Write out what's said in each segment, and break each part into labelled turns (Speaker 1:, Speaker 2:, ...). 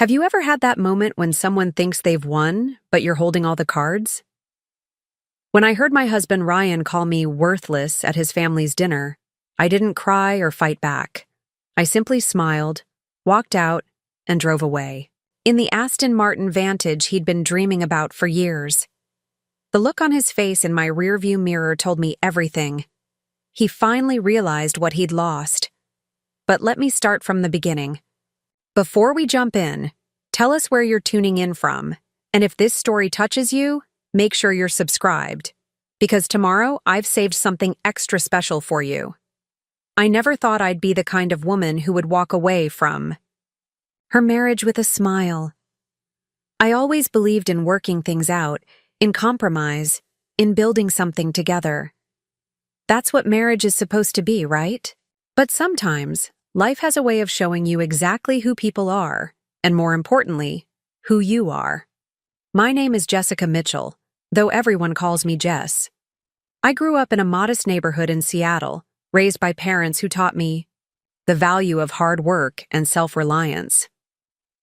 Speaker 1: Have you ever had that moment when someone thinks they've won, but you're holding all the cards? When I heard my husband Ryan call me worthless at his family's dinner, I didn't cry or fight back. I simply smiled, walked out, and drove away. In the Aston Martin Vantage he'd been dreaming about for years. The look on his face in my rearview mirror told me everything. He finally realized what he'd lost. But let me start from the beginning. Before we jump in, tell us where you're tuning in from, and if this story touches you, make sure you're subscribed, because tomorrow I've saved something extra special for you. I never thought I'd be the kind of woman who would walk away from her marriage with a smile. I always believed in working things out, in compromise, in building something together. That's what marriage is supposed to be, right? But sometimes, life has a way of showing you exactly who people are, and more importantly, who you are. My name is Jessica Mitchell, though everyone calls me Jess. I grew up in a modest neighborhood in Seattle, raised by parents who taught me the value of hard work and self-reliance.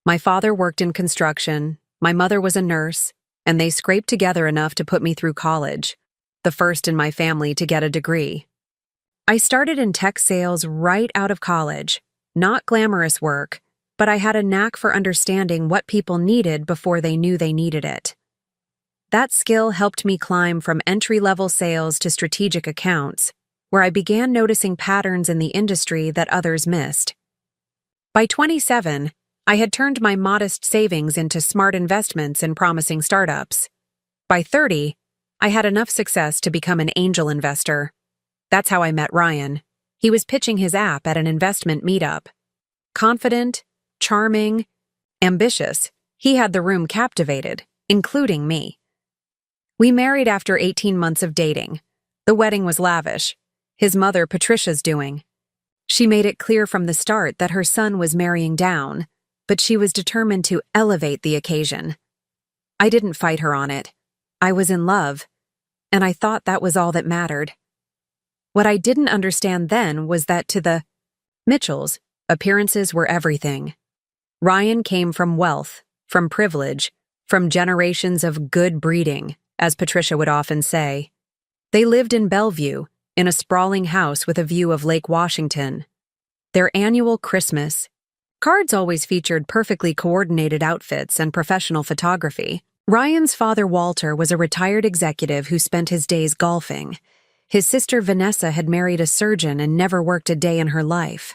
Speaker 1: My father worked in construction, my mother was a nurse, and they scraped together enough to put me through college, the first in my family to get a degree. I started in tech sales right out of college, not glamorous work, but I had a knack for understanding what people needed before they knew they needed it. That skill helped me climb from entry-level sales to strategic accounts, where I began noticing patterns in the industry that others missed. By 27, I had turned my modest savings into smart investments in promising startups. By 30, I had enough success to become an angel investor. That's how I met Ryan. He was pitching his app at an investment meetup. Confident, charming, ambitious, he had the room captivated, including me. We married after 18 months of dating. The wedding was lavish. His mother, Patricia's doing. She made it clear from the start that her son was marrying down, but she was determined to elevate the occasion. I didn't fight her on it. I was in love, and I thought that was all that mattered. What I didn't understand then was that to the Mitchells, appearances were everything. Ryan came from wealth, from privilege, from generations of good breeding, as Patricia would often say. They lived in Bellevue, in a sprawling house with a view of Lake Washington. Their annual Christmas cards always featured perfectly coordinated outfits and professional photography. Ryan's father, Walter, was a retired executive who spent his days golfing. His sister Vanessa had married a surgeon and never worked a day in her life.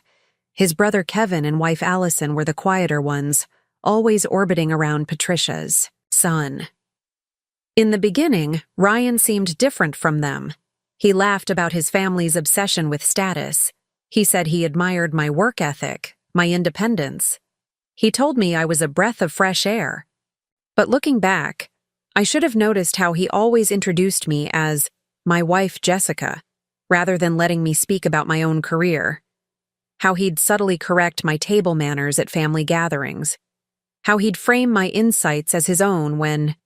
Speaker 1: His brother Kevin and wife Allison were the quieter ones, always orbiting around Patricia's son. In the beginning, Ryan seemed different from them. He laughed about his family's obsession with status. He said he admired my work ethic, my independence. He told me I was a breath of fresh air. But looking back, I should have noticed how he always introduced me as my wife Jessica, rather than letting me speak about my own career. How he'd subtly correct my table manners at family gatherings. How he'd frame my insights as his own when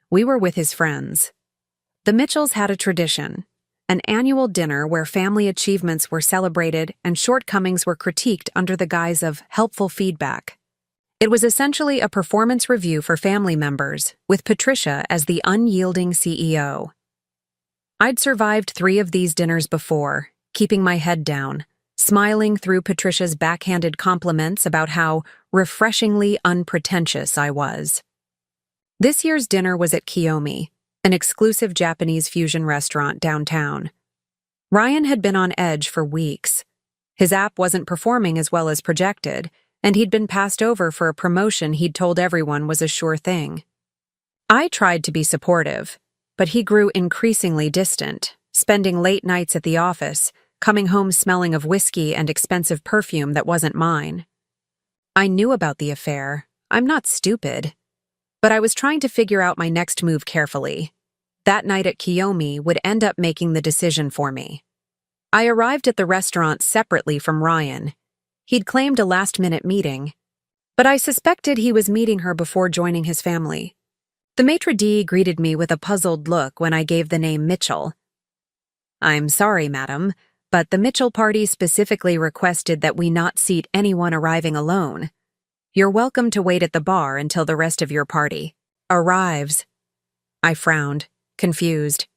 Speaker 1: we were with his friends. The Mitchells had a tradition, an annual dinner where family achievements were celebrated and shortcomings were critiqued under the guise of helpful feedback. It was essentially a performance review for family members, with Patricia as the unyielding CEO. I'd survived 3 of these dinners before, keeping my head down, smiling through Patricia's backhanded compliments about how refreshingly unpretentious I was. This year's dinner was at Kiyomi, an exclusive Japanese fusion restaurant downtown. Ryan had been on edge for weeks. His app wasn't performing as well as projected, and he'd been passed over for a promotion he'd told everyone was a sure thing. I tried to be supportive, but he grew increasingly distant, spending late nights at the office, coming home smelling of whiskey and expensive perfume that wasn't mine. I knew about the affair. I'm not stupid. But I was trying to figure out my next move carefully. That night at Kiyomi would end up making the decision for me. I arrived at the restaurant separately from Ryan. He'd claimed a last-minute meeting, but I suspected he was meeting her before joining his family. The maitre d' greeted me with a puzzled look when I gave the name Mitchell. "I'm sorry, madam, but the Mitchell party specifically requested that we not seat anyone arriving alone." You're welcome to wait at the bar until the rest of your party arrives. I frowned, confused.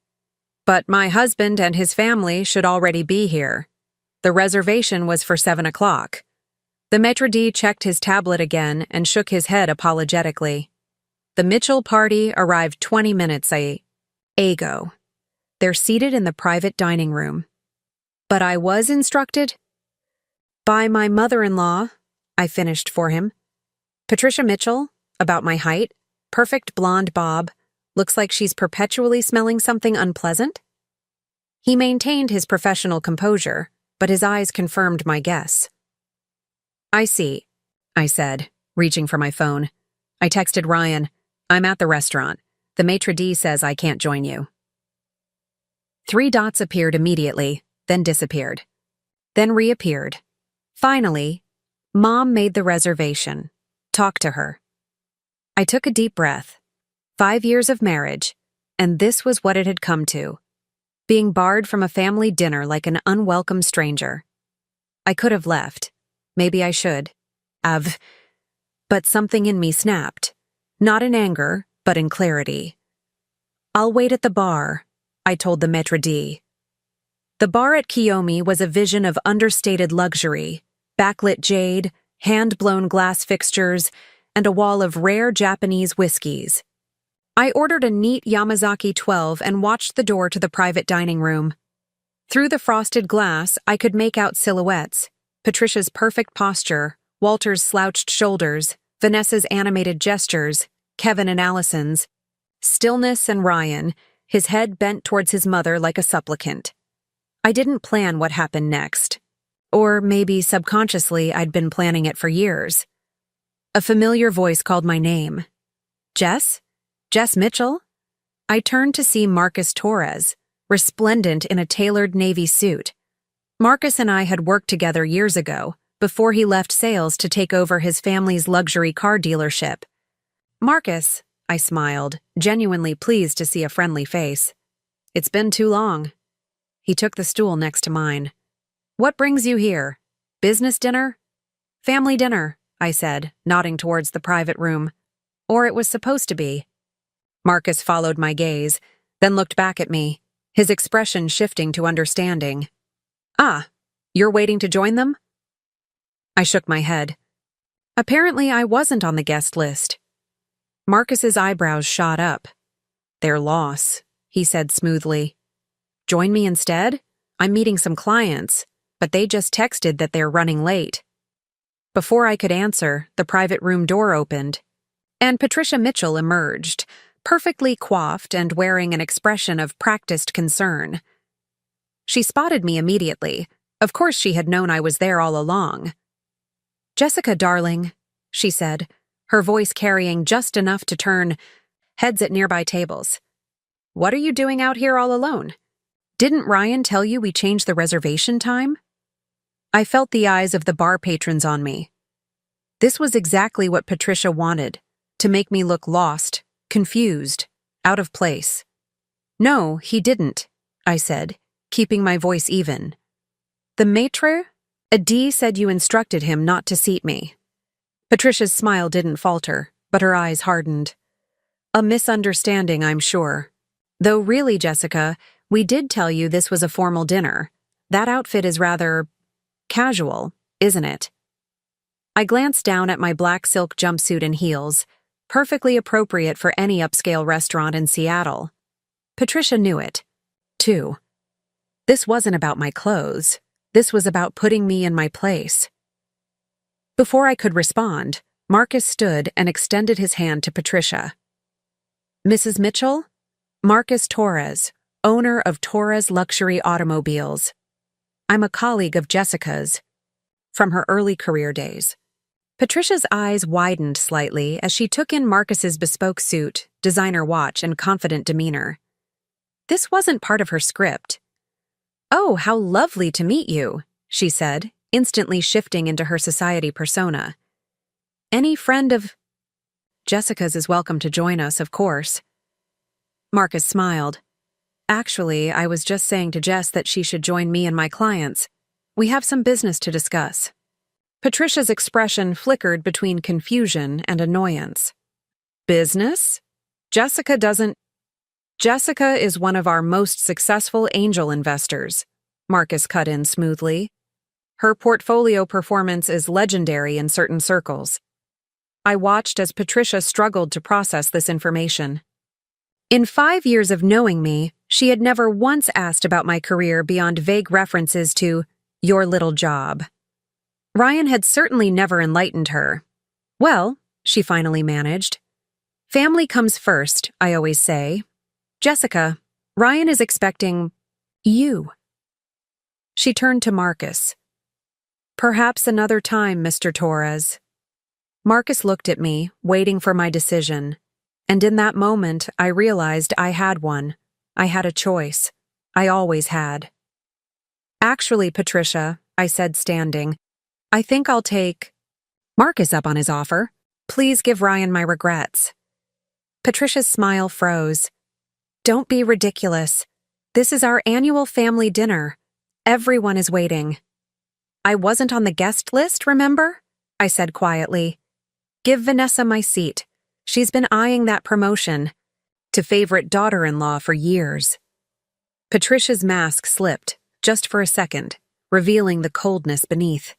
Speaker 1: But my husband and his family should already be here. The reservation was for 7 o'clock. The maître d' checked his tablet again and shook his head apologetically. The Mitchell party arrived 20 minutes ago. They're seated in the private dining room. But I was instructed by my mother-in-law, I finished for him. Patricia Mitchell, about my height, perfect blonde bob, looks like she's perpetually smelling something unpleasant. He maintained his professional composure, but his eyes confirmed my guess. I see, I said, reaching for my phone. I texted Ryan, I'm at the restaurant. The maître d' says I can't join you. 3 dots appeared immediately, then disappeared. Then reappeared. Finally, Mom made the reservation. Talk to her. I took a deep breath. 5 years of marriage, and this was what it had come to. Being barred from a family dinner like an unwelcome stranger. I could have left. Maybe I should. But something in me snapped. Not in anger, but in clarity. I'll wait at the bar, I told the maître d'. The bar at Kiyomi was a vision of understated luxury, backlit jade, hand-blown glass fixtures, and a wall of rare Japanese whiskeys. I ordered a neat Yamazaki 12 and watched the door to the private dining room. Through the frosted glass, I could make out silhouettes, Patricia's perfect posture, Walter's slouched shoulders, Vanessa's animated gestures, Kevin and Allison's, stillness and Ryan, his head bent towards his mother like a supplicant. I didn't plan what happened next. Or maybe subconsciously I'd been planning it for years. A familiar voice called my name. Jess? Jess Mitchell? I turned to see Marcus Torres, resplendent in a tailored navy suit. Marcus and I had worked together years ago, before he left sales to take over his family's luxury car dealership. Marcus, I smiled, genuinely pleased to see a friendly face. It's been too long. He took the stool next to mine. What brings you here? Business dinner? Family dinner, I said, nodding towards the private room. Or it was supposed to be. Marcus followed my gaze, then looked back at me, his expression shifting to understanding. Ah, you're waiting to join them? I shook my head. Apparently I wasn't on the guest list. Marcus's eyebrows shot up. Their loss, he said smoothly. Join me instead? I'm meeting some clients, but they just texted that they're running late. Before I could answer, the private room door opened, and Patricia Mitchell emerged, perfectly coiffed and wearing an expression of practiced concern. She spotted me immediately. Of course she had known I was there all along. Jessica, darling, she said, her voice carrying just enough to turn heads at nearby tables. What are you doing out here all alone? Didn't Ryan tell you we changed the reservation time? I felt the eyes of the bar patrons on me. This was exactly what Patricia wanted, to make me look lost, confused, out of place. No, he didn't, I said, keeping my voice even. The maître d' said you instructed him not to seat me. Patricia's smile didn't falter, but her eyes hardened. A misunderstanding, I'm sure. Though really, Jessica, we did tell you this was a formal dinner. That outfit is rather casual, isn't it? I glanced down at my black silk jumpsuit and heels, perfectly appropriate for any upscale restaurant in Seattle. Patricia knew it, too. This wasn't about my clothes. This was about putting me in my place. Before I could respond, Marcus stood and extended his hand to Patricia. Mrs. Mitchell? Marcus Torres, owner of Torres Luxury Automobiles. I'm a colleague of Jessica's, from her early career days. Patricia's eyes widened slightly as she took in Marcus's bespoke suit, designer watch, and confident demeanor. This wasn't part of her script. Oh, how lovely to meet you, she said, instantly shifting into her society persona. Any friend of Jessica's is welcome to join us, of course. Marcus smiled. Actually, I was just saying to Jess that she should join me and my clients. We have some business to discuss. Patricia's expression flickered between confusion and annoyance. Business? Jessica is one of our most successful angel investors, Marcus cut in smoothly. Her portfolio performance is legendary in certain circles. I watched as Patricia struggled to process this information. In 5 years of knowing me, she had never once asked about my career beyond vague references to your little job. Ryan had certainly never enlightened her. Well, she finally managed. Family comes first, I always say. Jessica, Ryan is expecting you. She turned to Marcus. Perhaps another time, Mr. Torres. Marcus looked at me, waiting for my decision. And in that moment, I realized I had one. I had a choice. I always had. Actually, Patricia, I said standing, I think I'll take Marcus up on his offer. Please give Ryan my regrets. Patricia's smile froze. Don't be ridiculous. This is our annual family dinner. Everyone is waiting. I wasn't on the guest list, remember? I said quietly. Give Vanessa my seat. She's been eyeing that promotion to favorite daughter-in-law for years. Patricia's mask slipped, just for a second, revealing the coldness beneath.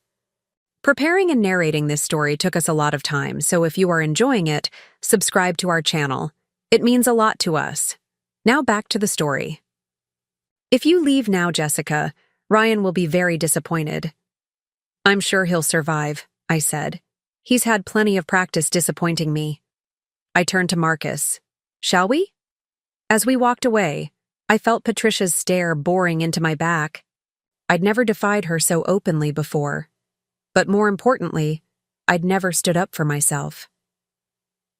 Speaker 1: Preparing and narrating this story took us a lot of time, so if you are enjoying it, subscribe to our channel. It means a lot to us. Now back to the story. If you leave now, Jessica, Ryan will be very disappointed. I'm sure he'll survive, I said. He's had plenty of practice disappointing me. I turned to Marcus. Shall we? As we walked away, I felt Patricia's stare boring into my back. I'd never defied her so openly before. But more importantly, I'd never stood up for myself.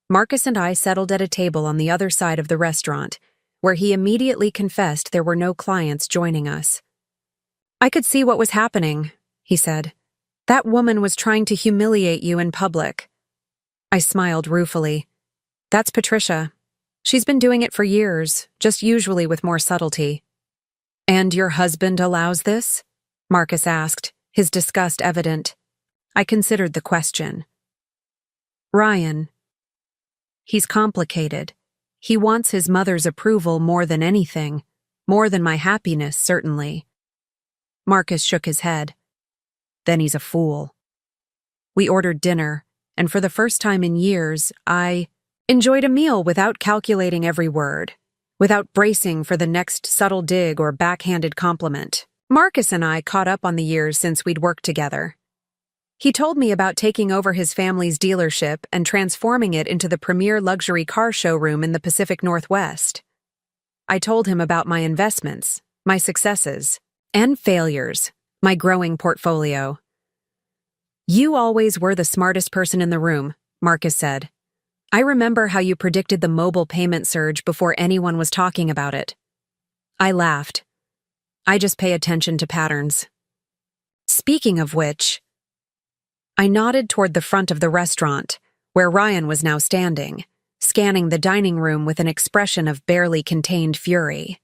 Speaker 1: Marcus and I settled at a table on the other side of the restaurant, where he immediately confessed there were no clients joining us. I could see what was happening, he said. That woman was trying to humiliate you in public. I smiled ruefully. That's Patricia. She's been doing it for years, just usually with more subtlety. And your husband allows this? Marcus asked, his disgust evident. I considered the question. Ryan. He's complicated. He wants his mother's approval more than anything, more than my happiness, certainly. Marcus shook his head. Then he's a fool. We ordered dinner, and for the first time in years, I enjoyed a meal without calculating every word, without bracing for the next subtle dig or backhanded compliment. Marcus and I caught up on the years since we'd worked together. He told me about taking over his family's dealership and transforming it into the premier luxury car showroom in the Pacific Northwest. I told him about my investments, my successes, and failures, my growing portfolio. You always were the smartest person in the room, Marcus said. I remember how you predicted the mobile payment surge before anyone was talking about it. I laughed. I just pay attention to patterns. Speaking of which, I nodded toward the front of the restaurant, where Ryan was now standing, scanning the dining room with an expression of barely contained fury.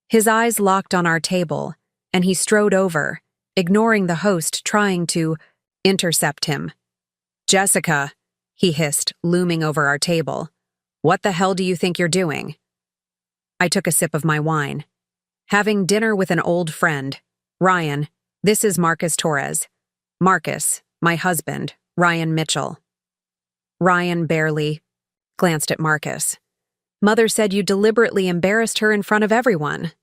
Speaker 1: His eyes locked on our table, and he strode over, ignoring the host trying to intercept him. Jessica, he hissed, looming over our table. What the hell do you think you're doing? I took a sip of my wine. Having dinner with an old friend. Ryan, this is Marcus Torres. Marcus, my husband, Ryan Mitchell. Ryan barely glanced at Marcus. Mother said you deliberately embarrassed her in front of everyone.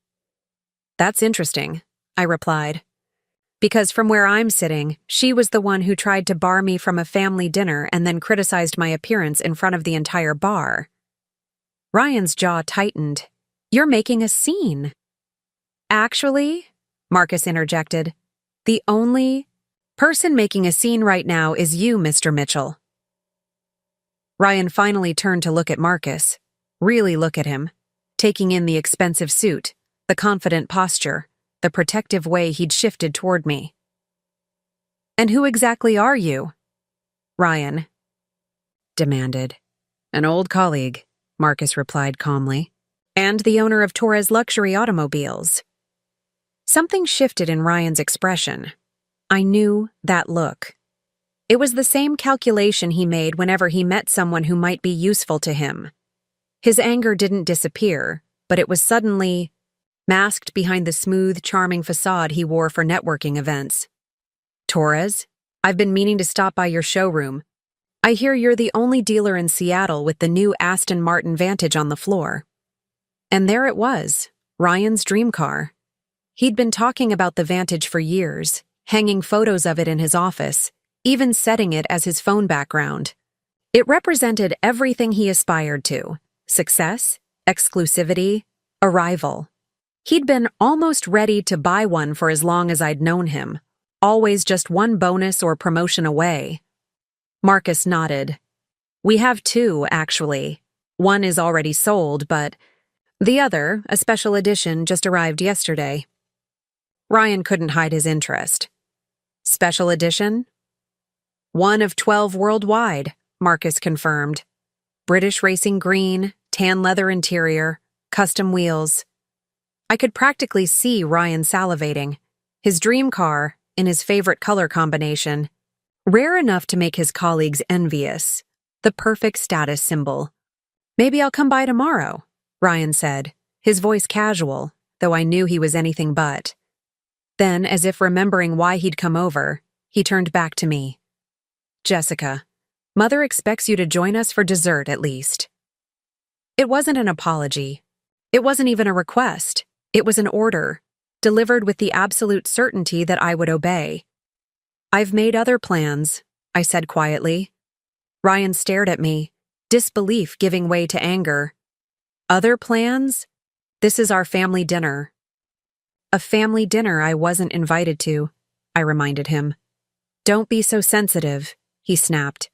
Speaker 1: That's interesting, I replied. Because from where I'm sitting, she was the one who tried to bar me from a family dinner and then criticized my appearance in front of the entire bar. Ryan's jaw tightened. You're making a scene. Actually, Marcus interjected, the only person making a scene right now is you, Mr. Mitchell. Ryan finally turned to look at Marcus, really look at him, taking in the expensive suit, the confident posture, the protective way he'd shifted toward me. And who exactly are you? Ryan demanded. An old colleague, Marcus replied calmly, and the owner of Torres Luxury Automobiles. Something shifted in Ryan's expression. I knew that look. It was the same calculation he made whenever he met someone who might be useful to him. His anger didn't disappear, but it was suddenly masked behind the smooth, charming facade he wore for networking events. "Torres, I've been meaning to stop by your showroom. I hear you're the only dealer in Seattle with the new Aston Martin Vantage on the floor." And there it was, Ryan's dream car. He'd been talking about the Vantage for years, hanging photos of it in his office, even setting it as his phone background. It represented everything he aspired to: success, exclusivity, arrival. He'd been almost ready to buy one for as long as I'd known him, always just one bonus or promotion away. Marcus nodded. "We have two, actually. One is already sold, but the other, a special edition, just arrived yesterday." Ryan couldn't hide his interest. "Special edition?" "One of 12 worldwide," Marcus confirmed. "British racing green, tan leather interior, custom wheels." I could practically see Ryan salivating. His dream car, in his favorite color combination. Rare enough to make his colleagues envious. The perfect status symbol. "Maybe I'll come by tomorrow," Ryan said, his voice casual, though I knew he was anything but. Then, as if remembering why he'd come over, he turned back to me. "Jessica, Mother expects you to join us for dessert at least." It wasn't an apology. It wasn't even a request. It was an order, delivered with the absolute certainty that I would obey. "I've made other plans," I said quietly. Ryan stared at me, disbelief giving way to anger. "Other plans? This is our family dinner." "A family dinner I wasn't invited to," I reminded him. "Don't be so sensitive," he snapped.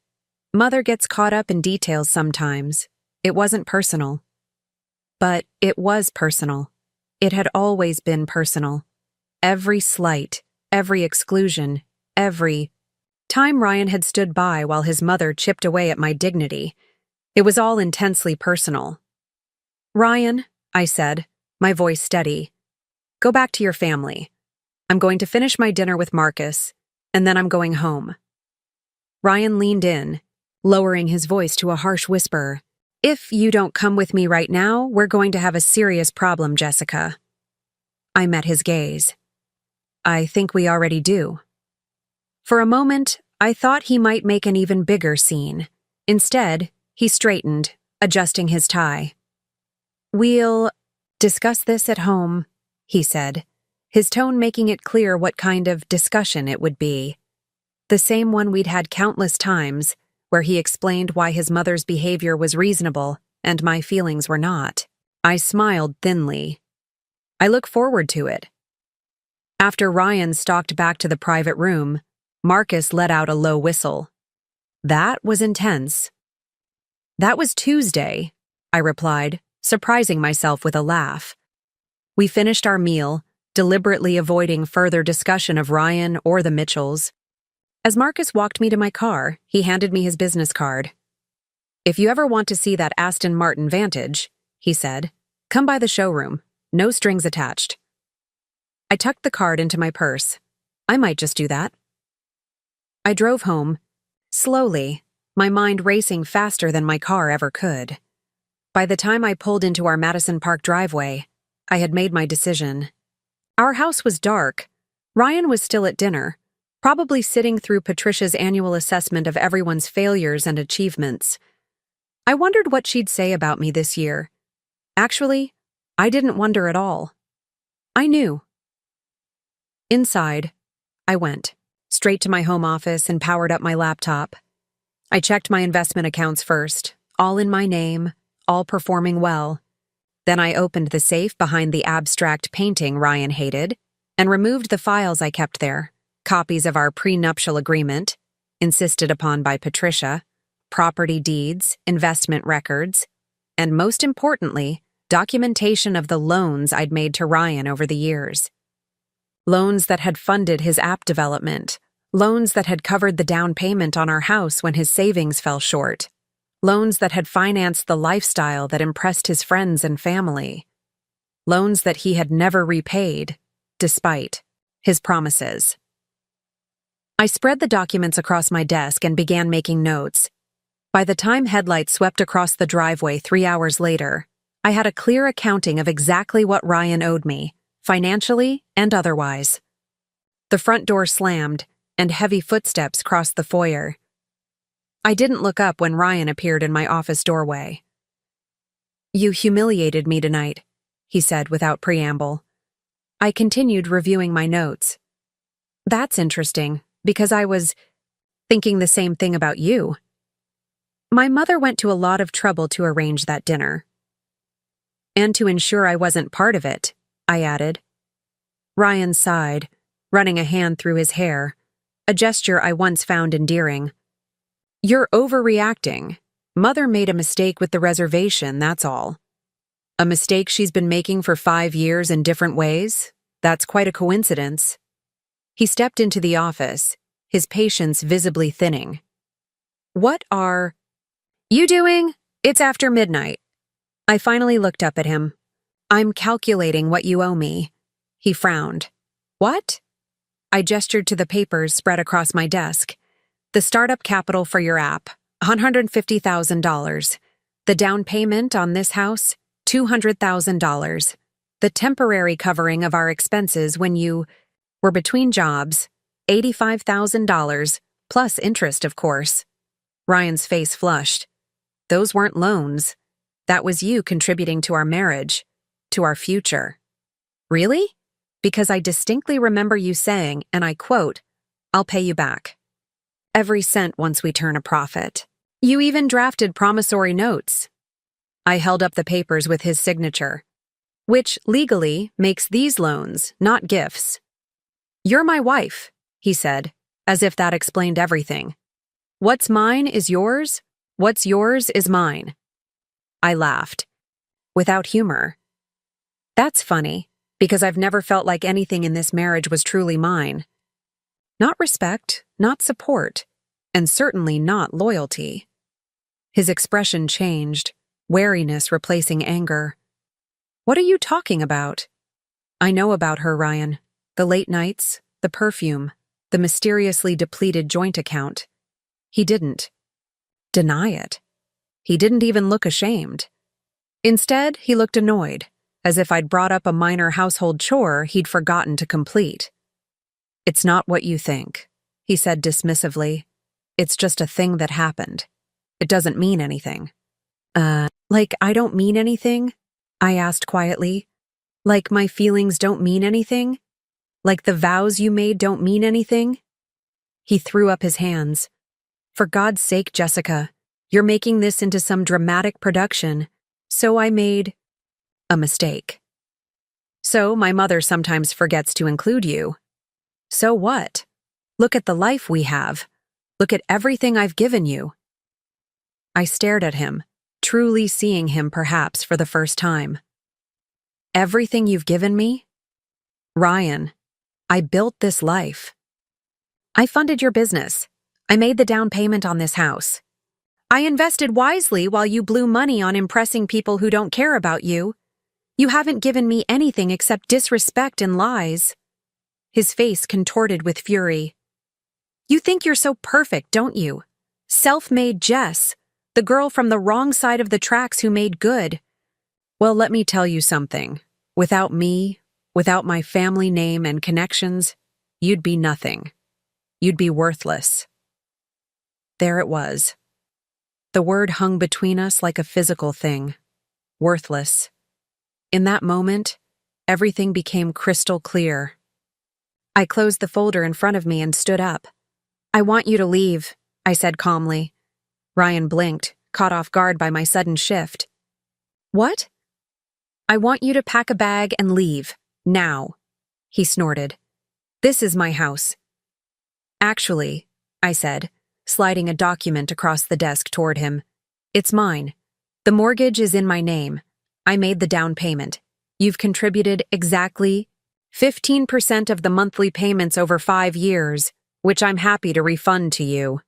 Speaker 1: "Mother gets caught up in details sometimes. It wasn't personal." But it was personal. It had always been personal. Every slight, every exclusion, every time Ryan had stood by while his mother chipped away at my dignity. It was all intensely personal. "Ryan," I said, my voice steady, "go back to your family. I'm going to finish my dinner with Marcus, and then I'm going home." Ryan leaned in, lowering his voice to a harsh whisper. "If you don't come with me right now, we're going to have a serious problem, Jessica." I met his gaze. "I think we already do." For a moment, I thought he might make an even bigger scene. Instead, he straightened, adjusting his tie. "We'll discuss this at home," he said, his tone making it clear what kind of discussion it would be. The same one we'd had countless times, where he explained why his mother's behavior was reasonable and my feelings were not. I smiled thinly. "I look forward to it." After Ryan stalked back to the private room, Marcus let out a low whistle. That was intense. "That was Tuesday," I replied, surprising myself with a laugh. We finished our meal, deliberately avoiding further discussion of Ryan or the Mitchells. As Marcus walked me to my car, he handed me his business card. "If you ever want to see that Aston Martin Vantage," he said, "come by the showroom. No strings attached." I tucked the card into my purse. I might just do that. I drove home, slowly, my mind racing faster than my car ever could. By the time I pulled into our Madison Park driveway, I had made my decision. Our house was dark. Ryan was still at dinner, probably sitting through Patricia's annual assessment of everyone's failures and achievements. I wondered what she'd say about me this year. Actually, I didn't wonder at all. I knew. Inside, I went, straight to my home office and powered up my laptop. I checked my investment accounts first, all in my name, all performing well. Then I opened the safe behind the abstract painting Ryan hated and removed the files I kept there, copies of our prenuptial agreement, insisted upon by Patricia, property deeds, investment records, and most importantly, documentation of the loans I'd made to Ryan over the years. Loans that had funded his app development, loans that had covered the down payment on our house when his savings fell short, loans that had financed the lifestyle that impressed his friends and family, loans that he had never repaid, despite his promises. I spread the documents across my desk and began making notes. By the time headlights swept across the driveway 3 hours later, I had a clear accounting of exactly what Ryan owed me, financially and otherwise. The front door slammed, and heavy footsteps crossed the foyer. I didn't look up when Ryan appeared in my office doorway. "You humiliated me tonight," he said without preamble. I continued reviewing my notes. "That's interesting, because I was thinking the same thing about you. My mother went to a lot of trouble to arrange that dinner. And to ensure I wasn't part of it," I added. Ryan sighed, running a hand through his hair, a gesture I once found endearing. "You're overreacting. Mother made a mistake with the reservation, that's all. A mistake she's been making for 5 years in different ways? That's quite a coincidence." He stepped into the office, his patience visibly thinning. "What are you doing? It's after midnight." I finally looked up at him. "I'm calculating what you owe me." He frowned. "What?" I gestured to the papers spread across my desk. "The startup capital for your app, $150,000. The down payment on this house, $200,000. The temporary covering of our expenses when you were between jobs, $85,000, plus interest, of course." Ryan's face flushed. "Those weren't loans. That was you contributing to our marriage, to our future." "Really?" "Because I distinctly remember you saying, and I quote, 'I'll pay you back every cent once we turn a profit.' You even drafted promissory notes." I held up the papers with his signature, "Which legally makes these loans, not gifts." "You're my wife," he said, as if that explained everything. "What's mine is yours. What's yours is mine." I laughed, without humor. "That's funny, because I've never felt like anything in this marriage was truly mine. Not respect, not support, and certainly not loyalty." His expression changed, wariness replacing anger. "What are you talking about?" "I know about her, Ryan. The late nights, the perfume, the mysteriously depleted joint account." He didn't deny it. He didn't even look ashamed. Instead, he looked annoyed, as if I'd brought up a minor household chore he'd forgotten to complete. "It's not what you think," he said dismissively. "It's just a thing that happened. It doesn't mean anything." Like I don't mean anything?" I asked quietly. "Like my feelings don't mean anything? Like the vows you made don't mean anything?" He threw up his hands. "For God's sake, Jessica, you're making this into some dramatic production. So I made a mistake. So my mother sometimes forgets to include you. So what? Look at the life we have. Look at everything I've given you." I stared at him, truly seeing him perhaps for the first time. "Everything you've given me? Ryan, I built this life. I funded your business. I made the down payment on this house. I invested wisely while you blew money on impressing people who don't care about you. You haven't given me anything except disrespect and lies." His face contorted with fury. "You think you're so perfect, don't you? Self-made Jess, the girl from the wrong side of the tracks who made good. Well, let me tell you something. Without me, without my family name and connections, you'd be nothing. You'd be worthless." There it was. The word hung between us like a physical thing. Worthless. In that moment, everything became crystal clear. I closed the folder in front of me and stood up. "I want you to leave," I said calmly. Ryan blinked, caught off guard by my sudden shift. "What?" "I want you to pack a bag and leave. Now," he snorted. "This is my house." "Actually," I said, sliding a document across the desk toward him, "it's mine. The mortgage is in my name. I made the down payment. You've contributed exactly 15% of the monthly payments over 5 years, which I'm happy to refund to you."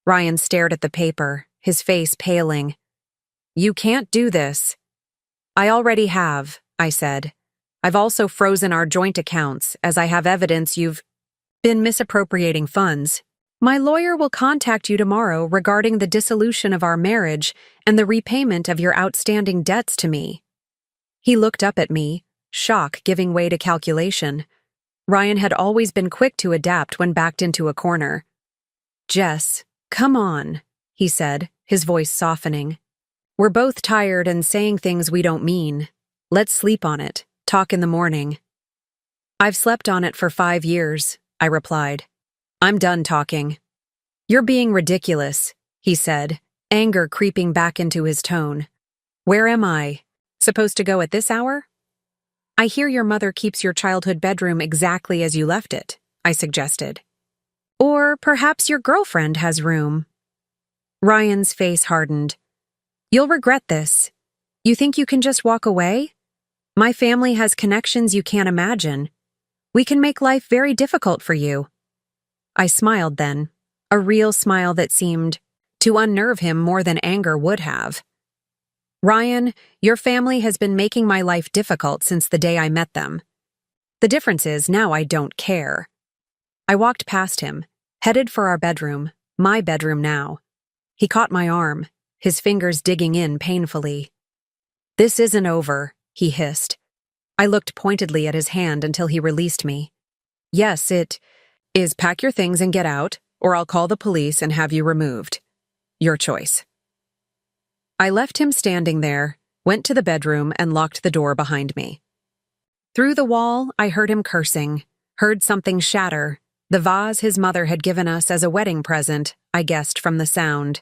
Speaker 1: Ryan stared at the paper, his face paling. "You can't do this." "I already have," I said. "I've also frozen our joint accounts, as I have evidence you've been misappropriating funds. My lawyer will contact you tomorrow regarding the dissolution of our marriage and the repayment of your outstanding debts to me." He looked up at me, shock giving way to calculation. Ryan had always been quick to adapt when backed into a corner. "Jess, come on," he said, his voice softening. "We're both tired and saying things we don't mean. Let's sleep on it, talk in the morning." "I've slept on it for 5 years," I replied. "I'm done talking." "You're being ridiculous," he said, anger creeping back into his tone. "Where am I? Supposed to go at this hour?" "I hear your mother keeps your childhood bedroom exactly as you left it," I suggested. "Or perhaps your girlfriend has room." Ryan's face hardened. "You'll regret this. You think you can just walk away? My family has connections you can't imagine. We can make life very difficult for you." I smiled then, a real smile that seemed to unnerve him more than anger would have. "Ryan, your family has been making my life difficult since the day I met them. The difference is now I don't care." I walked past him, headed for our bedroom, my bedroom now. He caught my arm, his fingers digging in painfully. "This isn't over," he hissed. I looked pointedly at his hand until he released me. "Yes, it is. Pack your things and get out, or I'll call the police and have you removed. Your choice." I left him standing there, went to the bedroom, and locked the door behind me. Through the wall, I heard him cursing, heard something shatter, the vase his mother had given us as a wedding present, I guessed from the sound.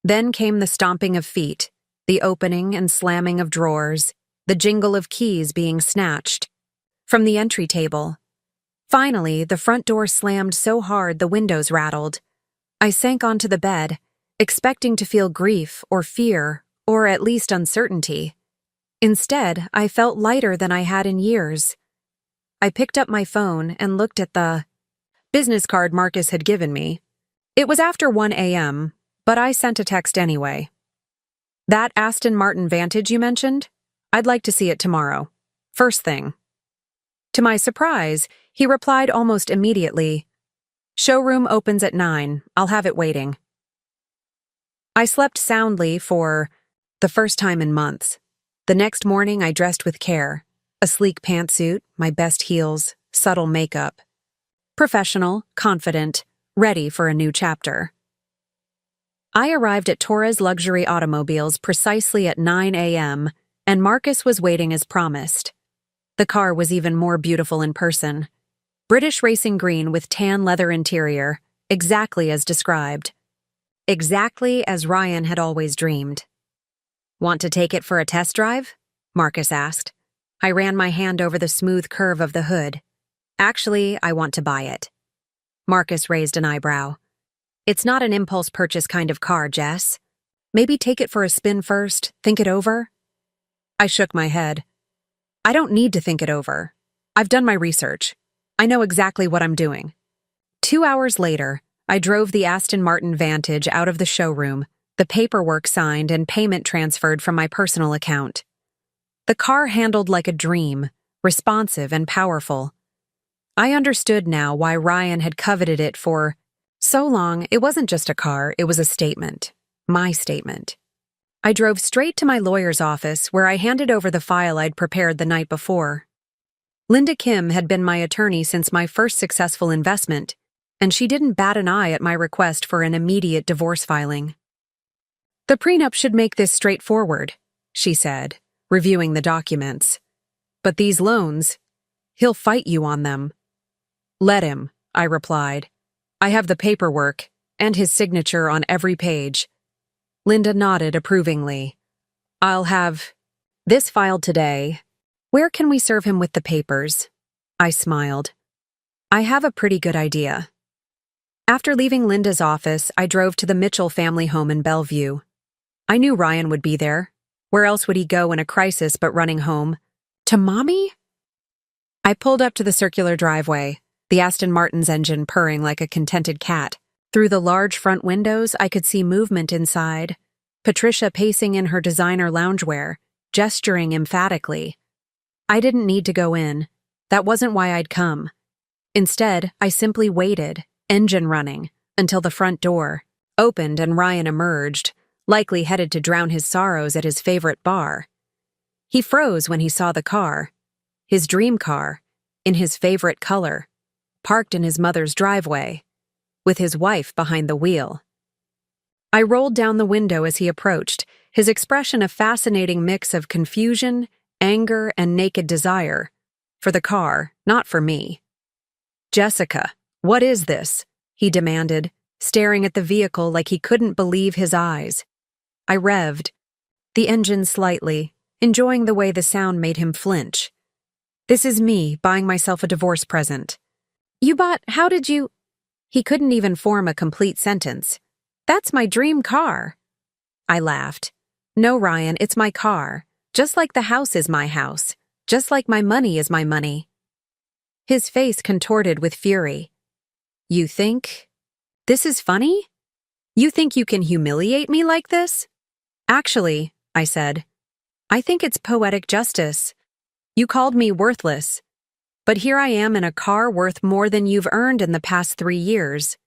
Speaker 1: Then came the stomping of feet, the opening and slamming of drawers, the jingle of keys being snatched from the entry table. Finally, the front door slammed so hard the windows rattled. I sank onto the bed, expecting to feel grief or fear, or at least uncertainty. Instead, I felt lighter than I had in years. I picked up my phone and looked at the business card Marcus had given me. It was after 1 a.m., but I sent a text anyway. "That Aston Martin Vantage you mentioned? I'd like to see it tomorrow. First thing." To my surprise, he replied almost immediately, "Showroom opens at 9. I'll have it waiting." I slept soundly for the first time in months. The next morning I dressed with care, a sleek pantsuit, my best heels, subtle makeup. Professional, confident, ready for a new chapter. I arrived at Torres Luxury Automobiles precisely at 9 a.m., and Marcus was waiting as promised. The car was even more beautiful in person. British racing green with tan leather interior, exactly as described. Exactly as Ryan had always dreamed. "Want to take it for a test drive?" Marcus asked. I ran my hand over the smooth curve of the hood. "Actually, I want to buy it." Marcus raised an eyebrow. "It's not an impulse purchase kind of car, Jess. Maybe take it for a spin first, think it over?" I shook my head. "I don't need to think it over. I've done my research. I know exactly what I'm doing." 2 hours later, I drove the Aston Martin Vantage out of the showroom, the paperwork signed and payment transferred from my personal account. The car handled like a dream, responsive and powerful. I understood now why Ryan had coveted it for so long. It wasn't just a car, it was a statement. My statement. I drove straight to my lawyer's office, where I handed over the file I'd prepared the night before. Linda Kim had been my attorney since my first successful investment, and she didn't bat an eye at my request for an immediate divorce filing. "The prenup should make this straightforward," she said, reviewing the documents. "But these loans, he'll fight you on them." "Let him," I replied. "I have the paperwork, and his signature on every page." Linda nodded approvingly. "I'll have this filed today. Where can we serve him with the papers?" I smiled. "I have a pretty good idea." After leaving Linda's office, I drove to the Mitchell family home in Bellevue. I knew Ryan would be there. Where else would he go in a crisis but running home? To Mommy? I pulled up to the circular driveway, the Aston Martin's engine purring like a contented cat. Through the large front windows, I could see movement inside. Patricia pacing in her designer loungewear, gesturing emphatically. I didn't need to go in. That wasn't why I'd come. Instead, I simply waited, engine running, until the front door opened and Ryan emerged, likely headed to drown his sorrows at his favorite bar. He froze when he saw the car, his dream car, in his favorite color, parked in his mother's driveway, with his wife behind the wheel. I rolled down the window as he approached, his expression a fascinating mix of confusion, anger, and naked desire. For the car, not for me. "Jessica, what is this?" he demanded, staring at the vehicle like he couldn't believe his eyes. I revved, the engine slightly, enjoying the way the sound made him flinch. "This is me buying myself a divorce present." How did you?" He couldn't even form a complete sentence. "That's my dream car." I laughed. "No, Ryan, it's my car. Just like the house is my house. Just like my money is my money." His face contorted with fury. "You think this is funny? You think you can humiliate me like this?" "Actually," I said, "I think it's poetic justice. You called me worthless, but here I am in a car worth more than you've earned in the past 3 years."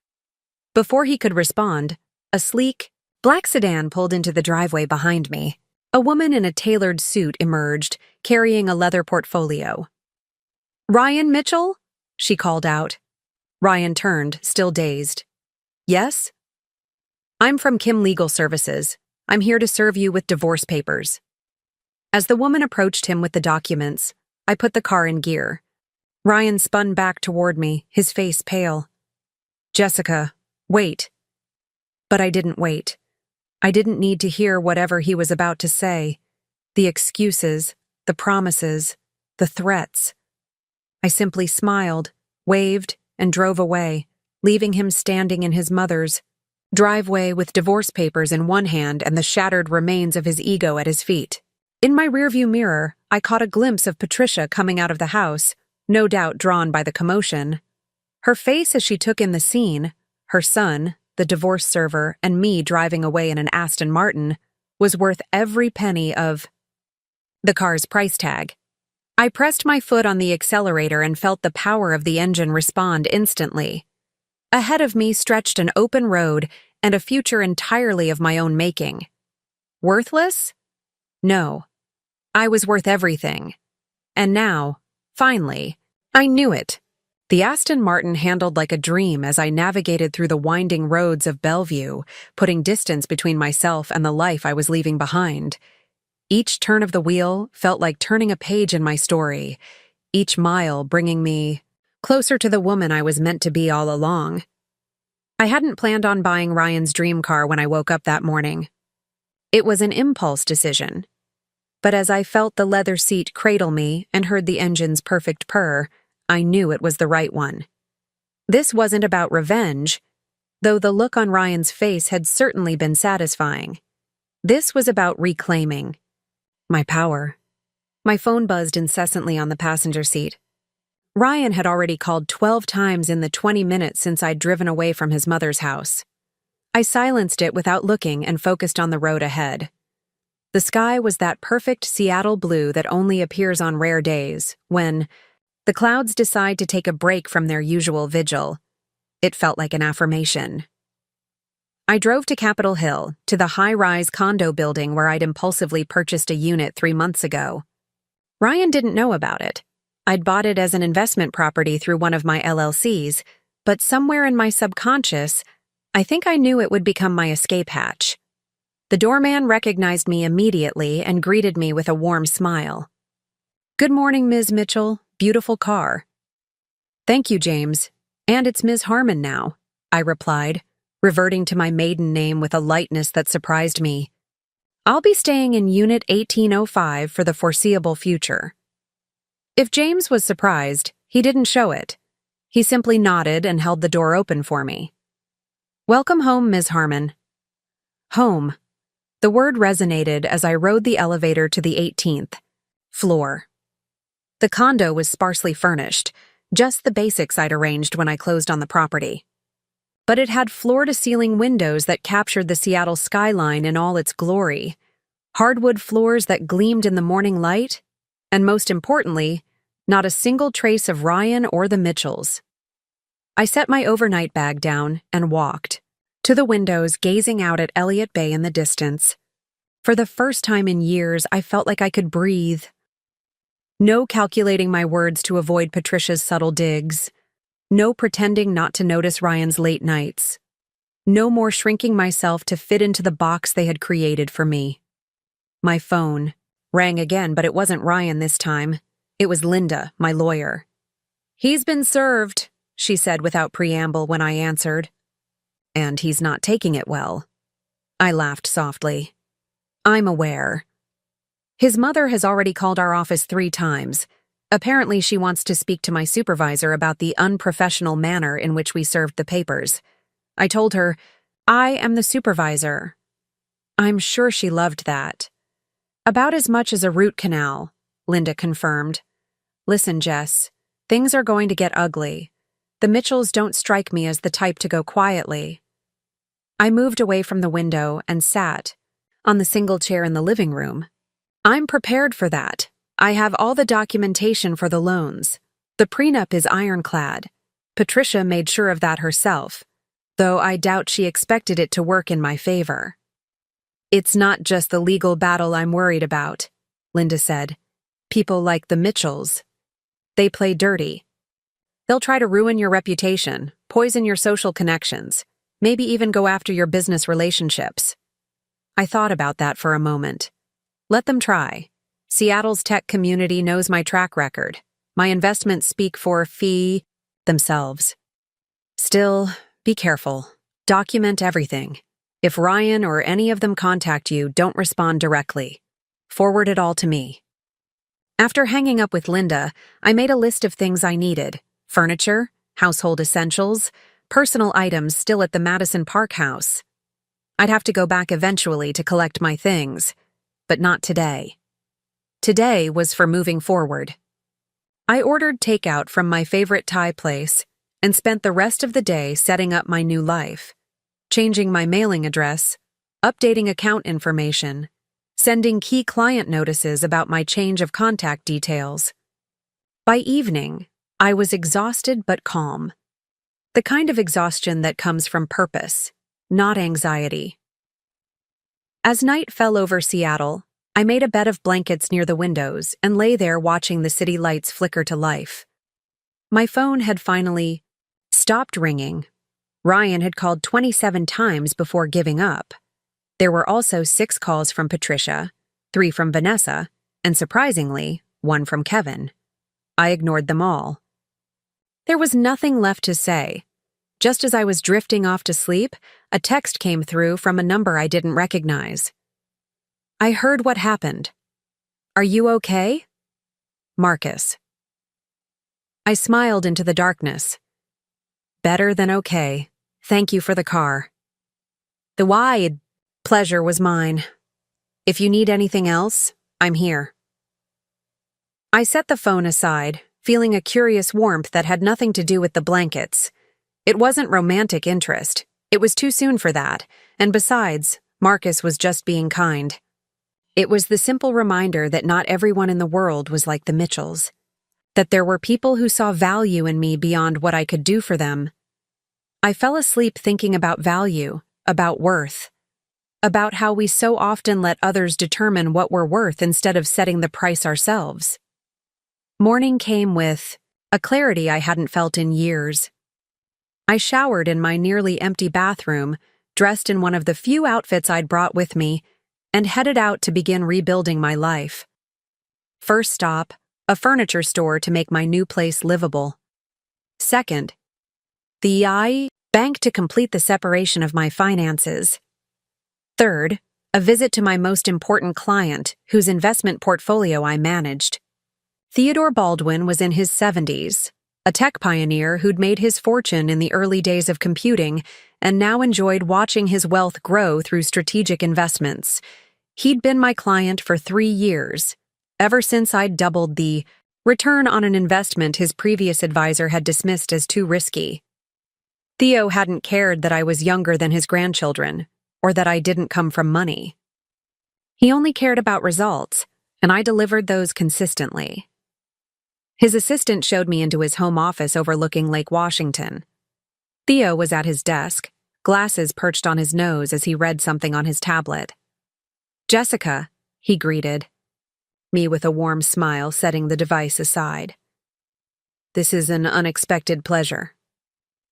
Speaker 1: Before he could respond, a sleek, black sedan pulled into the driveway behind me. A woman in a tailored suit emerged, carrying a leather portfolio. "Ryan Mitchell?" she called out. Ryan turned, still dazed. "Yes?" "I'm from Kim Legal Services. I'm here to serve you with divorce papers." As the woman approached him with the documents, I put the car in gear. Ryan spun back toward me, his face pale. "Jessica, wait." But I didn't wait. I didn't need to hear whatever he was about to say. The excuses, the promises, the threats. I simply smiled, waved, and drove away, leaving him standing in his mother's driveway with divorce papers in one hand and the shattered remains of his ego at his feet. In my rearview mirror, I caught a glimpse of Patricia coming out of the house, no doubt drawn by the commotion. Her face as she took in the scene, her son, the divorce server, and me driving away in an Aston Martin, was worth every penny of the car's price tag. I pressed my foot on the accelerator and felt the power of the engine respond instantly. Ahead of me stretched an open road and a future entirely of my own making. Worthless? No. I was worth everything. And now, finally, I knew it. The Aston Martin handled like a dream as I navigated through the winding roads of Bellevue, putting distance between myself and the life I was leaving behind. Each turn of the wheel felt like turning a page in my story, each mile bringing me closer to the woman I was meant to be all along. I hadn't planned on buying Ryan's dream car when I woke up that morning. It was an impulse decision. But as I felt the leather seat cradle me and heard the engine's perfect purr, I knew it was the right one. This wasn't about revenge, though the look on Ryan's face had certainly been satisfying. This was about reclaiming my power. My phone buzzed incessantly on the passenger seat. Ryan had already called 12 times in the 20 minutes since I'd driven away from his mother's house. I silenced it without looking and focused on the road ahead. The sky was that perfect Seattle blue that only appears on rare days, when the clouds decide to take a break from their usual vigil. It felt like an affirmation. I drove to Capitol Hill, to the high-rise condo building where I'd impulsively purchased a unit 3 months ago. Ryan didn't know about it. I'd bought it as an investment property through one of my LLCs, but somewhere in my subconscious, I think I knew it would become my escape hatch. The doorman recognized me immediately and greeted me with a warm smile. "Good morning, Ms. Mitchell. Beautiful car." "Thank you, James. And it's Ms. Harmon now," I replied, reverting to my maiden name with a lightness that surprised me. "I'll be staying in Unit 1805 for the foreseeable future." If James was surprised, he didn't show it. He simply nodded and held the door open for me. "Welcome home, Ms. Harmon." Home. The word resonated as I rode the elevator to the 18th floor. The condo was sparsely furnished, just the basics I'd arranged when I closed on the property. But it had floor-to-ceiling windows that captured the Seattle skyline in all its glory, hardwood floors that gleamed in the morning light, and most importantly, not a single trace of Ryan or the Mitchells. I set my overnight bag down and walked to the windows, gazing out at Elliott Bay in the distance. For the first time in years, I felt like I could breathe. No calculating my words to avoid Patricia's subtle digs. No pretending not to notice Ryan's late nights. No more shrinking myself to fit into the box they had created for me. My phone rang again, but it wasn't Ryan this time. It was Linda, my lawyer. "He's been served," she said without preamble when I answered. "And he's not taking it well." I laughed softly. "I'm aware. His mother has already called our office 3 times. Apparently she wants to speak to my supervisor about the unprofessional manner in which we served the papers. I told her, I am the supervisor." I'm sure she loved that. "About as much as a root canal," Linda confirmed. "Listen, Jess, things are going to get ugly. The Mitchells don't strike me as the type to go quietly." I moved away from the window and sat on the single chair in the living room. I'm prepared for that. I have all the documentation for the loans. The prenup is ironclad. Patricia made sure of that herself, though I doubt she expected it to work in my favor. "It's not just the legal battle I'm worried about," Linda said. "People like the Mitchells. They play dirty. They'll try to ruin your reputation, poison your social connections, maybe even go after your business relationships." I thought about that for a moment. Let them try. Seattle's tech community knows my track record. My investments speak for themselves. Still, be careful. Document everything. If Ryan or any of them contact you, don't respond directly. Forward it all to me. After hanging up with Linda, I made a list of things I needed: furniture, household essentials, personal items still at the Madison Park house. I'd have to go back eventually to collect my things, but not today. Today was for moving forward. I ordered takeout from my favorite Thai place and spent the rest of the day setting up my new life, changing my mailing address, updating account information, sending key client notices about my change of contact details. By evening, I was exhausted but calm. The kind of exhaustion that comes from purpose, not anxiety. As night fell over Seattle, I made a bed of blankets near the windows and lay there watching the city lights flicker to life. My phone had finally stopped ringing. Ryan had called 27 times before giving up. There were also 6 calls from Patricia, 3 from Vanessa, and surprisingly, 1 from Kevin. I ignored them all. There was nothing left to say. Just as I was drifting off to sleep, a text came through from a number I didn't recognize. "I heard what happened. Are you okay? Marcus." I smiled into the darkness. "Better than okay. Thank you for the car." "The wide pleasure was mine. If you need anything else, I'm here." I set the phone aside, feeling a curious warmth that had nothing to do with the blankets. It wasn't romantic interest. It was too soon for that, and besides, Marcus was just being kind. It was the simple reminder that not everyone in the world was like the Mitchells, that there were people who saw value in me beyond what I could do for them. I fell asleep thinking about value, about worth, about how we so often let others determine what we're worth instead of setting the price ourselves. Morning came with a clarity I hadn't felt in years. I showered in my nearly empty bathroom, dressed in one of the few outfits I'd brought with me, and headed out to begin rebuilding my life. First stop, a furniture store to make my new place livable. Second, the bank to complete the separation of my finances. Third, a visit to my most important client, whose investment portfolio I managed. Theodore Baldwin was in his 70s, a tech pioneer who'd made his fortune in the early days of computing and now enjoyed watching his wealth grow through strategic investments. He'd been my client for 3 years, ever since I'd doubled the return on an investment his previous advisor had dismissed as too risky. Theo hadn't cared that I was younger than his grandchildren, or that I didn't come from money. He only cared about results, and I delivered those consistently. His assistant showed me into his home office overlooking Lake Washington. Theo was at his desk, glasses perched on his nose as he read something on his tablet. "Jessica," he greeted me with a warm smile, setting the device aside. "This is an unexpected pleasure.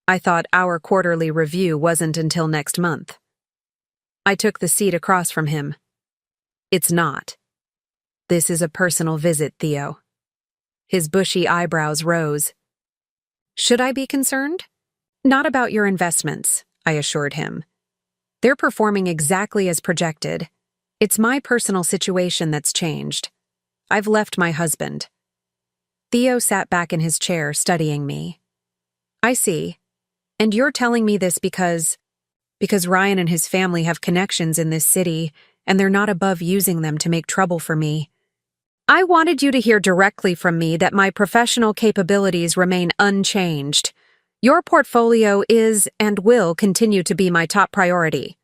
Speaker 1: I thought our quarterly review wasn't until next month." I took the seat across from him. "It's not. This is a personal visit, Theo." His bushy eyebrows rose. "Should I be concerned?" "Not about your investments," I assured him. "They're performing exactly as projected. It's my personal situation that's changed. I've left my husband." Theo sat back in his chair, studying me. "I see. And you're telling me this because Ryan and his family have connections in this city, and they're not above using them to make trouble for me. I wanted you to hear directly from me that my professional capabilities remain unchanged. Your portfolio is and will continue to be my top priority."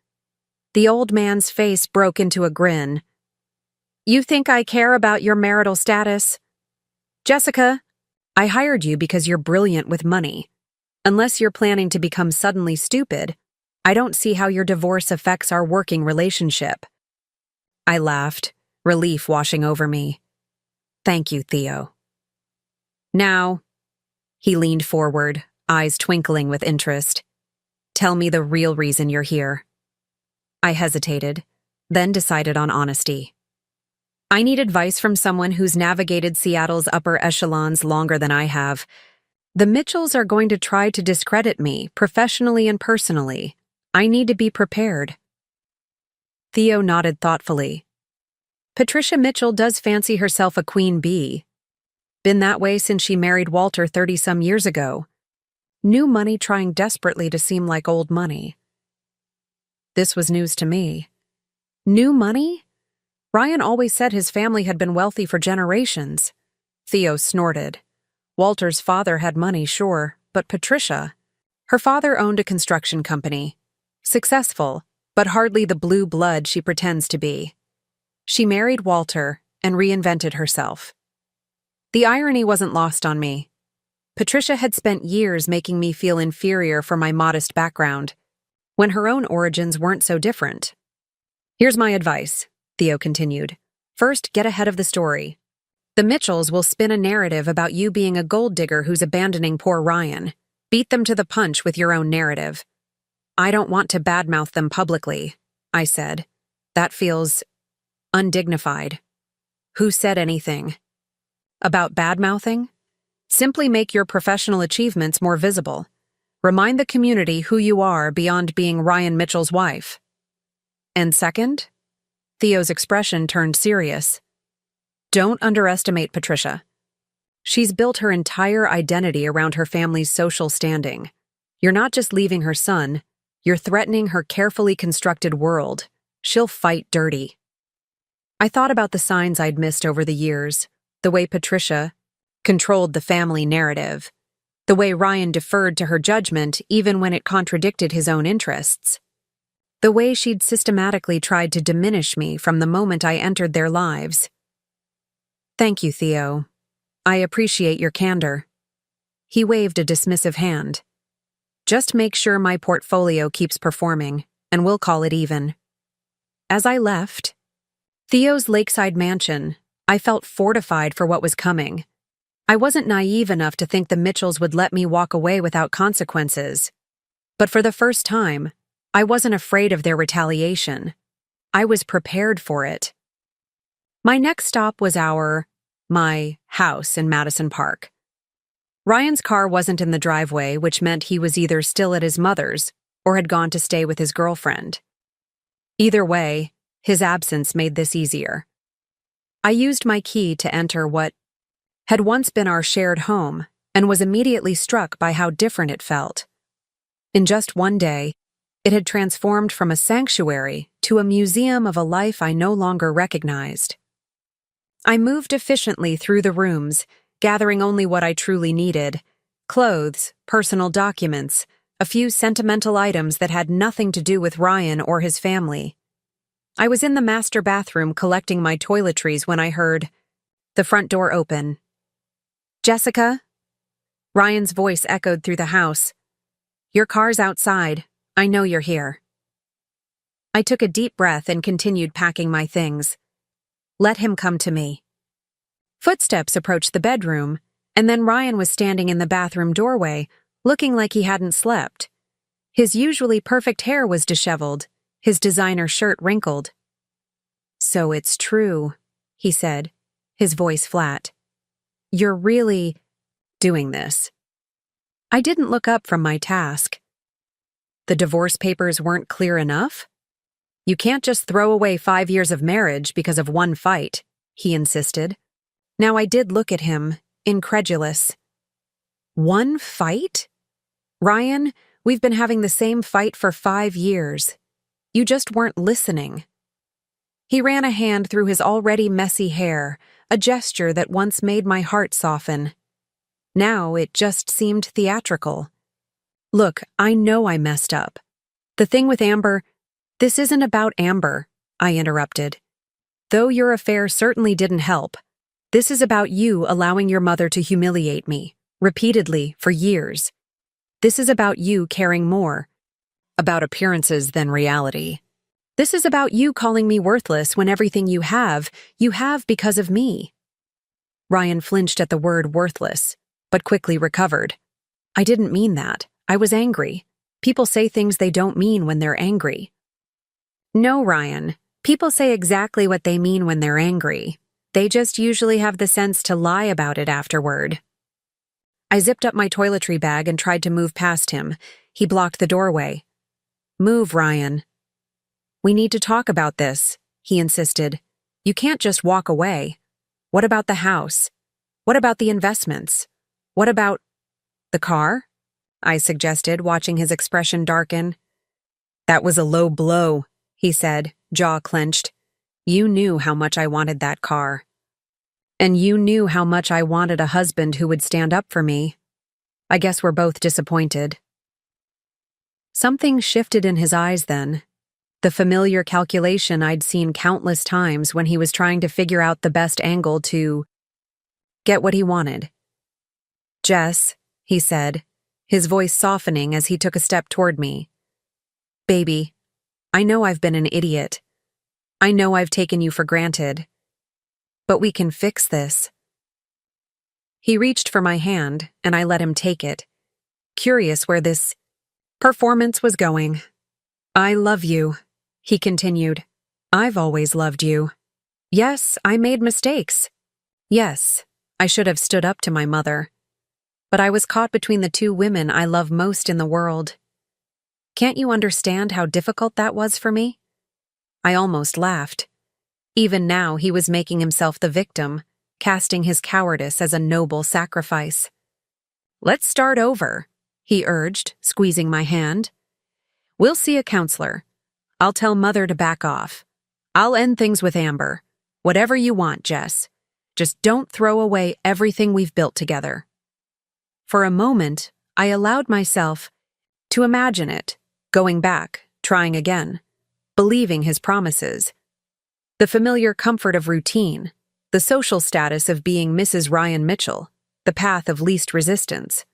Speaker 1: The old man's face broke into a grin. "You think I care about your marital status? Jessica, I hired you because you're brilliant with money. Unless you're planning to become suddenly stupid, I don't see how your divorce affects our working relationship." I laughed, relief washing over me. "Thank you, Theo. Now," he leaned forward, eyes twinkling with interest, "tell me the real reason you're here." I hesitated, then decided on honesty. "I need advice from someone who's navigated Seattle's upper echelons longer than I have. The Mitchells are going to try to discredit me, professionally and personally. I need to be prepared." Theo nodded thoughtfully. "Patricia Mitchell does fancy herself a queen bee. Been that way since she married Walter 30-some years ago. New money trying desperately to seem like old money." This was news to me. New money? Ryan always said his family had been wealthy for generations. Theo snorted. Walter's father had money, sure, but Patricia? Her father owned a construction company. Successful, but hardly the blue blood she pretends to be. She married Walter and reinvented herself. The irony wasn't lost on me. Patricia had spent years making me feel inferior for my modest background, when her own origins weren't so different. "Here's my advice," Theo continued. "First, get ahead of the story. The Mitchells will spin a narrative about you being a gold digger who's abandoning poor Ryan. Beat them to the punch with your own narrative." "I don't want to badmouth them publicly," I said. "That feels undignified." "Who said anything about badmouthing? Simply make your professional achievements more visible. Remind the community who you are beyond being Ryan Mitchell's wife." "And second?" Theo's expression turned serious. "Don't underestimate Patricia. She's built her entire identity around her family's social standing. You're not just leaving her son, you're threatening her carefully constructed world. She'll fight dirty." I thought about the signs I'd missed over the years, the way Patricia controlled the family narrative, the way Ryan deferred to her judgment even when it contradicted his own interests, the way she'd systematically tried to diminish me from the moment I entered their lives. "Thank you, Theo. I appreciate your candor." He waved a dismissive hand. "Just make sure my portfolio keeps performing, and we'll call it even." As I left Theo's lakeside mansion, I felt fortified for what was coming. I wasn't naive enough to think the Mitchells would let me walk away without consequences. But for the first time, I wasn't afraid of their retaliation. I was prepared for it. My next stop was my house in Madison Park. Ryan's car wasn't in the driveway, which meant he was either still at his mother's or had gone to stay with his girlfriend. Either way, his absence made this easier. I used my key to enter what had once been our shared home and was immediately struck by how different it felt. In just one day, it had transformed from a sanctuary to a museum of a life I no longer recognized. I moved efficiently through the rooms, gathering only what I truly needed: clothes, personal documents, a few sentimental items that had nothing to do with Ryan or his family. I was in the master bathroom collecting my toiletries when I heard the front door open. "Jessica?" Ryan's voice echoed through the house. Your car's outside. I know you're here." I took a deep breath and continued packing my things. Let him come to me. Footsteps approached the bedroom, and then Ryan was standing in the bathroom doorway, looking like he hadn't slept. His usually perfect hair was disheveled, his designer shirt wrinkled. "So it's true," he said, his voice flat. "You're really doing this." I didn't look up from my task. The divorce papers weren't clear enough? "You can't just throw away 5 years of marriage because of one fight," he insisted. Now I did look at him, incredulous. "One fight? Ryan, we've been having the same fight for 5 years. You just weren't listening." He ran a hand through his already messy hair, a gesture that once made my heart soften. Now it just seemed theatrical. "Look, I know I messed up. The thing with Amber, this isn't about Amber," I interrupted. "Though your affair certainly didn't help, this is about you allowing your mother to humiliate me, repeatedly, for years. This is about you caring more about appearances than reality. This is about you calling me worthless when everything you have because of me." Ryan flinched at the word worthless, but quickly recovered. "I didn't mean that. I was angry. People say things they don't mean when they're angry." "No, Ryan. People say exactly what they mean when they're angry. They just usually have the sense to lie about it afterward." I zipped up my toiletry bag and tried to move past him. He blocked the doorway. "Move, Ryan." "We need to talk about this," he insisted. "You can't just walk away. What about the house? What about the investments? What about the car?" I suggested, watching his expression darken. "That was a low blow," he said, jaw clenched. "You knew how much I wanted that car. And you knew how much I wanted a husband who would stand up for me. I guess we're both disappointed." Something shifted in his eyes then. The familiar calculation I'd seen countless times when he was trying to figure out the best angle to get what he wanted. "Jess," he said, his voice softening as he took a step toward me. "Baby, I know I've been an idiot. I know I've taken you for granted. But we can fix this." He reached for my hand, and I let him take it, curious where this performance was going. "I love you," he continued. "I've always loved you. Yes, I made mistakes. Yes, I should have stood up to my mother. But I was caught between the two women I love most in the world. Can't you understand how difficult that was for me?" I almost laughed. Even now he was making himself the victim, casting his cowardice as a noble sacrifice. "Let's start over," he urged, squeezing my hand. "We'll see a counselor. I'll tell Mother to back off. I'll end things with Amber. Whatever you want, Jess. Just don't throw away everything we've built together." For a moment, I allowed myself to imagine it, going back, trying again, believing his promises. The familiar comfort of routine, the social status of being Mrs. Ryan Mitchell, the path of least resistance.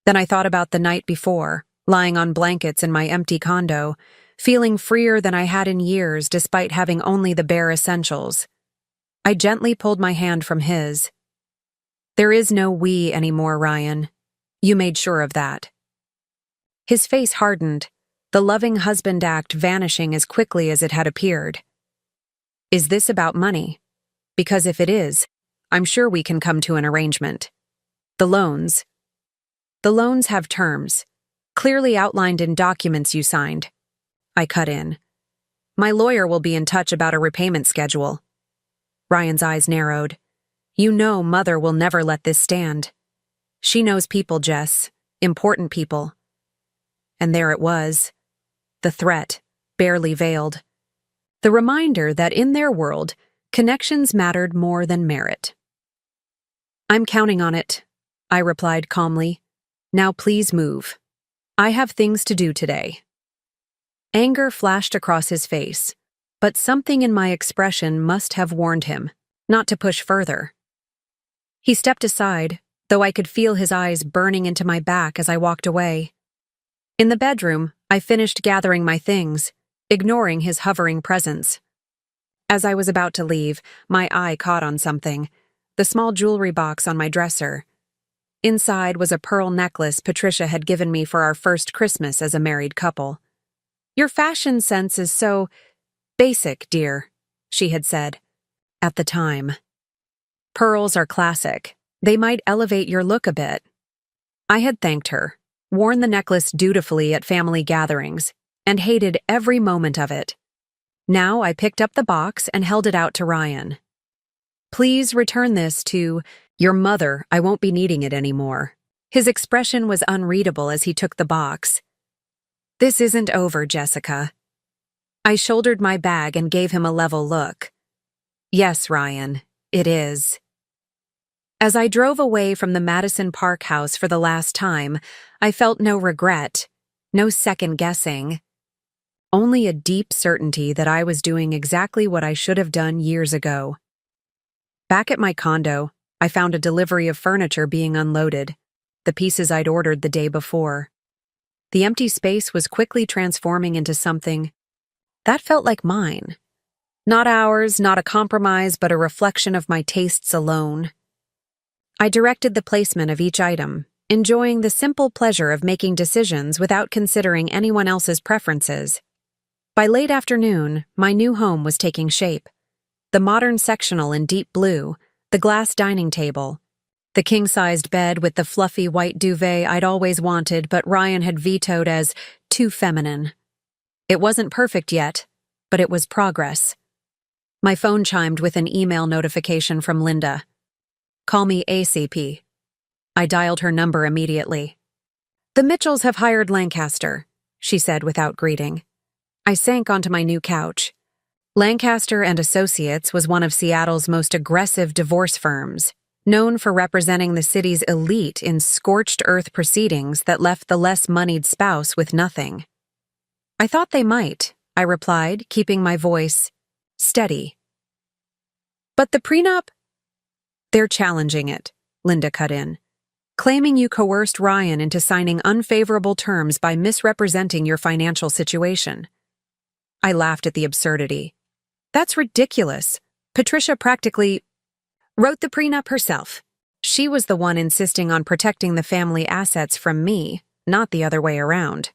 Speaker 1: Then I thought about the night before, lying on blankets in my empty condo, feeling freer than I had in years despite having only the bare essentials. I gently pulled my hand from his. "There is no we anymore, Ryan. You made sure of that." His face hardened, the loving husband act vanishing as quickly as it had appeared. "Is this about money? Because if it is, I'm sure we can come to an arrangement. The loans have terms, clearly outlined in documents you signed." I cut in. "My lawyer will be in touch about a repayment schedule." Ryan's eyes narrowed. "You know Mother will never let this stand. She knows people, Jess, important people." And there it was. The threat, barely veiled. The reminder that in their world, connections mattered more than merit. "I'm counting on it," I replied calmly. "Now please move. I have things to do today." Anger flashed across his face, but something in my expression must have warned him not to push further. He stepped aside, though I could feel his eyes burning into my back as I walked away. In the bedroom, I finished gathering my things, ignoring his hovering presence. As I was about to leave, my eye caught on something, the small jewelry box on my dresser. Inside was a pearl necklace Patricia had given me for our first Christmas as a married couple. "Your fashion sense is so basic, dear," she had said. At the time. "Pearls are classic. They might elevate your look a bit." I had thanked her, worn the necklace dutifully at family gatherings, and hated every moment of it. Now I picked up the box and held it out to Ryan. "Please return this to your mother. I won't be needing it anymore." His expression was unreadable as he took the box. "This isn't over, Jessica." I shouldered my bag and gave him a level look. "Yes, Ryan, it is." As I drove away from the Madison Park house for the last time, I felt no regret, no second guessing. Only a deep certainty that I was doing exactly what I should have done years ago. Back at my condo, I found a delivery of furniture being unloaded, the pieces I'd ordered the day before. The empty space was quickly transforming into something that felt like mine. Not ours, not a compromise, but a reflection of my tastes alone. I directed the placement of each item, enjoying the simple pleasure of making decisions without considering anyone else's preferences. By late afternoon, my new home was taking shape. The modern sectional in deep blue, the glass dining table, the king-sized bed with the fluffy white duvet I'd always wanted but Ryan had vetoed as too feminine. It wasn't perfect yet, but it was progress. My phone chimed with an email notification from Linda. "Call me ASAP." I dialed her number immediately. "The Mitchells have hired Lancaster," she said without greeting. I sank onto my new couch. Lancaster and Associates was one of Seattle's most aggressive divorce firms, known for representing the city's elite in scorched earth proceedings that left the less moneyed spouse with nothing. "I thought they might," I replied, keeping my voice steady. "But the prenup?" "They're challenging it," Linda cut in, "claiming you coerced Ryan into signing unfavorable terms by misrepresenting your financial situation." I laughed at the absurdity. "That's ridiculous. Patricia practically wrote the prenup herself. She was the one insisting on protecting the family assets from me, not the other way around."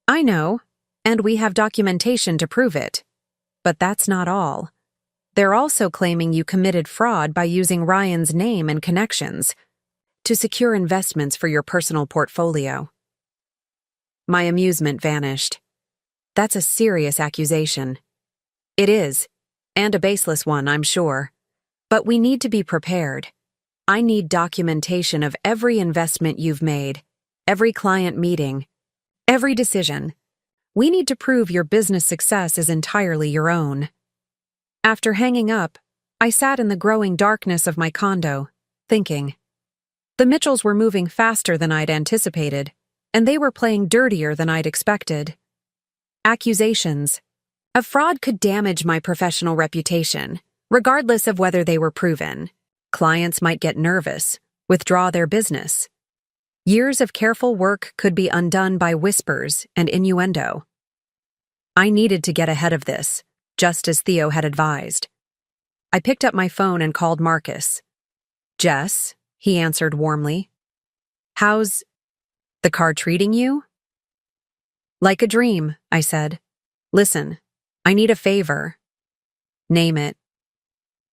Speaker 1: "I know, and we have documentation to prove it. But that's not all. They're also claiming you committed fraud by using Ryan's name and connections to secure investments for your personal portfolio." My amusement vanished. "That's a serious accusation." "It is, and a baseless one, I'm sure. But we need to be prepared. I need documentation of every investment you've made, every client meeting, every decision. We need to prove your business success is entirely your own." After hanging up, I sat in the growing darkness of my condo, thinking. The Mitchells were moving faster than I'd anticipated, and they were playing dirtier than I'd expected. Accusations of fraud could damage my professional reputation, regardless of whether they were proven. Clients might get nervous, withdraw their business. Years of careful work could be undone by whispers and innuendo. I needed to get ahead of this, just as Theo had advised. I picked up my phone and called Marcus. "Jess," he answered warmly. "How's the car treating you?" "Like a dream," I said. "Listen, I need a favor." "Name it."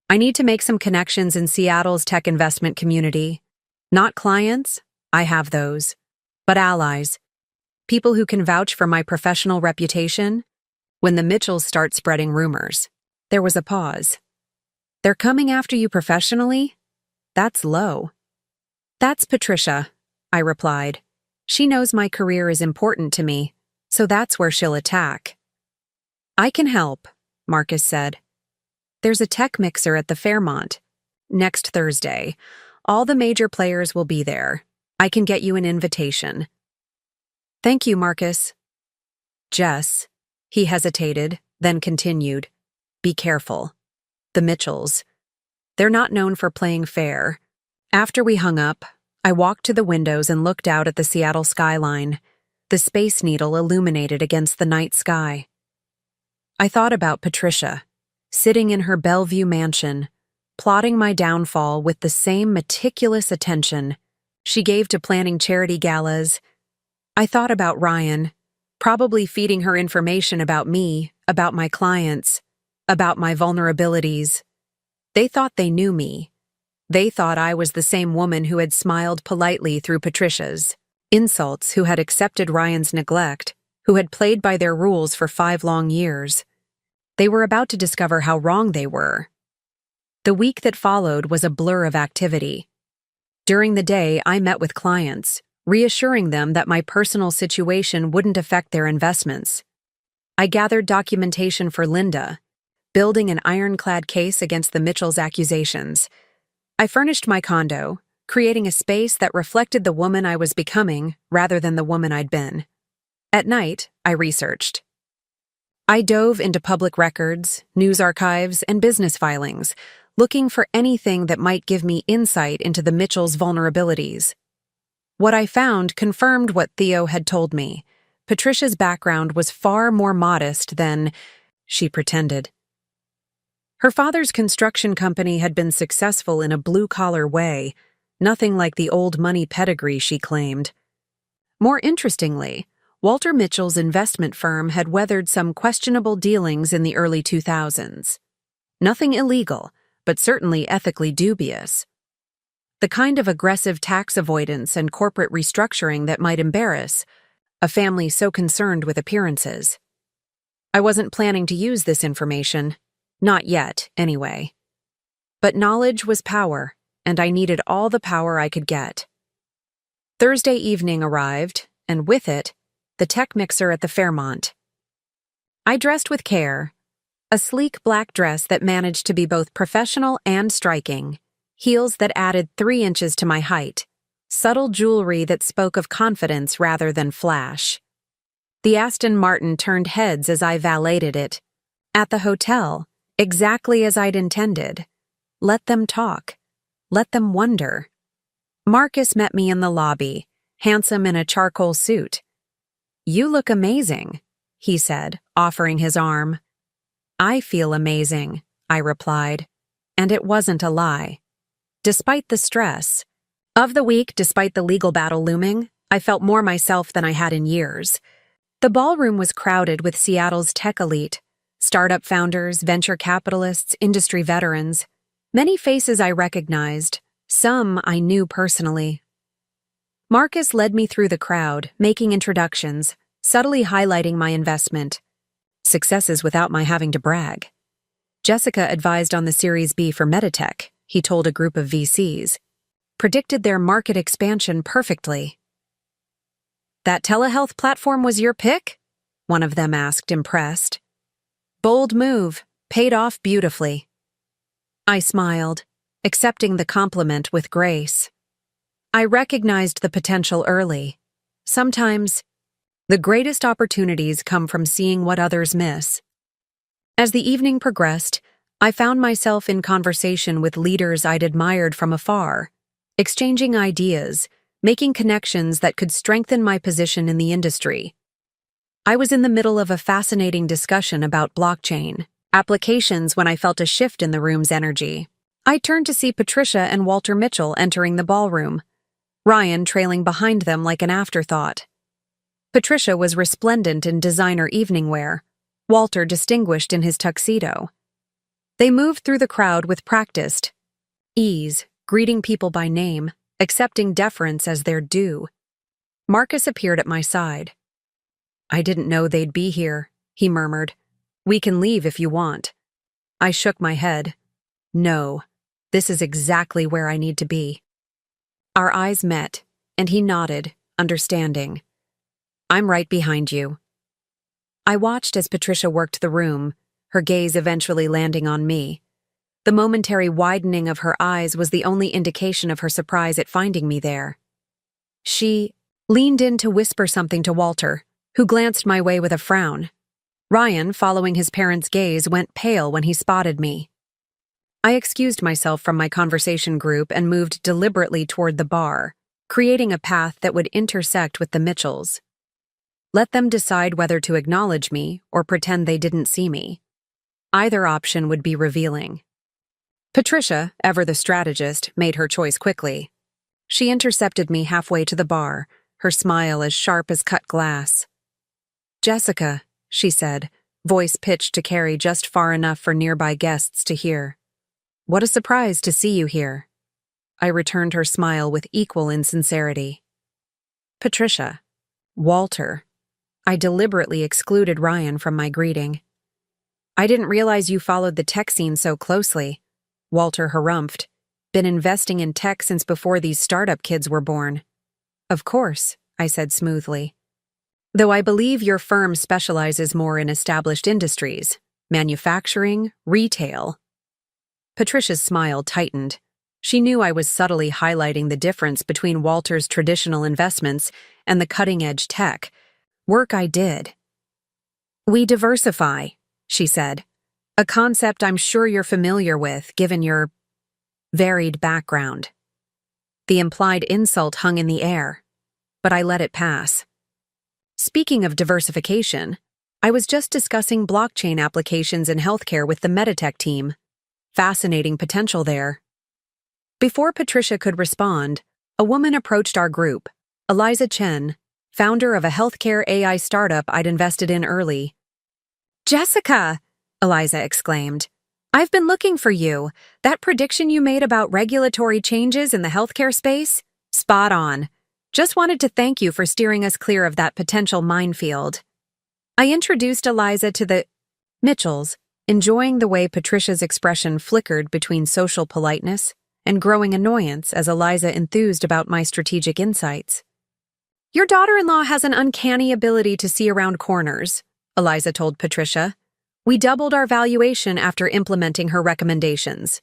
Speaker 1: "I need to make some connections in Seattle's tech investment community. Not clients, I have those, but allies. People who can vouch for my professional reputation when the Mitchells start spreading rumors." There was a pause. "They're coming after you professionally? That's low." "That's Patricia," I replied. "She knows my career is important to me, so that's where she'll attack." "I can help," Marcus said. "There's a tech mixer at the Fairmont next Thursday. All the major players will be there. I can get you an invitation." "Thank you, Marcus." "Jess," he hesitated, then continued, "be careful. The Mitchells. They're not known for playing fair." After we hung up, I walked to the windows and looked out at the Seattle skyline. the Space Needle illuminated against the night sky. I thought about Patricia, sitting in her Bellevue mansion, plotting my downfall with the same meticulous attention she gave to planning charity galas. I thought about Ryan, probably feeding her information about me, about my clients, about my vulnerabilities. They thought they knew me. They thought I was the same woman who had smiled politely through Patricia's insults, who had accepted Ryan's neglect, who had played by their rules for 5 long years. They were about to discover how wrong they were. The week that followed was a blur of activity. During the day, I met with clients, reassuring them that my personal situation wouldn't affect their investments. I gathered documentation for Linda, building an ironclad case against the Mitchells' accusations. I furnished my condo, creating a space that reflected the woman I was becoming rather than the woman I'd been. At night, I researched. I dove into public records, news archives, and business filings, looking for anything that might give me insight into the Mitchells' vulnerabilities. What I found confirmed what Theo had told me. Patricia's background was far more modest than she pretended. Her father's construction company had been successful in a blue-collar way, nothing like the old money pedigree she claimed. More interestingly, Walter Mitchell's investment firm had weathered some questionable dealings in the early 2000s. Nothing illegal, but certainly ethically dubious. The kind of aggressive tax avoidance and corporate restructuring that might embarrass a family so concerned with appearances. I wasn't planning to use this information. Not yet, anyway. But knowledge was power, and I needed all the power I could get. Thursday evening arrived, and with it, the tech mixer at the Fairmont. I dressed with care, a sleek black dress that managed to be both professional and striking, heels that added 3 inches to my height, subtle jewelry that spoke of confidence rather than flash. The Aston Martin turned heads as I valeted it. At the hotel, exactly as I'd intended. Let them talk. Let them wonder. Marcus met me in the lobby, handsome in a charcoal suit. "You look amazing," he said, offering his arm. "I feel amazing," I replied, and it wasn't a lie. Despite the stress of the week, despite the legal battle looming, I felt more myself than I had in years. The ballroom was crowded with Seattle's tech elite, startup founders, venture capitalists, industry veterans. Many faces I recognized, some I knew personally. Marcus led me through the crowd, making introductions, subtly highlighting my investment. Successes without my having to brag. Jessica advised on the Series B for Meditech, he told a group of VCs. Predicted their market expansion perfectly. "That telehealth platform was your pick?" one of them asked, impressed. "Bold move, paid off beautifully." I smiled, accepting the compliment with grace. I recognized the potential early. Sometimes, the greatest opportunities come from seeing what others miss. As the evening progressed, I found myself in conversation with leaders I'd admired from afar, exchanging ideas, making connections that could strengthen my position in the industry. I was in the middle of a fascinating discussion about blockchain applications when I felt a shift in the room's energy. I turned to see Patricia and Walter Mitchell entering the ballroom, Ryan trailing behind them like an afterthought. Patricia was resplendent in designer evening wear, Walter distinguished in his tuxedo. They moved through the crowd with practiced ease, greeting people by name, accepting deference as their due. Marcus appeared at my side. "I didn't know they'd be here," he murmured. "We can leave if you want." I shook my head. "No, this is exactly where I need to be." Our eyes met, and he nodded, understanding. "I'm right behind you." I watched as Patricia worked the room, her gaze eventually landing on me. The momentary widening of her eyes was the only indication of her surprise at finding me there. She leaned in to whisper something to Walter, who glanced my way with a frown. Ryan, following his parents' gaze, went pale when he spotted me. I excused myself from my conversation group and moved deliberately toward the bar, creating a path that would intersect with the Mitchells. Let them decide whether to acknowledge me or pretend they didn't see me. Either option would be revealing. Patricia, ever the strategist, made her choice quickly. She intercepted me halfway to the bar, her smile as sharp as cut glass. "Jessica," she said, voice pitched to carry just far enough for nearby guests to hear. "What a surprise to see you here." I returned her smile with equal insincerity. "Patricia. Walter." I deliberately excluded Ryan from my greeting. "I didn't realize you followed the tech scene so closely," Walter harumphed. "Been investing in tech since before these startup kids were born." "Of course," I said smoothly. "Though I believe your firm specializes more in established industries, manufacturing, retail." Patricia's smile tightened. She knew I was subtly highlighting the difference between Walter's traditional investments and the cutting-edge tech. Work I did. "We diversify," she said. "A concept I'm sure you're familiar with, given your varied background." The implied insult hung in the air, but I let it pass. Speaking of diversification, I was just discussing blockchain applications in healthcare with the Meditech team. Fascinating potential there. Before Patricia could respond, a woman approached our group, Eliza Chen, founder of a healthcare AI startup I'd invested in early. "Jessica!" Eliza exclaimed. "I've been looking for you. That prediction you made about regulatory changes in the healthcare space? Spot on. Just wanted to thank you for steering us clear of that potential minefield." I introduced Eliza to the Mitchells, enjoying the way Patricia's expression flickered between social politeness and growing annoyance as Eliza enthused about my strategic insights. "Your daughter-in-law has an uncanny ability to see around corners," Eliza told Patricia. "We doubled our valuation after implementing her recommendations."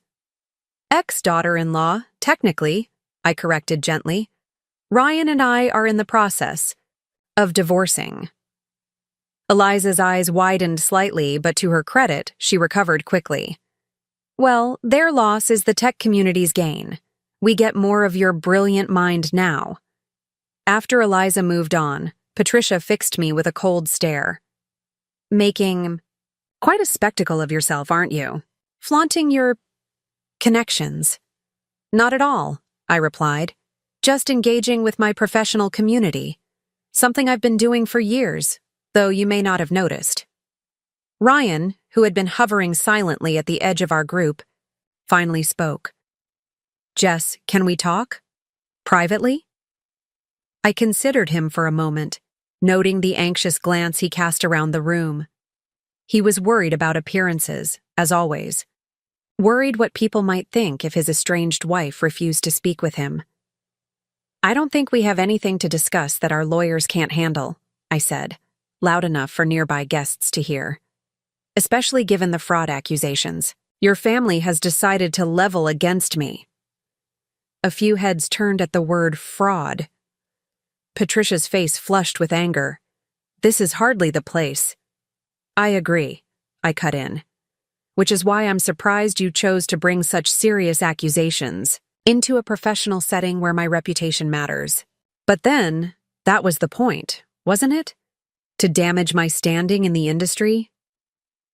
Speaker 1: "Ex-daughter-in-law, technically," I corrected gently. "Ryan and I are in the process of divorcing." Eliza's eyes widened slightly, but to her credit, she recovered quickly. "Well, their loss is the tech community's gain. We get more of your brilliant mind now." After Eliza moved on, Patricia fixed me with a cold stare. "Making quite a spectacle of yourself, aren't you? Flaunting your connections." "Not at all," I replied. "Just engaging with my professional community. Something I've been doing for years, though you may not have noticed." Ryan, who had been hovering silently at the edge of our group, finally spoke. "Jess, can we talk? Privately?" I considered him for a moment, noting the anxious glance he cast around the room. He was worried about appearances, as always. Worried what people might think if his estranged wife refused to speak with him. "I don't think we have anything to discuss that our lawyers can't handle," I said, loud enough for nearby guests to hear. "Especially given the fraud accusations. Your family has decided to level against me." A few heads turned at the word fraud. Patricia's face flushed with anger. "This is hardly the place." "I agree," I cut in. "Which is why I'm surprised you chose to bring such serious accusations into a professional setting where my reputation matters. But then, that was the point, wasn't it? To damage my standing in the industry?"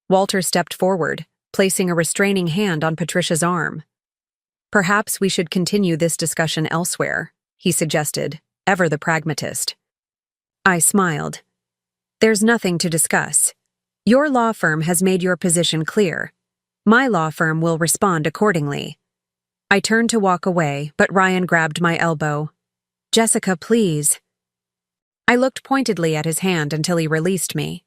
Speaker 1: Walter stepped forward, placing a restraining hand on Patricia's arm. "Perhaps we should continue this discussion elsewhere," he suggested, ever the pragmatist. I smiled. "There's nothing to discuss. Your law firm has made your position clear. My law firm will respond accordingly." I turned to walk away, but Ryan grabbed my elbow. "Jessica, please." I looked pointedly at his hand until he released me.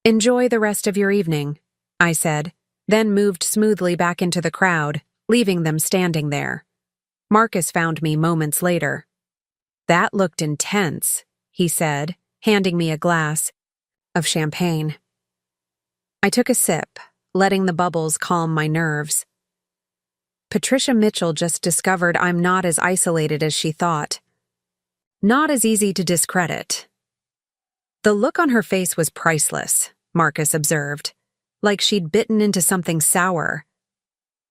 Speaker 1: "Enjoy the rest of your evening," I said, then moved smoothly back into the crowd, leaving them standing there. Marcus found me moments later. "That looked intense," he said, handing me a glass of champagne. I took a sip, letting the bubbles calm my nerves. Patricia Mitchell just discovered I'm not as isolated as she thought. Not as easy to discredit. The look on her face was priceless, Marcus observed, like she'd bitten into something sour.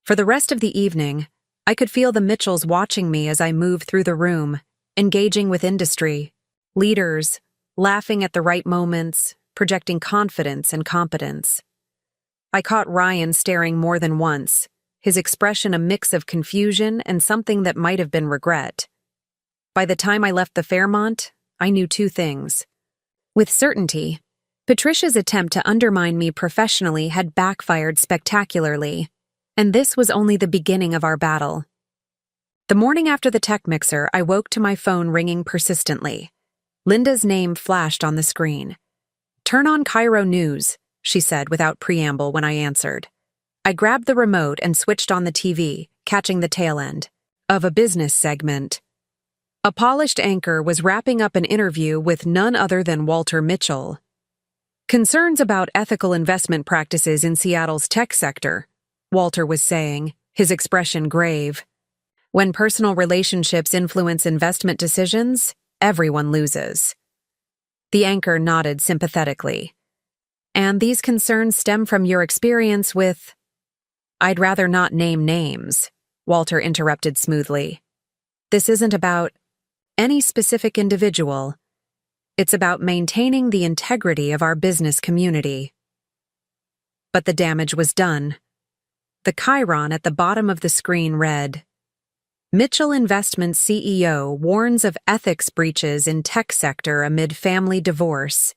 Speaker 1: For the rest of the evening, I could feel the Mitchells watching me as I moved through the room, engaging with industry, leaders, laughing at the right moments, projecting confidence and competence. I caught Ryan staring more than once, his expression a mix of confusion and something that might have been regret. By the time I left the Fairmont, I knew two things. With certainty, Patricia's attempt to undermine me professionally had backfired spectacularly, and this was only the beginning of our battle. The morning after the tech mixer, I woke to my phone ringing persistently. Linda's name flashed on the screen. "Turn on Cairo News," she said without preamble when I answered. I grabbed the remote and switched on the TV, catching the tail end of a business segment. A polished anchor was wrapping up an interview with none other than Walter Mitchell. "Concerns about ethical investment practices in Seattle's tech sector," Walter was saying, his expression grave. "When personal relationships influence investment decisions, everyone loses." The anchor nodded sympathetically. "And these concerns stem from your experience with—" "I'd rather not name names," Walter interrupted smoothly. "This isn't about any specific individual. It's about maintaining the integrity of our business community." But the damage was done. The chyron at the bottom of the screen read, "Mitchell Investments CEO warns of ethics breaches in tech sector amid family divorce.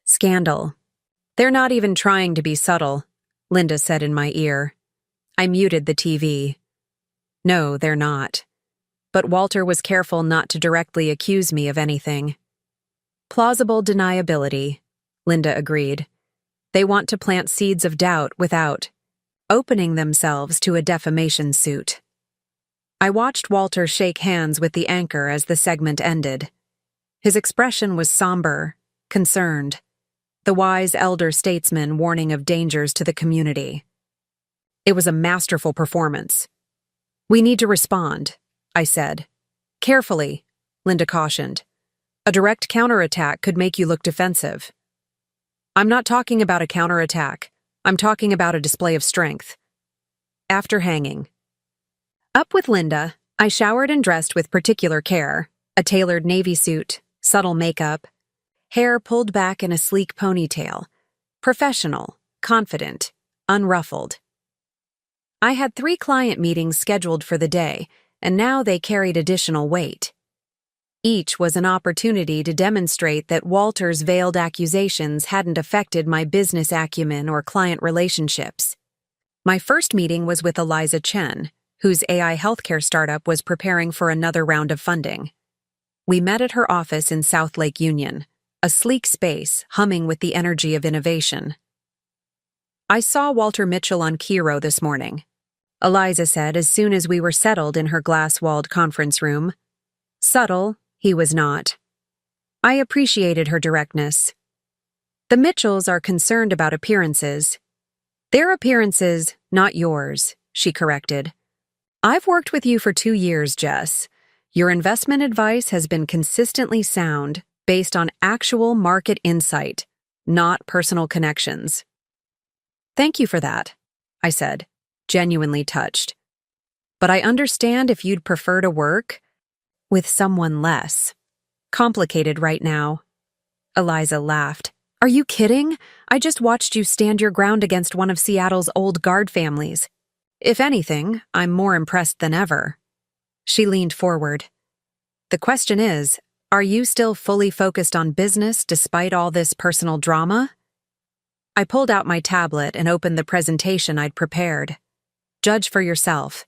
Speaker 1: Scandal." "They're not even trying to be subtle," Linda said in my ear. I muted the TV. "No, they're not." But Walter was careful not to directly accuse me of anything. "Plausible deniability," Linda agreed. "They want to plant seeds of doubt without opening themselves to a defamation suit." I watched Walter shake hands with the anchor as the segment ended. His expression was somber, concerned, the wise elder statesman warning of dangers to the community. It was a masterful performance. "We need to respond," I said. "Carefully," Linda cautioned. "A direct counterattack could make you look defensive." "I'm not talking about a counterattack. I'm talking about a display of strength." After hanging up with Linda, I showered and dressed with particular care, a tailored navy suit, subtle makeup, hair pulled back in a sleek ponytail, professional, confident, unruffled. I had 3 client meetings scheduled for the day, and now they carried additional weight. Each was an opportunity to demonstrate that Walter's veiled accusations hadn't affected my business acumen or client relationships. My first meeting was with Eliza Chen, whose AI healthcare startup was preparing for another round of funding. We met at her office in South Lake Union, a sleek space humming with the energy of innovation. "I saw Walter Mitchell on Cairo this morning," Eliza said as soon as we were settled in her glass-walled conference room. Subtle, he was not. I appreciated her directness. "The Mitchells are concerned about appearances." "Their appearances, not yours," she corrected. "I've worked with you for 2 years, Jess. Your investment advice has been consistently sound, based on actual market insight, not personal connections." "Thank you for that," I said, genuinely touched. "But I understand if you'd prefer to work with someone less complicated right now." Eliza laughed. "Are you kidding? I just watched you stand your ground against one of Seattle's old guard families. If anything, I'm more impressed than ever." She leaned forward. "The question is, are you still fully focused on business despite all this personal drama?" I pulled out my tablet and opened the presentation I'd prepared. "Judge for yourself.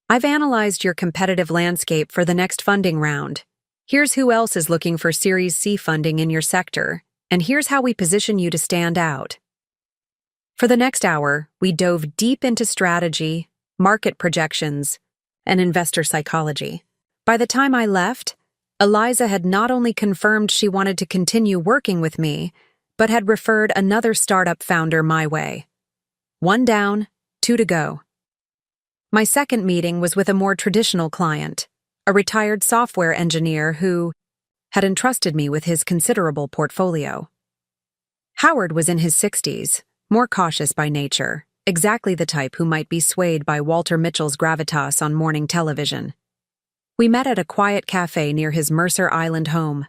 Speaker 1: I've analyzed your competitive landscape for the next funding round. Here's who else is looking for Series C funding in your sector, and here's how we position you to stand out." For the next hour, we dove deep into strategy, market projections, and investor psychology. By the time I left, Eliza had not only confirmed she wanted to continue working with me, but had referred another startup founder my way. 1 down, 2 to go. My second meeting was with a more traditional client, a retired software engineer who had entrusted me with his considerable portfolio. Howard was in his 60s, more cautious by nature, exactly the type who might be swayed by Walter Mitchell's gravitas on morning television. We met at a quiet cafe near his Mercer Island home.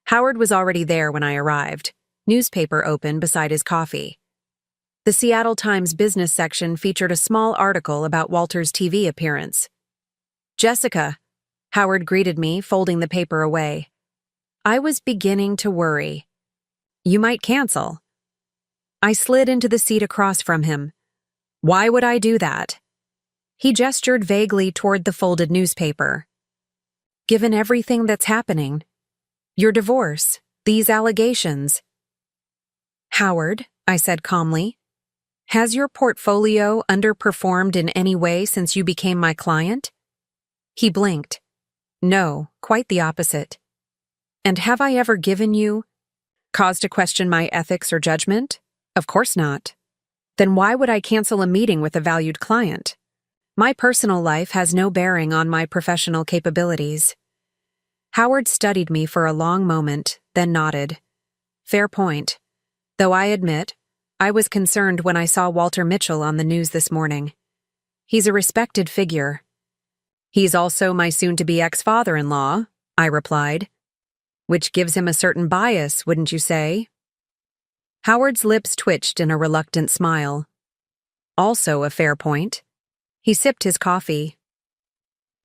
Speaker 1: Howard was already there when I arrived, newspaper open beside his coffee. The Seattle Times business section featured a small article about Walter's TV appearance. "Jessica," Howard greeted me, folding the paper away. I was beginning to worry. "You might cancel." I slid into the seat across from him. "Why would I do that?" He gestured vaguely toward the folded newspaper. "Given everything that's happening, your divorce, these allegations." "Howard," I said calmly, "has your portfolio underperformed in any way since you became my client?" He blinked. "No, quite the opposite." "And have I ever given you cause to question my ethics or judgment?" "Of course not." "Then why would I cancel a meeting with a valued client? My personal life has no bearing on my professional capabilities." Howard studied me for a long moment, then nodded. "Fair point. Though I admit, I was concerned when I saw Walter Mitchell on the news this morning. He's a respected figure." "He's also my soon-to-be ex-father-in-law," I replied. "Which gives him a certain bias, wouldn't you say?" Howard's lips twitched in a reluctant smile. "Also a fair point." He sipped his coffee.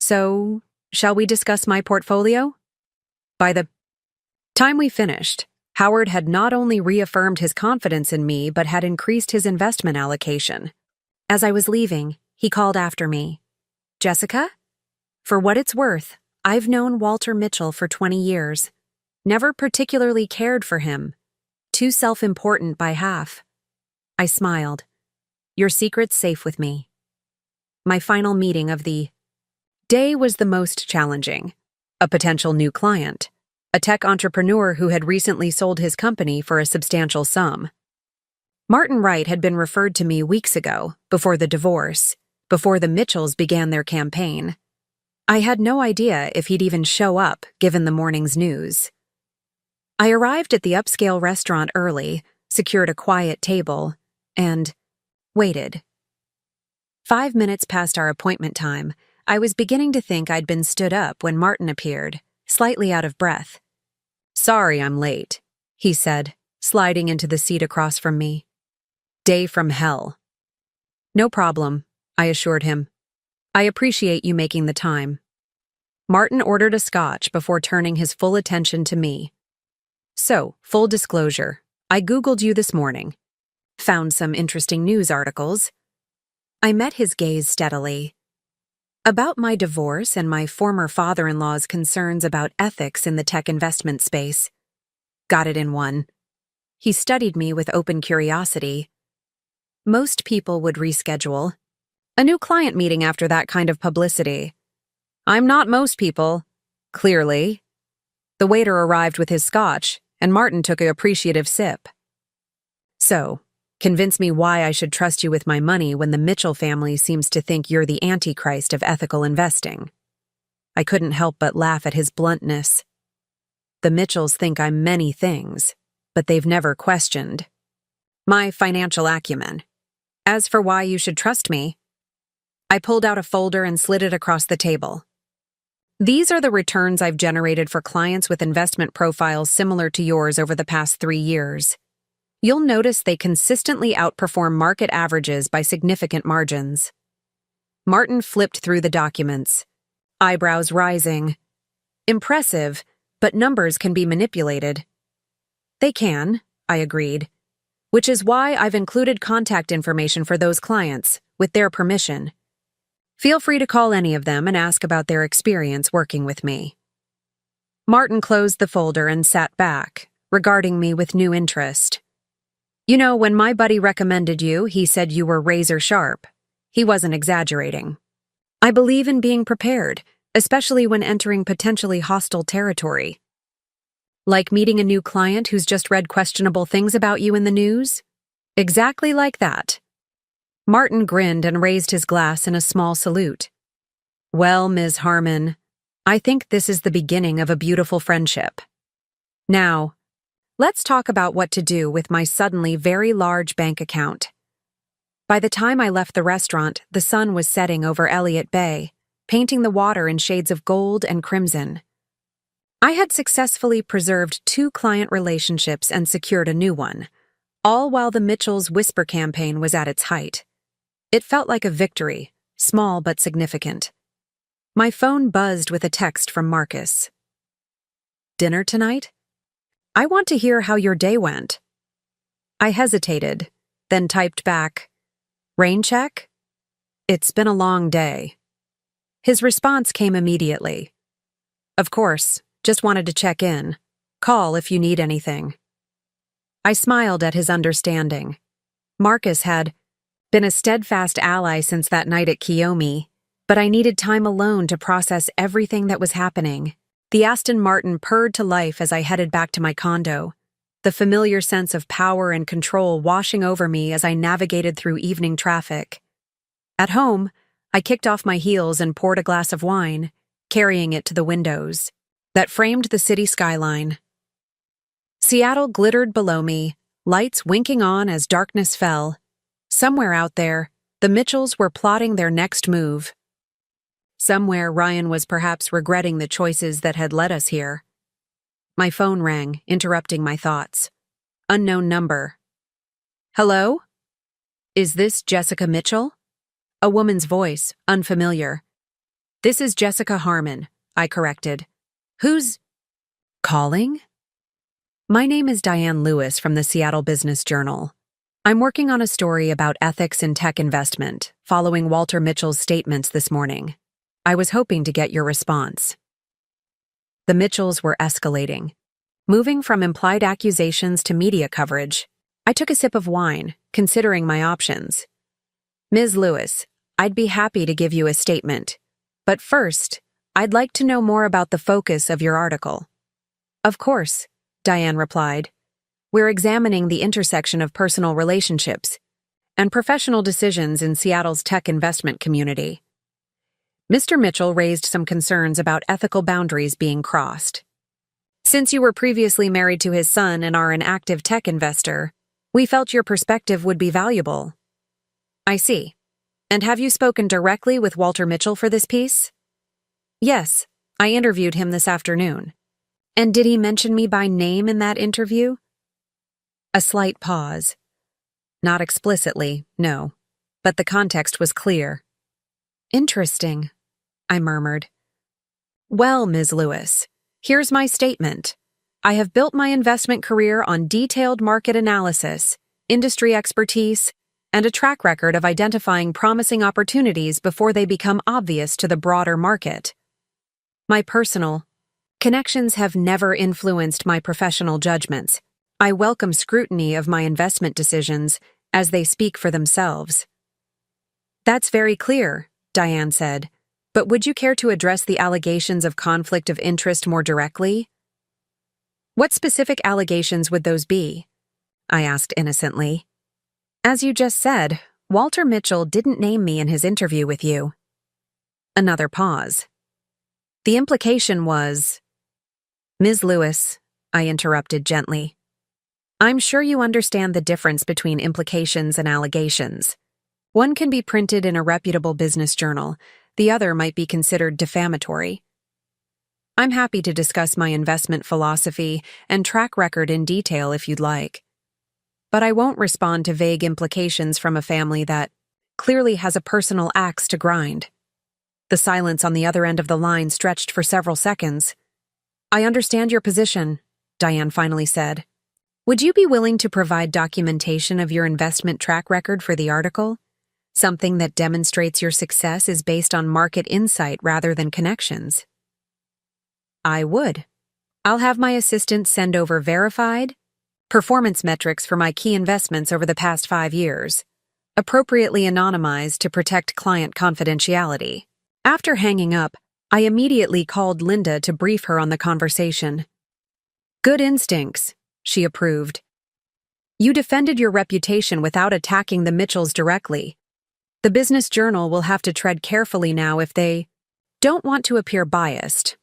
Speaker 1: "So, shall we discuss my portfolio?" By the time we finished, Howard had not only reaffirmed his confidence in me but had increased his investment allocation. As I was leaving, he called after me. "Jessica? For what it's worth, I've known Walter Mitchell for 20 years. Never particularly cared for him. Too self-important by half." I smiled. "Your secret's safe with me." My final meeting of the day was the most challenging. A potential new client. A tech entrepreneur who had recently sold his company for a substantial sum. Martin Wright had been referred to me weeks ago, before the divorce, before the Mitchells began their campaign. I had no idea if he'd even show up, given the morning's news. I arrived at the upscale restaurant early, secured a quiet table, and waited. 5 minutes past our appointment time, I was beginning to think I'd been stood up when Martin appeared, slightly out of breath. "Sorry I'm late," he said, sliding into the seat across from me. "Day from hell." "No problem," I assured him. "I appreciate you making the time." Martin ordered a scotch before turning his full attention to me. "So, full disclosure, I Googled you this morning. Found some interesting news articles." I met his gaze steadily. "About my divorce and my former father-in-law's concerns about ethics in the tech investment space. Got it in one." He studied me with open curiosity. "Most people would reschedule. A new client meeting after that kind of publicity." "I'm not most people. Clearly." The waiter arrived with his scotch, and Martin took an appreciative sip. "So, convince me why I should trust you with my money when the Mitchell family seems to think you're the antichrist of ethical investing." I couldn't help but laugh at his bluntness. "The Mitchells think I'm many things, but they've never questioned my financial acumen. As for why you should trust me," I pulled out a folder and slid it across the table. "These are the returns I've generated for clients with investment profiles similar to yours over the past 3 years. You'll notice they consistently outperform market averages by significant margins." Martin flipped through the documents, eyebrows rising. "Impressive, but numbers can be manipulated." "They can," I agreed, "which is why I've included contact information for those clients, with their permission. Feel free to call any of them and ask about their experience working with me." Martin closed the folder and sat back, regarding me with new interest. "You know, when my buddy recommended you, he said you were razor sharp. He wasn't exaggerating. I believe in being prepared, especially when entering potentially hostile territory." "Like meeting a new client who's just read questionable things about you in the news?" "Exactly like that." Martin grinned and raised his glass in a small salute. "Well, Ms. Harmon, I think this is the beginning of a beautiful friendship. Now, let's talk about what to do with my suddenly very large bank account." By the time I left the restaurant, the sun was setting over Elliott Bay, painting the water in shades of gold and crimson. I had successfully preserved 2 client relationships and secured a new one, all while the Mitchells' whisper campaign was at its height. It felt like a victory, small but significant. My phone buzzed with a text from Marcus. "Dinner tonight? I want to hear how your day went." I hesitated, then typed back, "Rain check? It's been a long day." His response came immediately. "Of course, just wanted to check in. Call if you need anything." I smiled at his understanding. Marcus had been a steadfast ally since that night at Kiyomi, but I needed time alone to process everything that was happening. The Aston Martin purred to life as I headed back to my condo, the familiar sense of power and control washing over me as I navigated through evening traffic. At home, I kicked off my heels and poured a glass of wine, carrying it to the windows that framed the city skyline. Seattle glittered below me, lights winking on as darkness fell. Somewhere out there, the Mitchells were plotting their next move. Somewhere, Ryan was perhaps regretting the choices that had led us here. My phone rang, interrupting my thoughts. Unknown number. "Hello? Is this Jessica Mitchell?" A woman's voice, unfamiliar. "This is Jessica Harmon," I corrected. "Who's calling?" "My name is Diane Lewis from the Seattle Business Journal. I'm working on a story about ethics in tech investment, following Walter Mitchell's statements this morning. I was hoping to get your response." The Mitchells were escalating. Moving from implied accusations to media coverage, I took a sip of wine, considering my options. "Ms. Lewis, I'd be happy to give you a statement. But first, I'd like to know more about the focus of your article." "Of course," Diane replied. "We're examining the intersection of personal relationships and professional decisions in Seattle's tech investment community." Mr. Mitchell raised some concerns about ethical boundaries being crossed. "Since you were previously married to his son and are an active tech investor, we felt your perspective would be valuable." "I see. And have you spoken directly with Walter Mitchell for this piece?" "Yes, I interviewed him this afternoon." "And did he mention me by name in that interview?" A slight pause. "Not explicitly, no. But the context was clear." "Interesting," I murmured. "Well, Ms. Lewis, here's my statement. I have built my investment career on detailed market analysis, industry expertise, and a track record of identifying promising opportunities before they become obvious to the broader market. My personal connections have never influenced my professional judgments. I welcome scrutiny of my investment decisions as they speak for themselves." "That's very clear," Diane said. "But would you care to address the allegations of conflict of interest more directly?" "What specific allegations would those be?" I asked innocently. "As you just said, Walter Mitchell didn't name me in his interview with you." Another pause. "The implication was—" "Ms. Lewis," I interrupted gently. "I'm sure you understand the difference between implications and allegations. One can be printed in a reputable business journal, the other might be considered defamatory. I'm happy to discuss my investment philosophy and track record in detail if you'd like. But I won't respond to vague implications from a family that clearly has a personal axe to grind." The silence on the other end of the line stretched for several seconds. "I understand your position," Diane finally said. "Would you be willing to provide documentation of your investment track record for the article? Something that demonstrates your success is based on market insight rather than connections." "I would. I'll have my assistant send over verified performance metrics for my key investments over the past 5 years, appropriately anonymized to protect client confidentiality." After hanging up, I immediately called Linda to brief her on the conversation. "Good instincts," she approved. "You defended your reputation without attacking the Mitchells directly. The Business Journal will have to tread carefully now if they don't want to appear biased."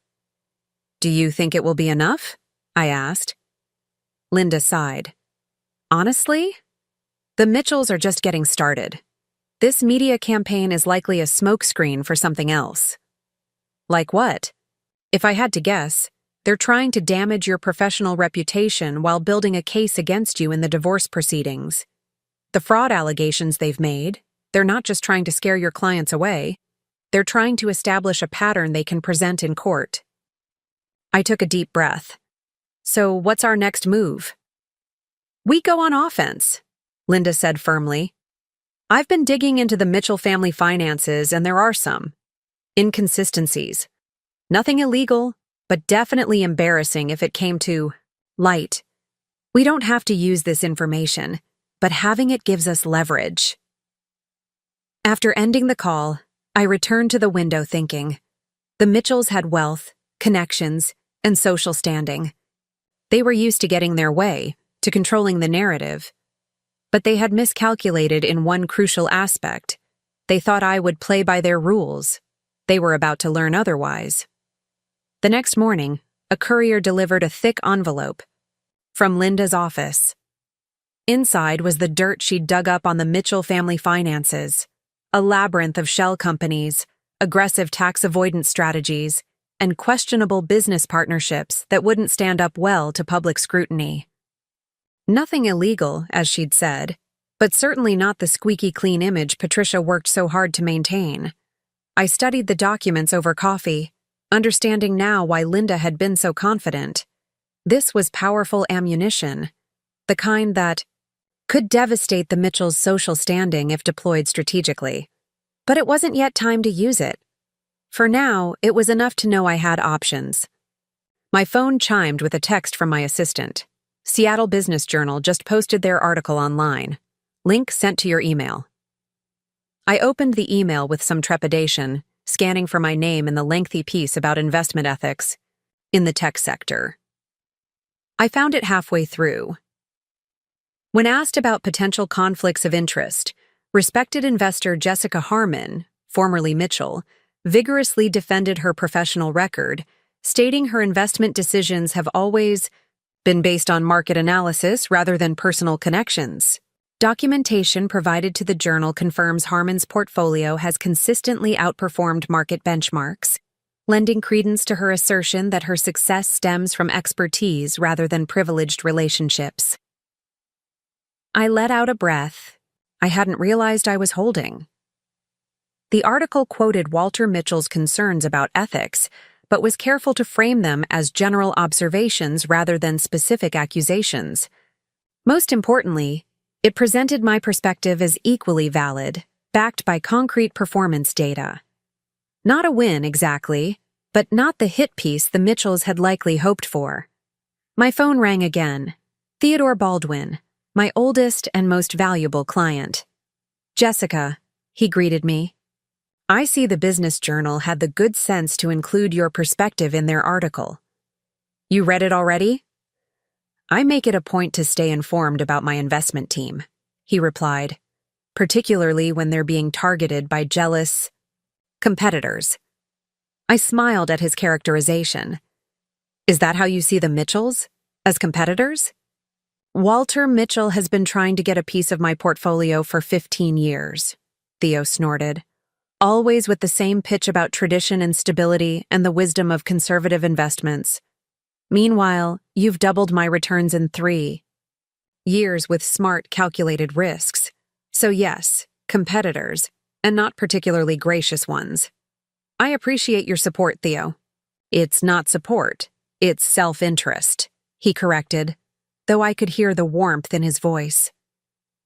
Speaker 1: "Do you think it will be enough?" I asked. Linda sighed. "Honestly, the Mitchells are just getting started. This media campaign is likely a smokescreen for something else." "Like what?" "If I had to guess, They're trying to damage your professional reputation while building a case against you in the divorce proceedings. The fraud allegations they've made, they're not just trying to scare your clients away. They're trying to establish a pattern they can present in court. I took a deep breath. So what's our next move? We go on offense, Linda said firmly. I've been digging into the Mitchell family finances, and there are some inconsistencies. Nothing illegal, but definitely embarrassing if it came to light. We don't have to use this information, but having it gives us leverage. After ending the call, I returned to the window thinking, the Mitchells had wealth, connections, and social standing. They were used to getting their way, to controlling the narrative. But they had miscalculated in one crucial aspect. They thought I would play by their rules. They were about to learn otherwise. The next morning, a courier delivered a thick envelope from Linda's office. Inside was the dirt she'd dug up on the Mitchell family finances, a labyrinth of shell companies, aggressive tax avoidance strategies, and questionable business partnerships that wouldn't stand up well to public scrutiny. Nothing illegal, as she'd said, but certainly not the squeaky clean image Patricia worked so hard to maintain. I studied the documents over coffee, understanding now why Linda had been so confident. This was powerful ammunition, the kind that could devastate the Mitchells' social standing if deployed strategically. But it wasn't yet time to use it. For now, it was enough to know I had options. My phone chimed with a text from my assistant. Seattle Business Journal just posted their article online. Link sent to your email. I opened the email with some trepidation, scanning for my name in the lengthy piece about investment ethics in the tech sector. I found it halfway through. When asked about potential conflicts of interest, respected investor Jessica Harmon, formerly Mitchell, vigorously defended her professional record, stating her investment decisions have always been based on market analysis rather than personal connections. Documentation provided to the journal confirms Harmon's portfolio has consistently outperformed market benchmarks, lending credence to her assertion that her success stems from expertise rather than privileged relationships. I let out a breath I hadn't realized I was holding. The article quoted Walter Mitchell's concerns about ethics, but was careful to frame them as general observations rather than specific accusations. Most importantly, it presented my perspective as equally valid, backed by concrete performance data. Not a win, exactly, but not the hit piece the Mitchells had likely hoped for. My phone rang again. Theodore Baldwin, my oldest and most valuable client. Jessica, he greeted me. I see the Business Journal had the good sense to include your perspective in their article. You read it already? I make it a point to stay informed about my investment team, he replied, particularly when they're being targeted by jealous competitors. I smiled at his characterization. Is that how you see the Mitchells? As competitors? Walter Mitchell has been trying to get a piece of my portfolio for 15 years, Theo snorted. Always with the same pitch about tradition and stability and the wisdom of conservative investments. Meanwhile, you've doubled my returns in 3 years with smart, calculated risks. So yes, competitors, and not particularly gracious ones. I appreciate your support, Theo. It's not support, it's self-interest, he corrected, though I could hear the warmth in his voice.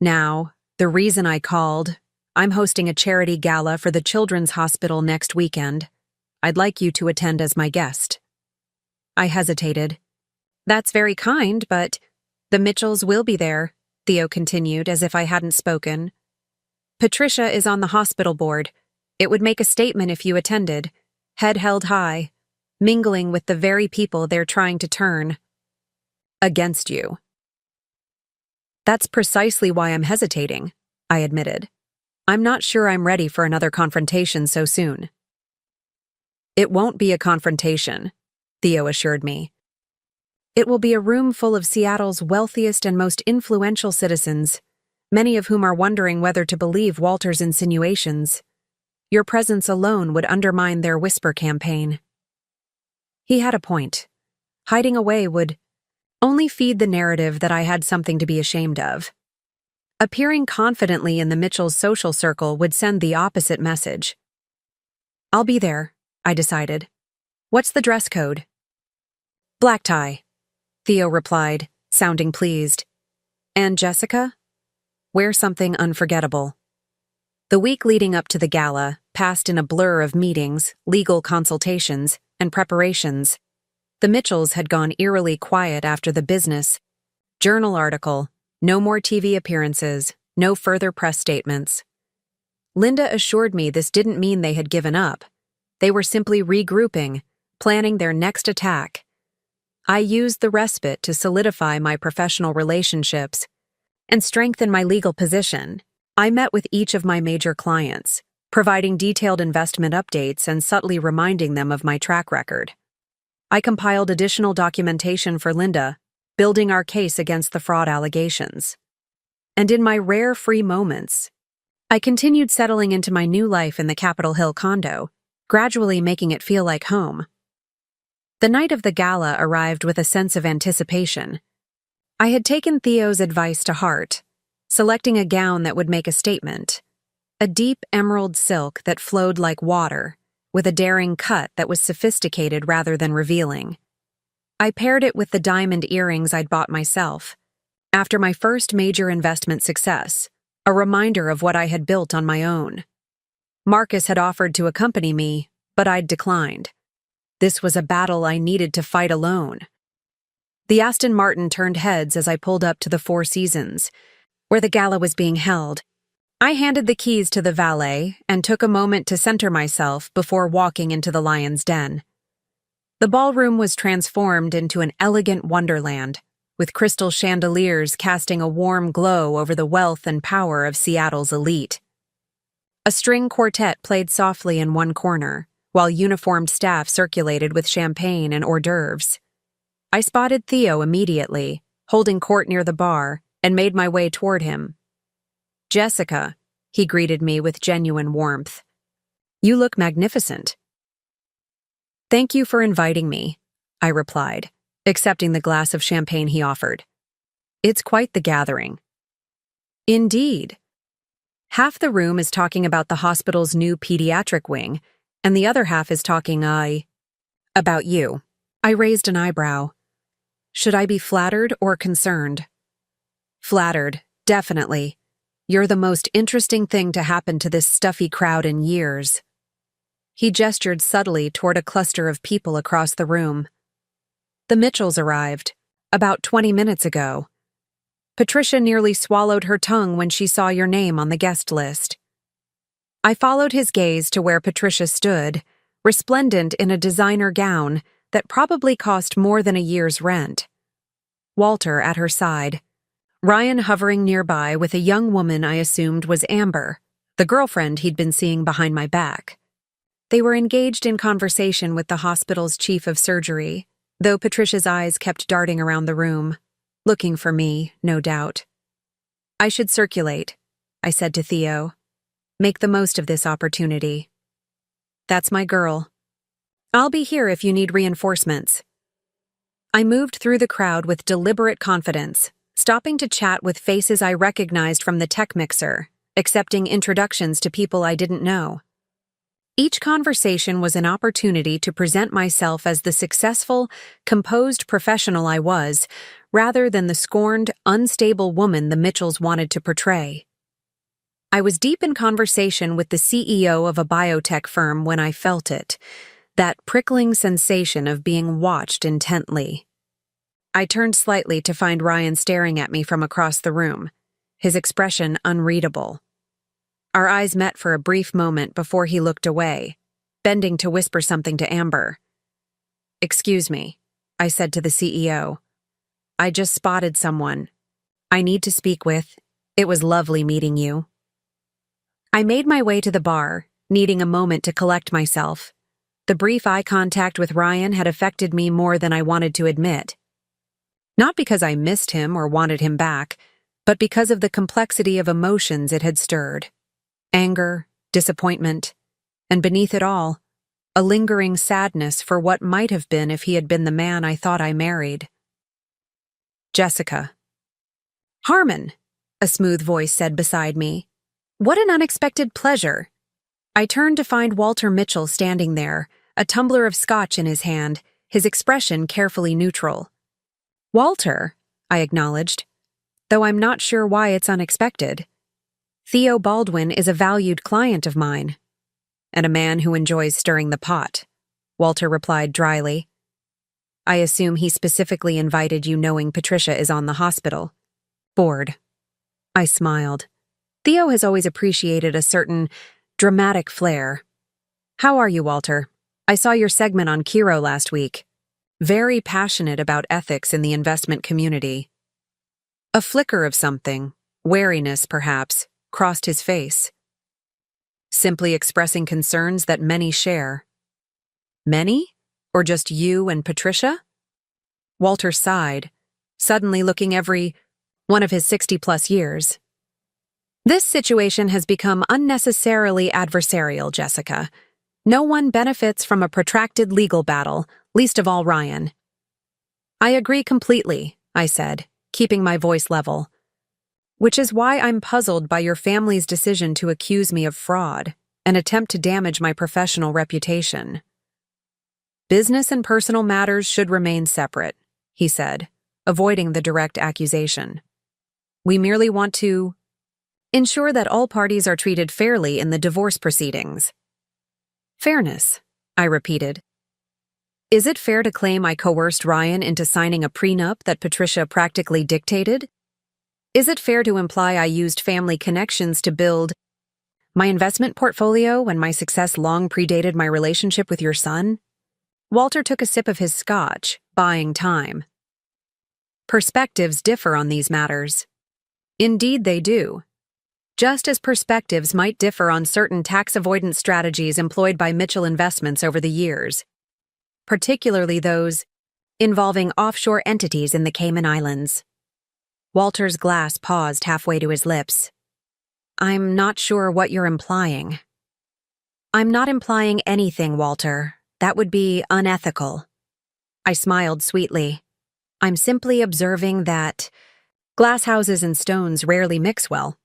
Speaker 1: Now, the reason I called, I'm hosting a charity gala for the Children's Hospital next weekend. I'd like you to attend as my guest. I hesitated. That's very kind, but the Mitchells will be there, Theo continued as if I hadn't spoken. Patricia is on the hospital board. It would make a statement if you attended, head held high, mingling with the very people they're trying to turn against you. That's precisely why I'm hesitating, I admitted. I'm not sure I'm ready for another confrontation so soon. It won't be a confrontation, Theo assured me. It will be a room full of Seattle's wealthiest and most influential citizens, many of whom are wondering whether to believe Walter's insinuations. Your presence alone would undermine their whisper campaign. He had a point. Hiding away would only feed the narrative that I had something to be ashamed of. Appearing confidently in the Mitchells' social circle would send the opposite message. "I'll be there," I decided. "What's the dress code?" "Black tie," Theo replied, sounding pleased. "And Jessica?" "Wear something unforgettable." The week leading up to the gala passed in a blur of meetings, legal consultations, and preparations. The Mitchells had gone eerily quiet after the business journal article, no more TV appearances, no further press statements. Linda assured me this didn't mean they had given up. They were simply regrouping, planning their next attack. I used the respite to solidify my professional relationships and strengthen my legal position. I met with each of my major clients, providing detailed investment updates and subtly reminding them of my track record. I compiled additional documentation for Linda, building our case against the fraud allegations. And in my rare free moments, I continued settling into my new life in the Capitol Hill condo, gradually making it feel like home. The night of the gala arrived with a sense of anticipation. I had taken Theo's advice to heart, selecting a gown that would make a statement, a deep emerald silk that flowed like water, with a daring cut that was sophisticated rather than revealing. I paired it with the diamond earrings I'd bought myself. After my first major investment success, a reminder of what I had built on my own. Marcus had offered to accompany me, but I'd declined. This was a battle I needed to fight alone. The Aston Martin turned heads as I pulled up to the Four Seasons, where the gala was being held. I handed the keys to the valet and took a moment to center myself before walking into the Lion's Den. The ballroom was transformed into an elegant wonderland, with crystal chandeliers casting a warm glow over the wealth and power of Seattle's elite. A string quartet played softly in one corner, while uniformed staff circulated with champagne and hors d'oeuvres. I spotted Theo immediately, holding court near the bar, and made my way toward him. "Jessica," he greeted me with genuine warmth. "You look magnificent." "Thank you for inviting me," I replied, accepting the glass of champagne he offered. "It's quite the gathering." "Indeed. Half the room is talking about the hospital's new pediatric wing, and the other half is talking, about you." I raised an eyebrow. Should I be flattered or concerned? Flattered, definitely. You're the most interesting thing to happen to this stuffy crowd in years. He gestured subtly toward a cluster of people across the room. The Mitchells arrived, about 20 minutes ago. Patricia nearly swallowed her tongue when she saw your name on the guest list. I followed his gaze to where Patricia stood, resplendent in a designer gown that probably cost more than a year's rent. Walter at her side. Ryan hovering nearby with a young woman I assumed was Amber, the girlfriend he'd been seeing behind my back. They were engaged in conversation with the hospital's chief of surgery, though Patricia's eyes kept darting around the room, looking for me, no doubt. "I should circulate," I said to Theo. "Make the most of this opportunity." "That's my girl. I'll be here if you need reinforcements." I moved through the crowd with deliberate confidence, stopping to chat with faces I recognized from the tech mixer, accepting introductions to people I didn't know. Each conversation was an opportunity to present myself as the successful, composed professional I was, rather than the scorned, unstable woman the Mitchells wanted to portray. I was deep in conversation with the CEO of a biotech firm when I felt it, that prickling sensation of being watched intently. I turned slightly to find Ryan staring at me from across the room, his expression unreadable. Our eyes met for a brief moment before he looked away, bending to whisper something to Amber. "Excuse me," I said to the CEO. "I just spotted someone I need to speak with. It was lovely meeting you." I made my way to the bar, needing a moment to collect myself. The brief eye contact with Ryan had affected me more than I wanted to admit. Not because I missed him or wanted him back, but because of the complexity of emotions it had stirred. Anger, disappointment, and beneath it all, a lingering sadness for what might have been if he had been the man I thought I married. Jessica. Harmon, a smooth voice said beside me. What an unexpected pleasure. I turned to find Walter Mitchell standing there, a tumbler of scotch in his hand, his expression carefully neutral. Walter, I acknowledged, though I'm not sure why it's unexpected. Theo Baldwin is a valued client of mine. And a man who enjoys stirring the pot, Walter replied dryly. I assume he specifically invited you knowing Patricia is on the hospital. Bored. I smiled. Theo has always appreciated a certain dramatic flair. How are you, Walter? I saw your segment on Kiro last week. Very passionate about ethics in the investment community. A flicker of something, wariness perhaps, crossed his face. Simply expressing concerns that many share. Many? Or just you and Patricia? Walter sighed, suddenly looking every one of his 60-plus years. This situation has become unnecessarily adversarial, Jessica. No one benefits from a protracted legal battle, least of all Ryan. I agree completely, I said, keeping my voice level. Which is why I'm puzzled by your family's decision to accuse me of fraud, an attempt to damage my professional reputation. Business and personal matters should remain separate, he said, avoiding the direct accusation. We merely want to ensure that all parties are treated fairly in the divorce proceedings. Fairness, I repeated. Is it fair to claim I coerced Ryan into signing a prenup that Patricia practically dictated? Is it fair to imply I used family connections to build my investment portfolio when my success long predated my relationship with your son? Walter took a sip of his scotch, buying time. Perspectives differ on these matters. Indeed they do. Just as perspectives might differ on certain tax avoidance strategies employed by Mitchell Investments over the years, particularly those involving offshore entities in the Cayman Islands. Walter's glass paused halfway to his lips. I'm not sure what you're implying. I'm not implying anything, Walter. That would be unethical. I smiled sweetly. I'm simply observing that glass houses and stones rarely mix well.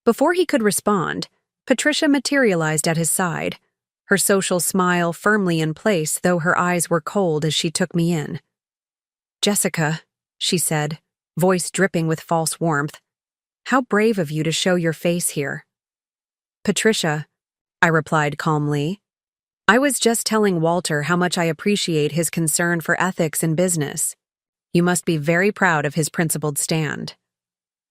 Speaker 1: Before he could respond, Patricia materialized at his side, her social smile firmly in place, though her eyes were cold as she took me in. Jessica, she said, voice dripping with false warmth, how brave of you to show your face here. Patricia, I replied calmly. I was just telling Walter how much I appreciate his concern for ethics in business. You must be very proud of his principled stand.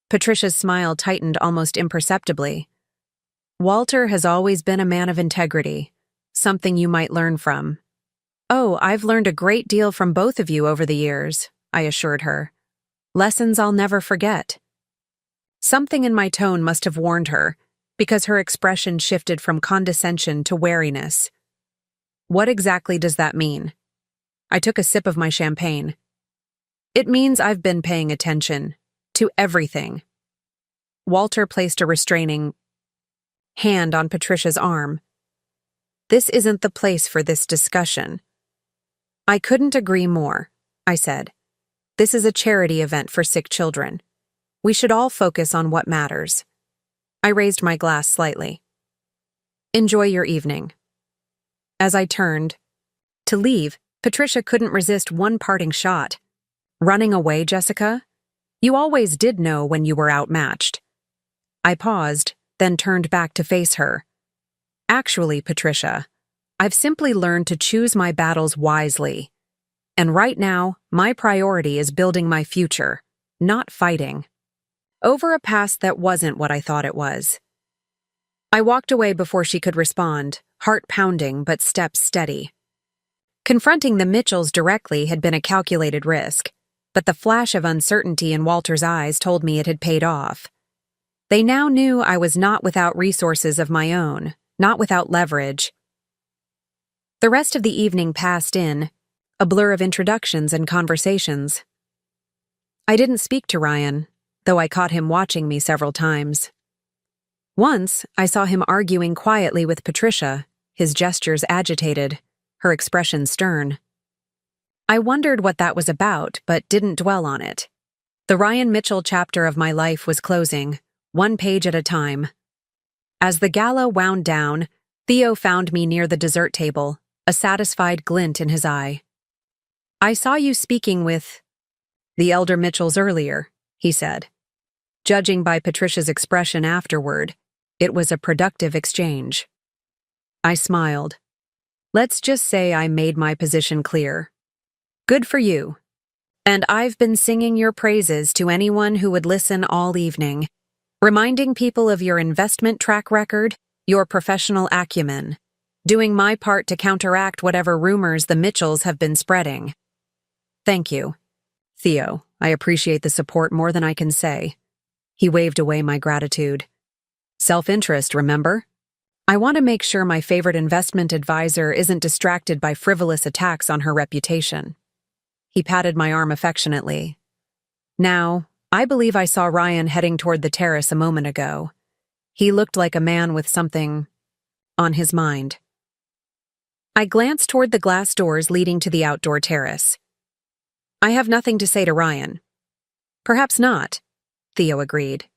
Speaker 1: Patricia's smile tightened almost imperceptibly. Walter has always been a man of integrity, something you might learn from. Oh, I've learned a great deal from both of you over the years, I assured her. Lessons I'll never forget. Something in my tone must have warned her, because her expression shifted from condescension to wariness. What exactly does that mean? I took a sip of my champagne. It means I've been paying attention to everything. Walter placed a restraining hand on Patricia's arm. This isn't the place for this discussion. I couldn't agree more, I said. This is a charity event for sick children. We should all focus on what matters. I raised my glass slightly. Enjoy your evening. As I turned to leave, Patricia couldn't resist one parting shot. Running away, Jessica? You always did know when you were outmatched. I paused, then turned back to face her. Actually, Patricia, I've simply learned to choose my battles wisely. And right now, my priority is building my future, not fighting. Over a past that wasn't what I thought it was. I walked away before she could respond, heart pounding but steps steady. Confronting the Mitchells directly had been a calculated risk, but the flash of uncertainty in Walter's eyes told me it had paid off. They now knew I was not without resources of my own, not without leverage. The rest of the evening passed in, a blur of introductions and conversations. I didn't speak to Ryan, though I caught him watching me several times. Once, I saw him arguing quietly with Patricia, his gestures agitated. her expression stern. I wondered what that was about, but didn't dwell on it. The Ryan Mitchell chapter of my life was closing, one page at a time. As the gala wound down, Theo found me near the dessert table, a satisfied glint in his eye. "I saw you speaking with the elder Mitchells earlier," he said. Judging by Patricia's expression afterward, it was a productive exchange. I smiled. Let's just say I made my position clear. Good for you. And I've been singing your praises to anyone who would listen all evening, reminding people of your investment track record, your professional acumen, doing my part to counteract whatever rumors the Mitchells have been spreading. Thank you. Theo, I appreciate the support more than I can say. He waved away my gratitude. Self-interest, remember? I want to make sure my favorite investment advisor isn't distracted by frivolous attacks on her reputation. He patted my arm affectionately. Now, I believe I saw Ryan heading toward the terrace a moment ago. He looked like a man with something on his mind. I glanced toward the glass doors leading to the outdoor terrace. I have nothing to say to Ryan. Perhaps not, Theo agreed.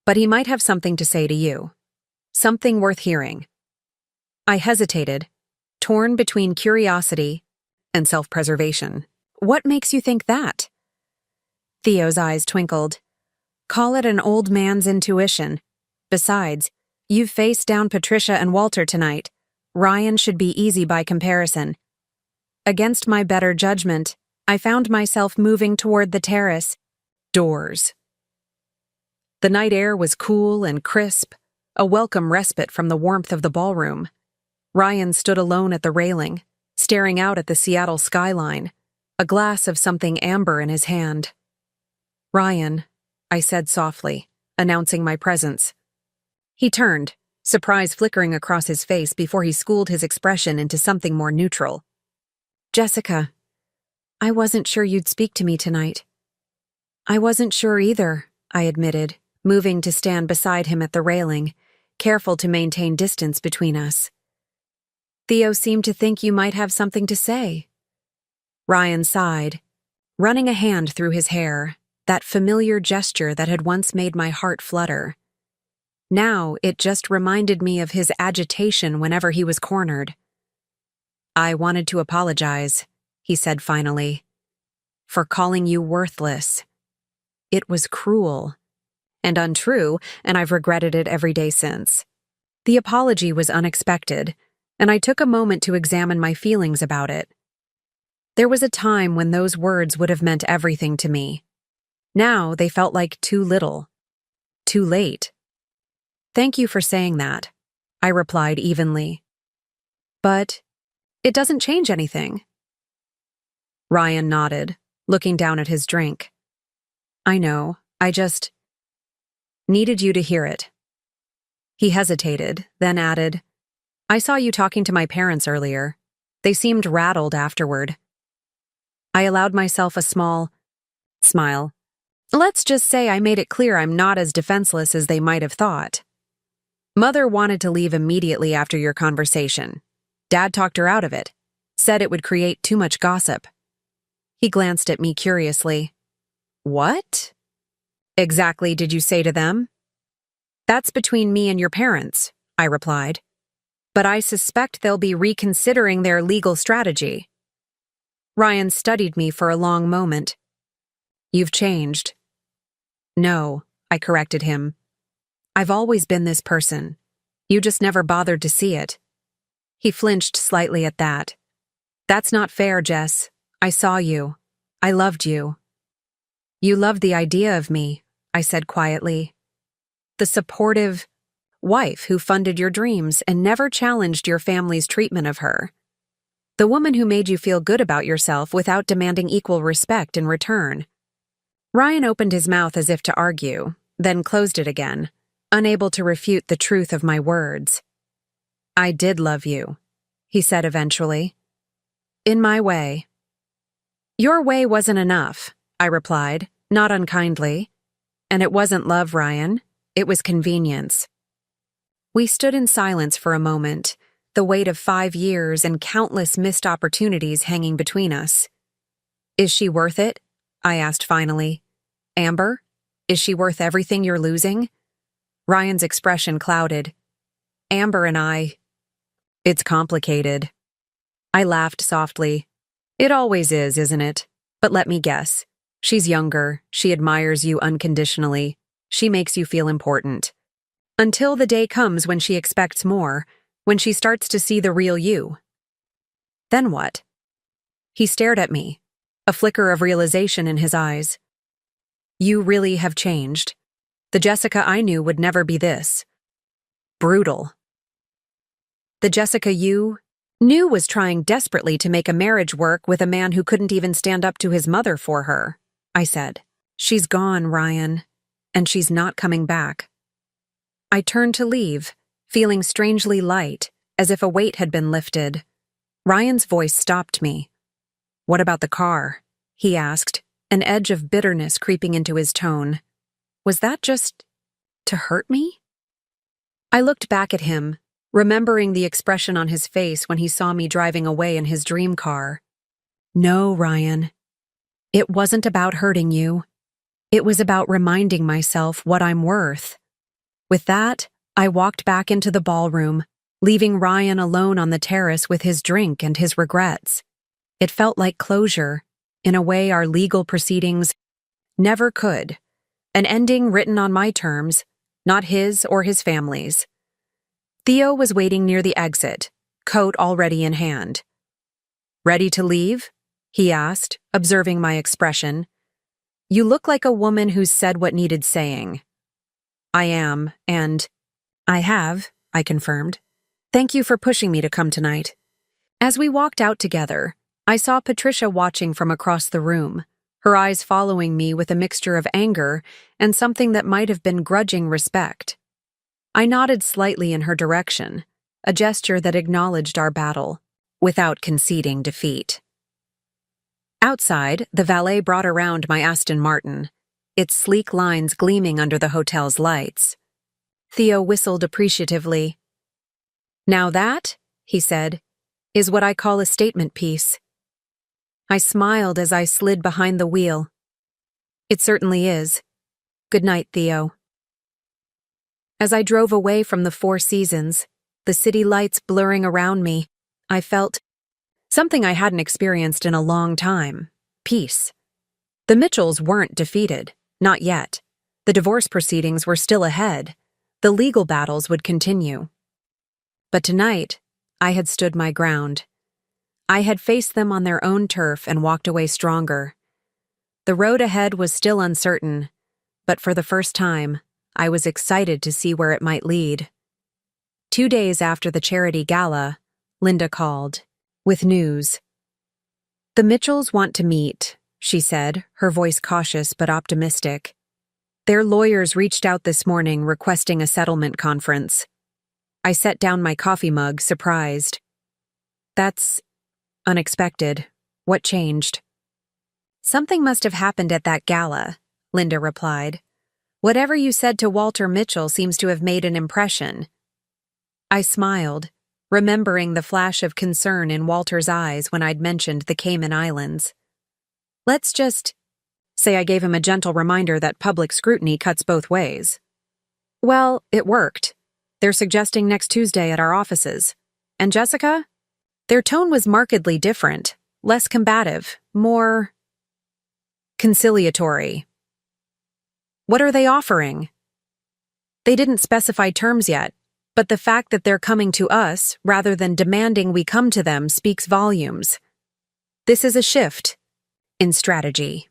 Speaker 1: But he might have something to say to you. Something worth hearing. I hesitated, torn between curiosity and self-preservation. What makes you think that? Theo's eyes twinkled. Call it an old man's intuition. Besides, you've faced down Patricia and Walter tonight. Ryan should be easy by comparison. Against my better judgment, I found myself moving toward the terrace. Doors. The night air was cool and crisp, a welcome respite from the warmth of the ballroom. Ryan stood alone at the railing, staring out at the Seattle skyline, a glass of something amber in his hand. Ryan, I said softly, announcing my presence. He turned, surprise flickering across his face before he schooled his expression into something more neutral. Jessica, I wasn't sure you'd speak to me tonight. I wasn't sure either, I admitted, moving to stand beside him at the railing, careful to maintain distance between us. Theo seemed to think you might have something to say. Ryan sighed, running a hand through his hair, that familiar gesture that had once made my heart flutter. Now it just reminded me of his agitation whenever he was cornered. I wanted to apologize, he said finally, for calling you worthless. It was cruel and untrue, and I've regretted it every day since. The apology was unexpected, and I took a moment to examine my feelings about it. There was a time when those words would have meant everything to me. Now they felt like too little. Too late. Thank you for saying that, I replied evenly. But it doesn't change anything. Ryan nodded, looking down at his drink. I know, I just needed you to hear it. He hesitated, then added, I saw you talking to my parents earlier. They seemed rattled afterward. I allowed myself a small smile. Let's just say I made it clear I'm not as defenseless as they might have thought. Mother wanted to leave immediately after your conversation. Dad talked her out of it, said it would create too much gossip. He glanced at me curiously. What exactly did you say to them? That's between me and your parents, I replied. But I suspect they'll be reconsidering their legal strategy. Ryan studied me for a long moment. You've changed. No, I corrected him. I've always been this person. You just never bothered to see it. He flinched slightly at that. That's not fair, Jess. I saw you. I loved you. You loved the idea of me, I said quietly. The supportive wife who funded your dreams and never challenged your family's treatment of her. The woman who made you feel good about yourself without demanding equal respect in return. Ryan opened his mouth as if to argue, then closed it again, unable to refute the truth of my words. I did love you, he said eventually. In my way. Your way wasn't enough, I replied, not unkindly. And it wasn't love, Ryan. It was convenience. We stood in silence for a moment, the weight of 5 years and countless missed opportunities hanging between us. Is she worth it? I asked finally. Amber, is she worth everything you're losing? Ryan's expression clouded. Amber and I. It's complicated. I laughed softly. It always is, isn't it? But let me guess. She's younger, she admires you unconditionally, she makes you feel important. Until the day comes when she expects more, when she starts to see the real you. Then what? He stared at me, a flicker of realization in his eyes. You really have changed. The Jessica I knew would never be this. Brutal. The Jessica you knew was trying desperately to make a marriage work with a man who couldn't even stand up to his mother for her, I said. She's gone, Ryan, and she's not coming back. I turned to leave, feeling strangely light, as if a weight had been lifted. Ryan's voice stopped me. What about the car? He asked, an edge of bitterness creeping into his tone. Was that just to hurt me? I looked back at him, remembering the expression on his face when he saw me driving away in his dream car. No, Ryan. It wasn't about hurting you. It was about reminding myself what I'm worth. With that, I walked back into the ballroom, leaving Ryan alone on the terrace with his drink and his regrets. It felt like closure, in a way our legal proceedings never could. An ending written on my terms, not his or his family's. Theo was waiting near the exit, coat already in hand. Ready to leave? He asked, observing my expression. You look like a woman who's said what needed saying. I am, and I have, I confirmed. Thank you for pushing me to come tonight. As we walked out together, I saw Patricia watching from across the room, her eyes following me with a mixture of anger and something that might have been grudging respect. I nodded slightly in her direction, a gesture that acknowledged our battle, without conceding defeat. Outside, the valet brought around my Aston Martin, its sleek lines gleaming under the hotel's lights. Theo whistled appreciatively. Now that, he said, is what I call a statement piece. I smiled as I slid behind the wheel. It certainly is. Good night, Theo. As I drove away from the Four Seasons, the city lights blurring around me, I felt something I hadn't experienced in a long time: peace. The Mitchells weren't defeated, not yet. The divorce proceedings were still ahead. The legal battles would continue. But tonight, I had stood my ground. I had faced them on their own turf and walked away stronger. The road ahead was still uncertain, but for the first time, I was excited to see where it might lead. 2 days after the charity gala, Linda called, with news. The Mitchells want to meet, she said, her voice cautious but optimistic. Their lawyers reached out this morning requesting a settlement conference. I set down my coffee mug, surprised. That's unexpected. What changed? Something must have happened at that gala, Linda replied. Whatever you said to Walter Mitchell seems to have made an impression. I smiled, remembering the flash of concern in Walter's eyes when I'd mentioned the Cayman Islands. Let's just say I gave him a gentle reminder that public scrutiny cuts both ways. Well, it worked. They're suggesting next Tuesday at our offices. And Jessica? Their tone was markedly different, less combative, more conciliatory. What are they offering? They didn't specify terms yet, but the fact that they're coming to us rather than demanding we come to them speaks volumes. This is a shift in strategy.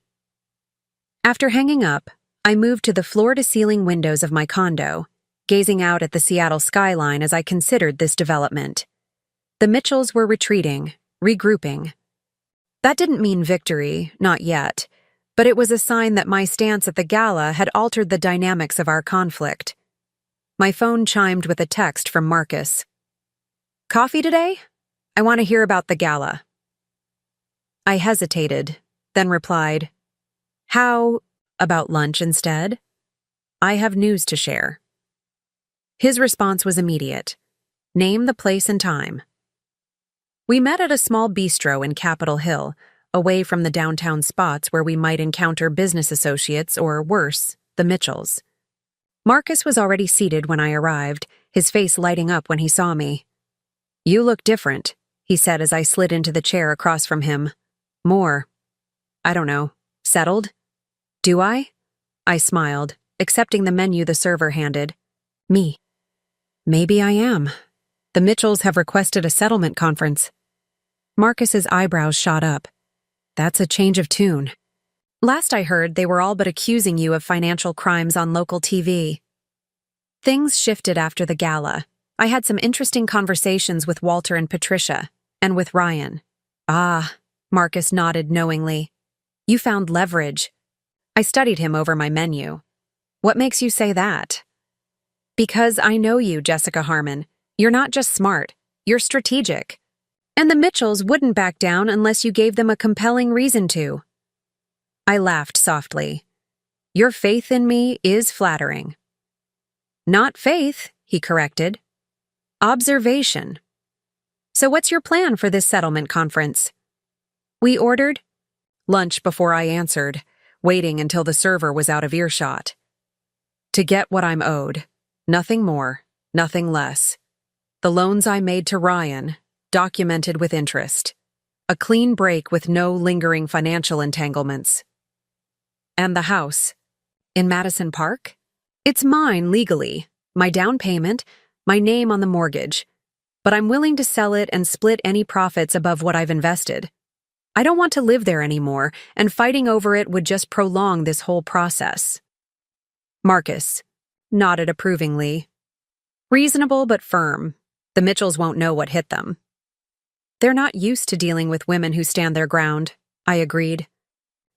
Speaker 1: After hanging up, I moved to the floor-to-ceiling windows of my condo, gazing out at the Seattle skyline as I considered this development. The Mitchells were retreating, regrouping. That didn't mean victory, not yet, but it was a sign that my stance at the gala had altered the dynamics of our conflict. My phone chimed with a text from Marcus. Coffee today? I want to hear about the gala. I hesitated, then replied, How about lunch instead? I have news to share. His response was immediate. Name the place and time. We met at a small bistro in Capitol Hill, away from the downtown spots where we might encounter business associates or, worse, the Mitchells. Marcus was already seated when I arrived, his face lighting up when he saw me. "You look different," he said as I slid into the chair across from him. "More, I don't know, settled? Do I?" I smiled, accepting the menu the server handed. Me. "Maybe I am. The Mitchells have requested a settlement conference." Marcus's eyebrows shot up. "That's a change of tune. Last I heard, they were all but accusing you of financial crimes on local TV." Things shifted after the gala. I had some interesting conversations with Walter and Patricia, and with Ryan. "Ah," Marcus nodded knowingly. "You found leverage." I studied him over my menu. "What makes you say that?" "Because I know you, Jessica Harmon. You're not just smart, you're strategic. And the Mitchells wouldn't back down unless you gave them a compelling reason to." I laughed softly. "Your faith in me is flattering." "Not faith," he corrected. "Observation. So what's your plan for this settlement conference?" We ordered lunch before I answered, waiting until the server was out of earshot. "To get what I'm owed. Nothing more, nothing less. The loans I made to Ryan, documented with interest. A clean break with no lingering financial entanglements. And the house. In Madison Park? It's mine legally, my down payment, my name on the mortgage. But I'm willing to sell it and split any profits above what I've invested. I don't want to live there anymore, and fighting over it would just prolong this whole process." Marcus nodded approvingly. "Reasonable but firm. The Mitchells won't know what hit them." "They're not used to dealing with women who stand their ground," I agreed.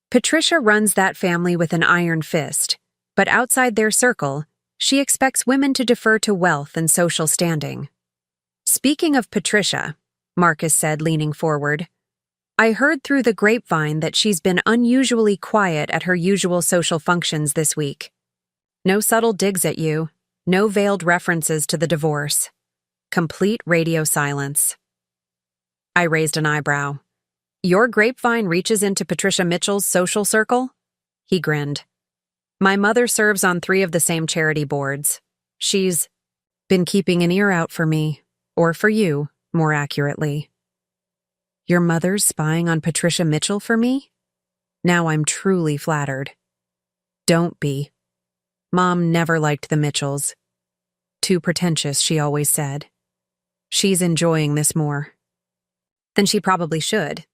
Speaker 1: "Patricia runs that family with an iron fist, but outside their circle, she expects women to defer to wealth and social standing." "Speaking of Patricia," Marcus said, leaning forward, "I heard through the grapevine that she's been unusually quiet at her usual social functions this week. No subtle digs at you, no veiled references to the divorce. Complete radio silence." I raised an eyebrow. "Your grapevine reaches into Patricia Mitchell's social circle?" He grinned. "My mother serves on 3 of the same charity boards. She's been keeping an ear out for me, or for you, more accurately." "Your mother's spying on Patricia Mitchell for me?" Now I'm truly flattered. "Don't be. Mom never liked the Mitchells. Too pretentious, she always said. She's enjoying this more." "Then she probably should."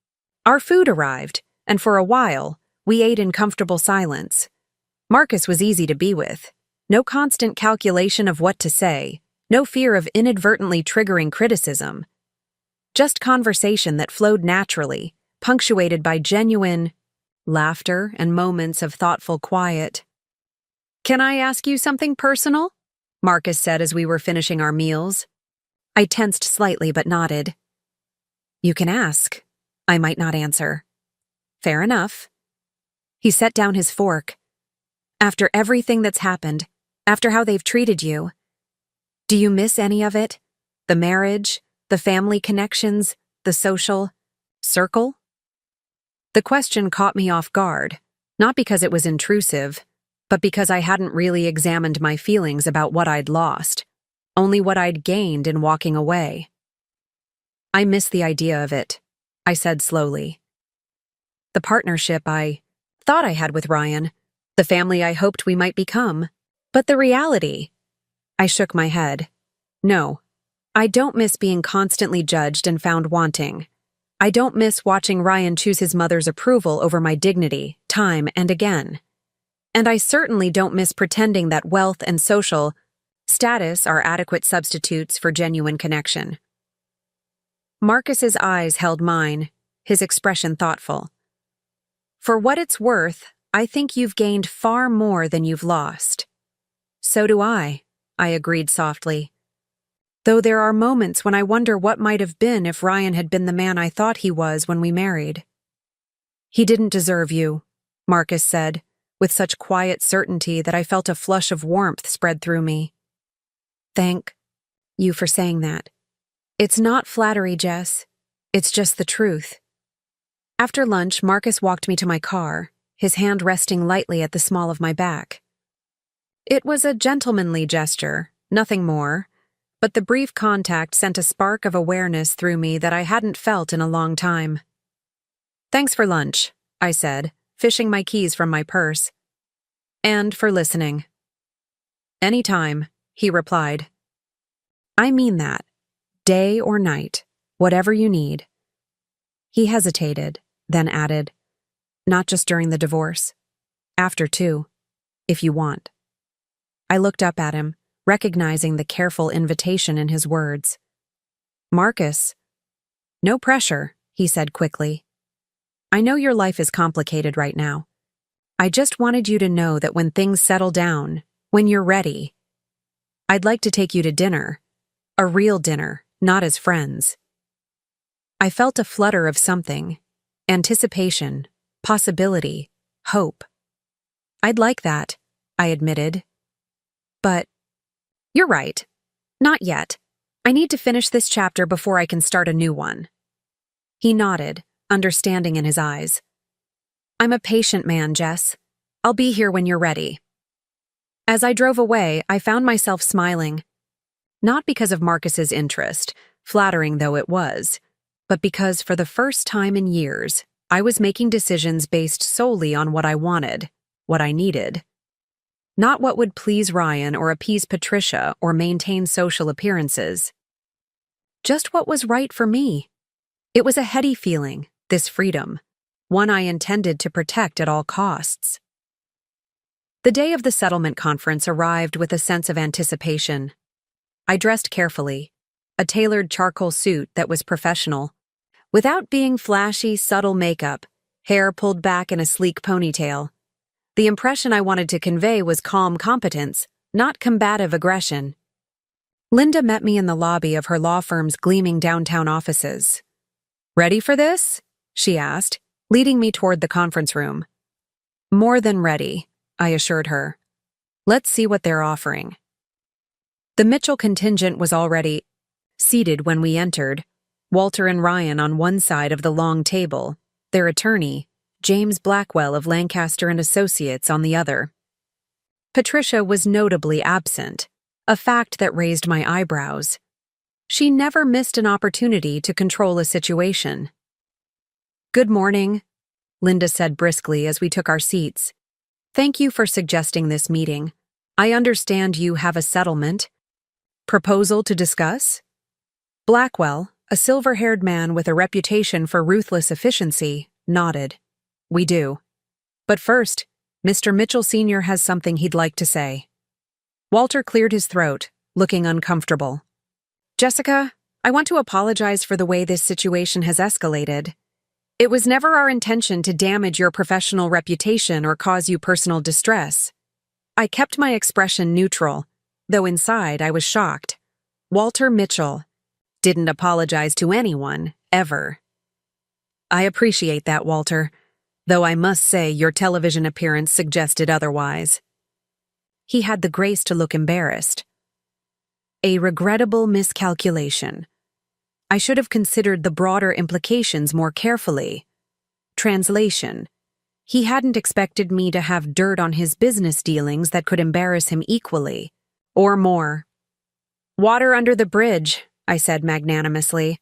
Speaker 1: Our food arrived, and for a while, we ate in comfortable silence. Marcus was easy to be with. No constant calculation of what to say, no fear of inadvertently triggering criticism. Just conversation that flowed naturally, punctuated by genuine laughter and moments of thoughtful quiet. "Can I ask you something personal?" Marcus said as we were finishing our meals. I tensed slightly but nodded. "You can ask." I might not answer. "Fair enough." He set down his fork. "After everything that's happened, after how they've treated you, do you miss any of it? The marriage, the family connections, the social circle?" The question caught me off guard, not because it was intrusive, but because I hadn't really examined my feelings about what I'd lost, only what I'd gained in walking away. "I miss the idea of it," I said slowly. "The partnership I thought I had with Ryan, the family I hoped we might become, but the reality." I shook my head. "No, I don't miss being constantly judged and found wanting. I don't miss watching Ryan choose his mother's approval over my dignity, time and again. And I certainly don't miss pretending that wealth and social status are adequate substitutes for genuine connection." Marcus's eyes held mine, his expression thoughtful. "For what it's worth, I think you've gained far more than you've lost." "So do I agreed softly. "Though there are moments when I wonder what might have been if Ryan had been the man I thought he was when we married." "He didn't deserve you," Marcus said, with such quiet certainty that I felt a flush of warmth spread through me. "Thank you for saying that. It's not flattery, Jess. It's just the truth. After lunch, Marcus walked me to my car, his hand resting lightly at the small of my back. It was a gentlemanly gesture, nothing more, but the brief contact sent a spark of awareness through me that I hadn't felt in a long time. Thanks for lunch, I said, fishing my keys from my purse. And for listening. Anytime, he replied. I mean that. Day or night, whatever you need. He hesitated, then added, not just during the divorce. After too, if you want. I looked up at him, recognizing the careful invitation in his words. Marcus. No pressure, he said quickly. I know your life is complicated right now. I just wanted you to know that when things settle down, when you're ready, I'd like to take you to dinner. A real dinner, not as friends. I felt a flutter of something. Anticipation, possibility, hope. I'd like that, I admitted. But you're right. Not yet. I need to finish this chapter before I can start a new one. He nodded, understanding in his eyes. I'm a patient man, Jess. I'll be here when you're ready. As I drove away, I found myself smiling. Not because of Marcus's interest, flattering though it was, but because for the first time in years, I was making decisions based solely on what I wanted, what I needed. Not what would please Ryan or appease Patricia or maintain social appearances. Just what was right for me. It was a heady feeling, this freedom, one I intended to protect at all costs. The day of the settlement conference arrived with a sense of anticipation. I dressed carefully, a tailored charcoal suit that was professional, without being flashy, subtle makeup, hair pulled back in a sleek ponytail. The impression I wanted to convey was calm competence, not combative aggression. Linda met me in the lobby of her law firm's gleaming downtown offices. Ready for this? She asked, leading me toward the conference room. More than ready, I assured her. Let's see what they're offering. The Mitchell contingent was already seated when we entered, Walter and Ryan on one side of the long table, their attorney, James Blackwell of Lancaster and Associates, on the other. Patricia was notably absent, a fact that raised my eyebrows. She never missed an opportunity to control a situation. Good morning, Linda said briskly as we took our seats. Thank you for suggesting this meeting. I understand you have a settlement proposal to discuss? Blackwell, a silver-haired man with a reputation for ruthless efficiency, nodded. We do. But first, Mr. Mitchell Sr. has something he'd like to say. Walter cleared his throat, looking uncomfortable. Jessica, I want to apologize for the way this situation has escalated. It was never our intention to damage your professional reputation or cause you personal distress. I kept my expression neutral, though inside I was shocked. Walter Mitchell didn't apologize to anyone, ever. I appreciate that, Walter, though I must say your television appearance suggested otherwise. He had the grace to look embarrassed. A regrettable miscalculation. I should have considered the broader implications more carefully. Translation. He hadn't expected me to have dirt on his business dealings that could embarrass him equally, or more. Water under the bridge, I said magnanimously.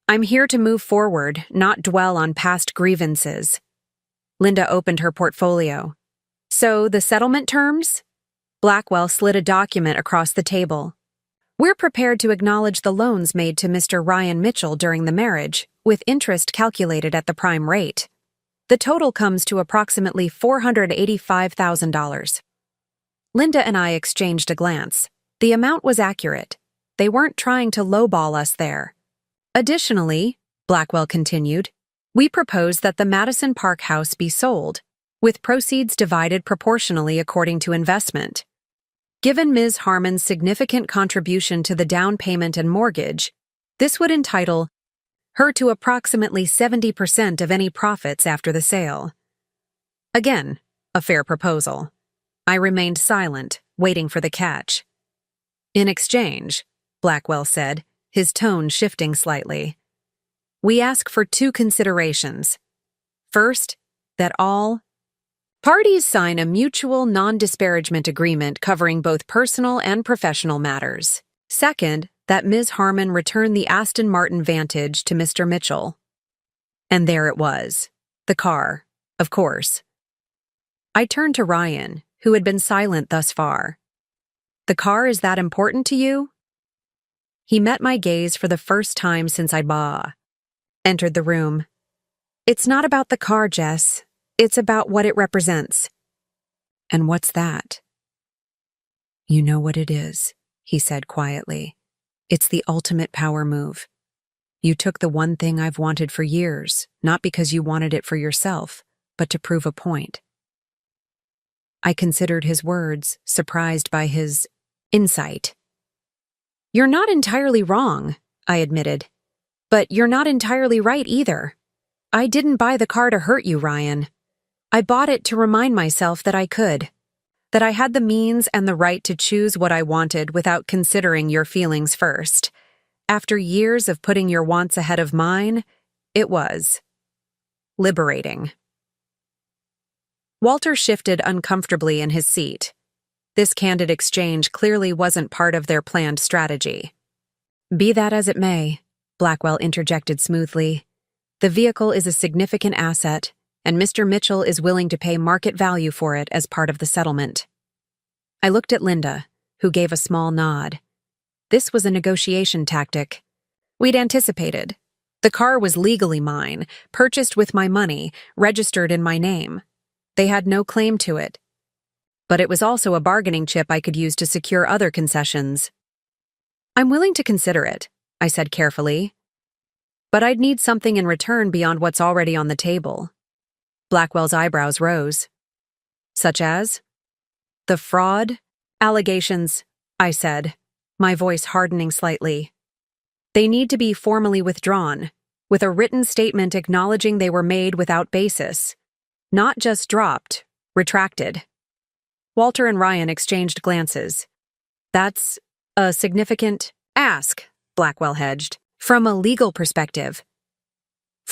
Speaker 1: I'm here to move forward, not dwell on past grievances. Linda opened her portfolio. So, the settlement terms? Blackwell slid a document across the table. We're prepared to acknowledge the loans made to Mr. Ryan Mitchell during the marriage, with interest calculated at the prime rate. The total comes to approximately $485,000. Linda and I exchanged a glance. The amount was accurate. They weren't trying to lowball us there. Additionally, Blackwell continued, we propose that the Madison Park house be sold, with proceeds divided proportionally according to investment. Given Ms. Harmon's significant contribution to the down payment and mortgage, this would entitle her to approximately 70% of any profits after the sale. Again, a fair proposal. I remained silent, waiting for the catch. In exchange, Blackwell said, his tone shifting slightly. We ask for 2 considerations. First, that all parties sign a mutual non-disparagement agreement covering both personal and professional matters. Second, that Ms. Harmon return the Aston Martin Vantage to Mr. Mitchell. And there it was. The car, of course. I turned to Ryan, who had been silent thus far. The car is that important to you? He met my gaze for the first time since I'd entered the room. It's not about the car, Jess. It's about what it represents. And what's that? You know what it is, he said quietly. It's the ultimate power move. You took the one thing I've wanted for years, not because you wanted it for yourself, but to prove a point. I considered his words, surprised by his insight. You're not entirely wrong, I admitted. But you're not entirely right either. I didn't buy the car to hurt you, Ryan. I bought it to remind myself that I could. That I had the means and the right to choose what I wanted without considering your feelings first. After years of putting your wants ahead of mine, it was liberating. Walter shifted uncomfortably in his seat. This candid exchange clearly wasn't part of their planned strategy. Be that as it may, Blackwell interjected smoothly, the vehicle is a significant asset, and Mr. Mitchell is willing to pay market value for it as part of the settlement. I looked at Linda, who gave a small nod. This was a negotiation tactic. We'd anticipated. The car was legally mine, purchased with my money, registered in my name. They had no claim to it. But it was also a bargaining chip I could use to secure other concessions. I'm willing to consider it, I said carefully. But I'd need something in return beyond what's already on the table. Blackwell's eyebrows rose. Such as? The fraud allegations, I said, my voice hardening slightly. They need to be formally withdrawn, with a written statement acknowledging they were made without basis. Not just dropped, retracted. Walter and Ryan exchanged glances. That's a significant ask, Blackwell hedged. From a legal perspective.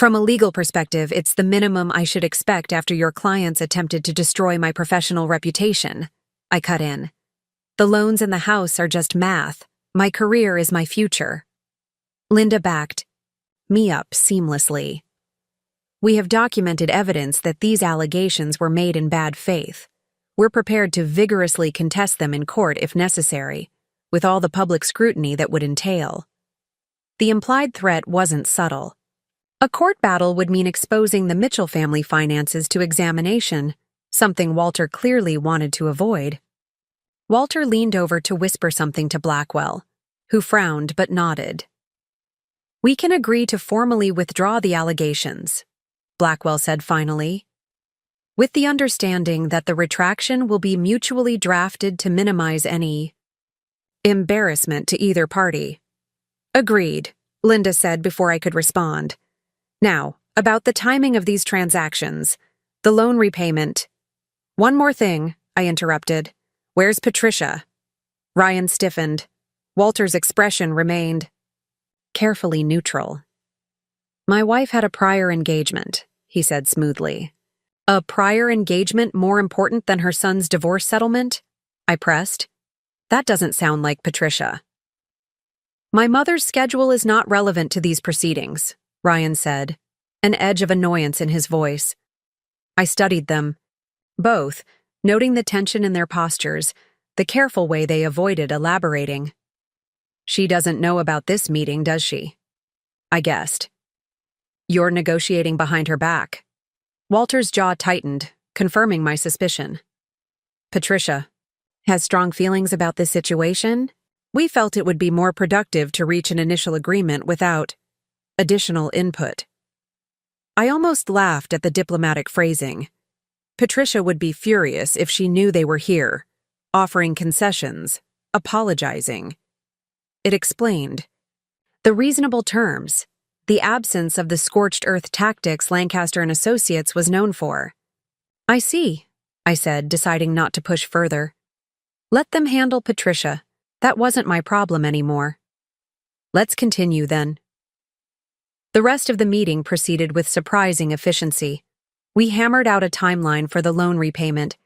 Speaker 1: It's the minimum I should expect after your clients attempted to destroy my professional reputation. I cut in. The loans in the house are just math. My career is my future. Linda backed me up seamlessly. We have documented evidence that these allegations were made in bad faith. We're prepared to vigorously contest them in court if necessary, with all the public scrutiny that would entail. The implied threat wasn't subtle. A court battle would mean exposing the Mitchell family finances to examination, something Walter clearly wanted to avoid. Walter leaned over to whisper something to Blackwell, who frowned but nodded. We can agree to formally withdraw the allegations, Blackwell said finally, with the understanding that the retraction will be mutually drafted to minimize any embarrassment to either party. Agreed, Linda said before I could respond. Now, about the timing of these transactions, the loan repayment. One more thing, I interrupted. Where's Patricia? Ryan stiffened. Walter's expression remained carefully neutral. My wife had a prior engagement, he said smoothly. A prior engagement more important than her son's divorce settlement? I pressed. That doesn't sound like Patricia. My mother's schedule is not relevant to these proceedings, Ryan said, an edge of annoyance in his voice. I studied them, both, noting the tension in their postures, the careful way they avoided elaborating. She doesn't know about this meeting, does she? I guessed. You're negotiating behind her back. Walter's jaw tightened, confirming my suspicion. Patricia has strong feelings about this situation? We felt it would be more productive to reach an initial agreement without additional input. I almost laughed at the diplomatic phrasing. Patricia would be furious if she knew they were here, offering concessions, apologizing. It explained the reasonable terms, the absence of the scorched earth tactics Lancaster and Associates was known for. I see, I said, deciding not to push further. Let them handle Patricia. That wasn't my problem anymore. Let's continue then. The rest of the meeting proceeded with surprising efficiency. We hammered out a timeline for the loan repayment,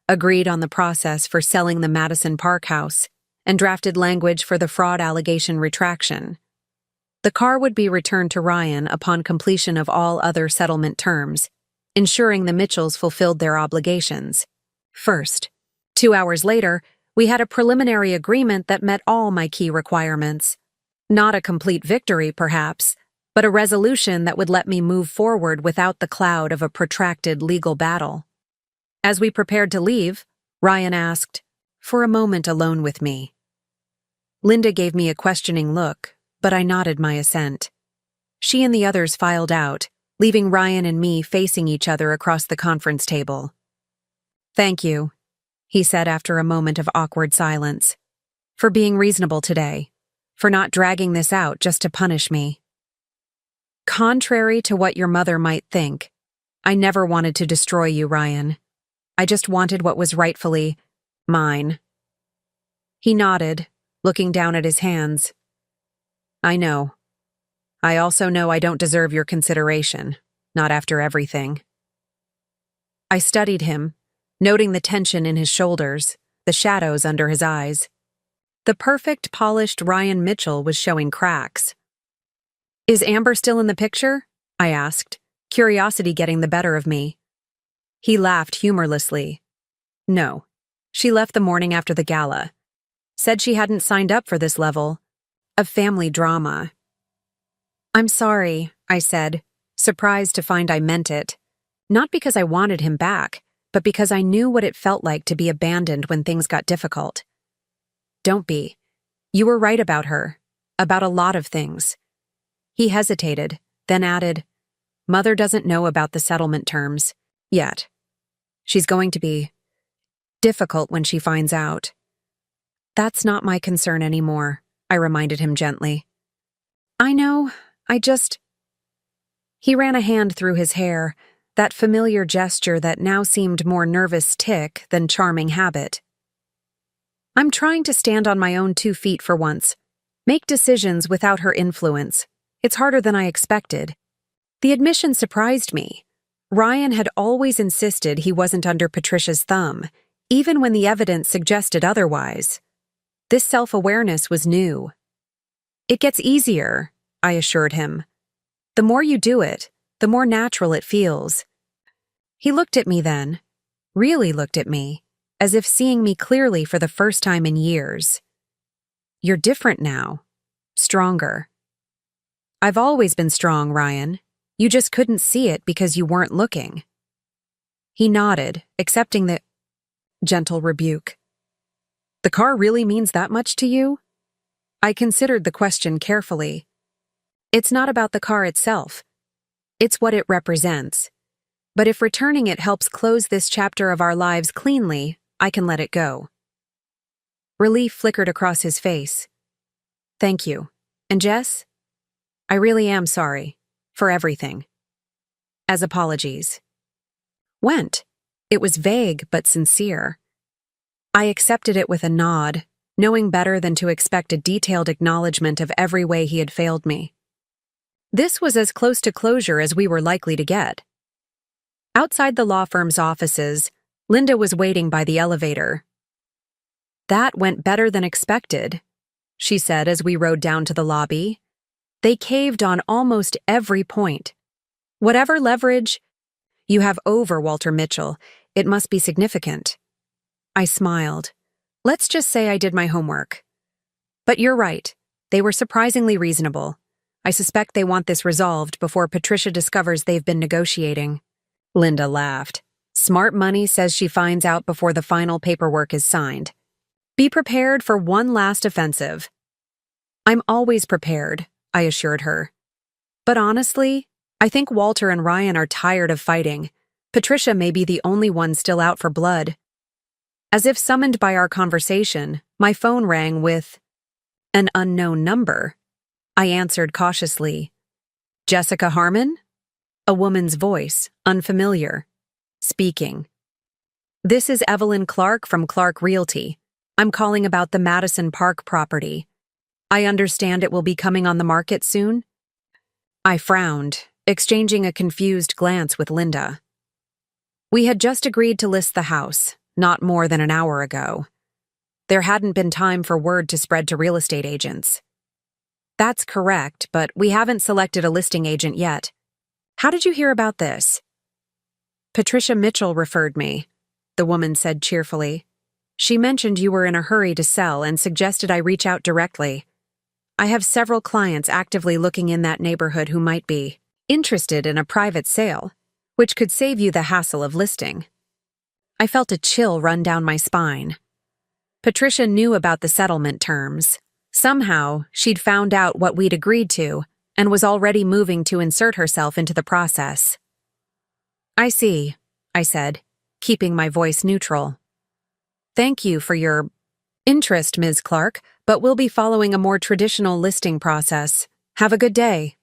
Speaker 1: agreed on the process for selling the Madison Park house, and drafted language for the fraud allegation retraction. The car would be returned to Ryan upon completion of all other settlement terms, ensuring the Mitchells fulfilled their obligations. First, 2 hours later, we had a preliminary agreement that met all my key requirements. Not a complete victory, perhaps, but a resolution that would let me move forward without the cloud of a protracted legal battle. As we prepared to leave, Ryan asked, "For a moment alone with me." Linda gave me a questioning look, but I nodded my assent. She and the others filed out, leaving Ryan and me facing each other across the conference table. "Thank you," he said after a moment of awkward silence, "for being reasonable today, for not dragging this out just to punish me. Contrary to what your mother might think, I never wanted to destroy you, Ryan. I just wanted what was rightfully mine." He nodded, looking down at his hands. "I know. I also know I don't deserve your consideration, not after everything." I studied him, noting the tension in his shoulders, the shadows under his eyes. The perfect, polished Ryan Mitchell was showing cracks. "Is Amber still in the picture?" I asked, curiosity getting the better of me. He laughed humorlessly. "No. She left the morning after the gala. Said she hadn't signed up for this level of family drama." "I'm sorry," I said, surprised to find I meant it. Not because I wanted him back, but because I knew what it felt like to be abandoned when things got difficult. "Don't be. You were right about her. About a lot of things." He hesitated, then added, "Mother doesn't know about the settlement terms. Yet. She's going to be difficult when she finds out." "That's not my concern anymore," I reminded him gently. "I know, He ran a hand through his hair, that familiar gesture that now seemed more nervous tic than charming habit. "I'm trying to stand on my own 2 feet for once. Make decisions without her influence. It's harder than I expected." The admission surprised me. Ryan had always insisted he wasn't under Patricia's thumb, even when the evidence suggested otherwise. This self-awareness was new. "It gets easier," I assured him. "The more you do it, the more natural it feels." He looked at me then, really looked at me, as if seeing me clearly for the first time in years. "You're different now. Stronger." "I've always been strong, Ryan. You just couldn't see it because you weren't looking." He nodded, accepting the gentle rebuke. "The car really means that much to you?" I considered the question carefully. "It's not about the car itself. It's what it represents. But if returning it helps close this chapter of our lives cleanly, I can let it go." Relief flickered across his face. "Thank you. And Jess? I really am sorry. For everything. As apologies." Went. It was vague but sincere. I accepted it with a nod, knowing better than to expect a detailed acknowledgement of every way he had failed me. This was as close to closure as we were likely to get. Outside the law firm's offices, Linda was waiting by the elevator. "That went better than expected," she said as we rode down to the lobby. "They caved on almost every point. Whatever leverage you have over Walter Mitchell, it must be significant." I smiled. "Let's just say I did my homework. But you're right. They were surprisingly reasonable. I suspect they want this resolved before Patricia discovers they've been negotiating." Linda laughed. "Smart money says she finds out before the final paperwork is signed. Be prepared for one last offensive." "I'm always prepared," I assured her. "But honestly, I think Walter and Ryan are tired of fighting. Patricia may be the only one still out for blood." As if summoned by our conversation, my phone rang with an unknown number. I answered cautiously. "Jessica Harmon?" A woman's voice, unfamiliar. Speaking. "This is Evelyn Clark from Clark Realty. I'm calling about the Madison Park property. I understand it will be coming on the market soon? I frowned, exchanging a confused glance with Linda. We had just agreed to list the house, not more than an hour ago. There hadn't been time for word to spread to real estate agents. That's correct, but we haven't selected a listing agent yet. How did you hear about this? Patricia Mitchell referred me, the woman said cheerfully. She mentioned you were in a hurry to sell and suggested I reach out directly. I have several clients actively looking in that neighborhood who might be interested in a private sale, which could save you the hassle of listing. I felt a chill run down my spine. Patricia knew about the settlement terms. Somehow, she'd found out what we'd agreed to and was already moving to insert herself into the process. I see, I said, keeping my voice neutral. Thank you for your interest, Ms. Clark, but we'll be following a more traditional listing process. Have a good day.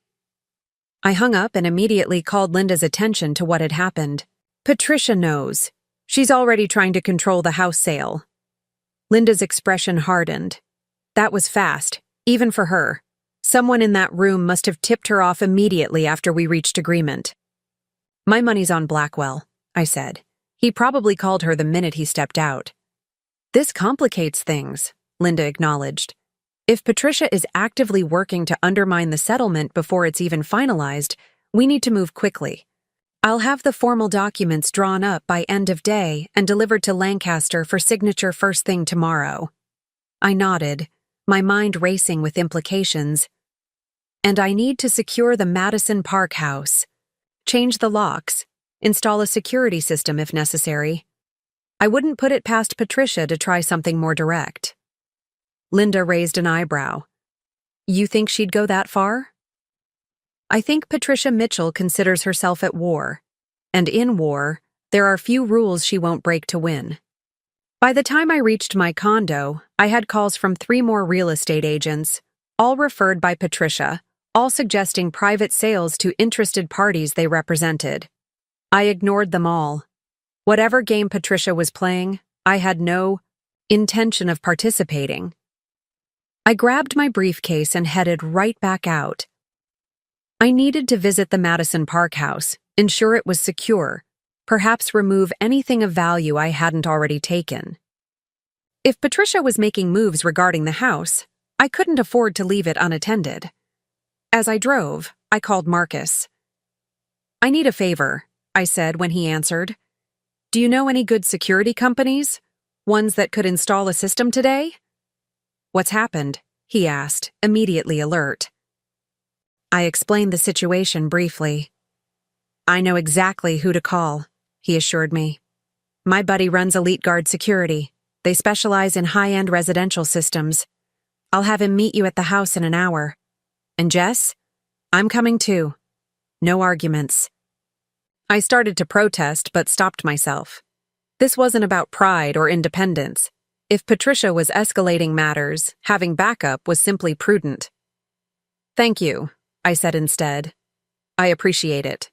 Speaker 1: I hung up and immediately called Linda's attention to what had happened. Patricia knows. She's already trying to control the house sale. Linda's expression hardened. That was fast, even for her. Someone in that room must have tipped her off immediately after we reached agreement. My money's on Blackwell, I said. He probably called her the minute he stepped out. This complicates things, Linda acknowledged. If Patricia is actively working to undermine the settlement before it's even finalized, we need to move quickly. I'll have the formal documents drawn up by end of day and delivered to Lancaster for signature first thing tomorrow. I nodded, my mind racing with implications. And I need to secure the Madison Park house. Change the locks. Install a security system if necessary. I wouldn't put it past Patricia to try something more direct. Linda raised an eyebrow. You think she'd go that far? I think Patricia Mitchell considers herself at war. And in war, there are few rules she won't break to win. By the time I reached my condo, I had calls from 3 more real estate agents, all referred by Patricia, all suggesting private sales to interested parties they represented. I ignored them all. Whatever game Patricia was playing, I had no intention of participating. I grabbed my briefcase and headed right back out. I needed to visit the Madison Park house, ensure it was secure, perhaps remove anything of value I hadn't already taken. If Patricia was making moves regarding the house, I couldn't afford to leave it unattended. As I drove, I called Marcus. I need a favor, I said when he answered. Do you know any good security companies? Ones that could install a system today? What's happened? He asked, immediately alert. I explained the situation briefly. I know exactly who to call, he assured me. My buddy runs Elite Guard Security. They specialize in high-end residential systems. I'll have him meet you at the house in an hour. And Jess? I'm coming too. No arguments. I started to protest but stopped myself. This wasn't about pride or independence. If Patricia was escalating matters, having backup was simply prudent. Thank you, I said instead. I appreciate it.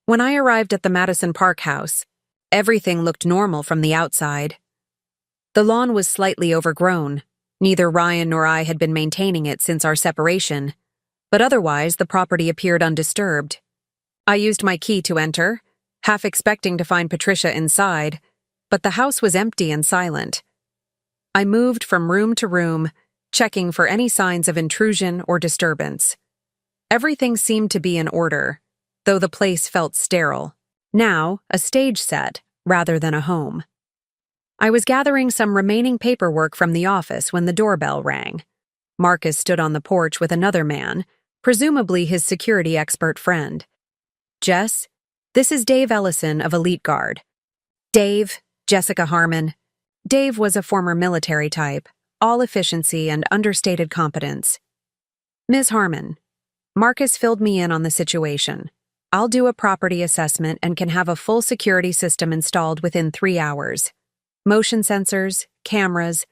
Speaker 1: When I arrived at the Madison Park house, everything looked normal from the outside. The lawn was slightly overgrown. Neither Ryan nor I had been maintaining it since our separation, but otherwise the property appeared undisturbed. I used my key to enter, half expecting to find Patricia inside, but the house was empty and silent. I moved from room to room, checking for any signs of intrusion or disturbance. Everything seemed to be in order, though the place felt sterile. Now, a stage set, rather than a home. I was gathering some remaining paperwork from the office when the doorbell rang. Marcus stood on the porch with another man, presumably his security expert friend. Jess, this is Dave Ellison of Elite Guard. Dave, Jessica Harmon. Dave was a former military type, all efficiency and understated competence. Ms. Harmon, Marcus filled me in on the situation. I'll do a property assessment and can have a full security system installed within 3 hours. Motion sensors, cameras,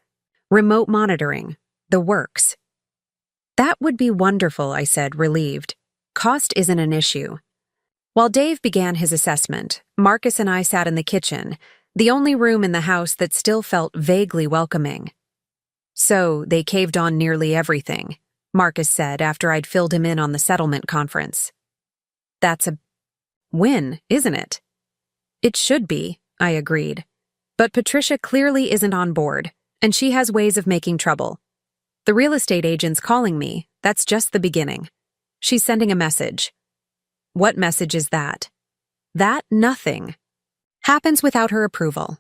Speaker 1: remote monitoring, the works. That would be wonderful, I said, relieved. Cost isn't an issue. While Dave began his assessment, Marcus and I sat in the kitchen, the only room in the house that still felt vaguely welcoming. So they caved on nearly everything, Marcus said after I'd filled him in on the settlement conference. That's a win, isn't it? It should be, I agreed. But Patricia clearly isn't on board, and she has ways of making trouble. The real estate agent's calling me. That's just the beginning. She's sending a message. What message is that? That nothing happens without her approval.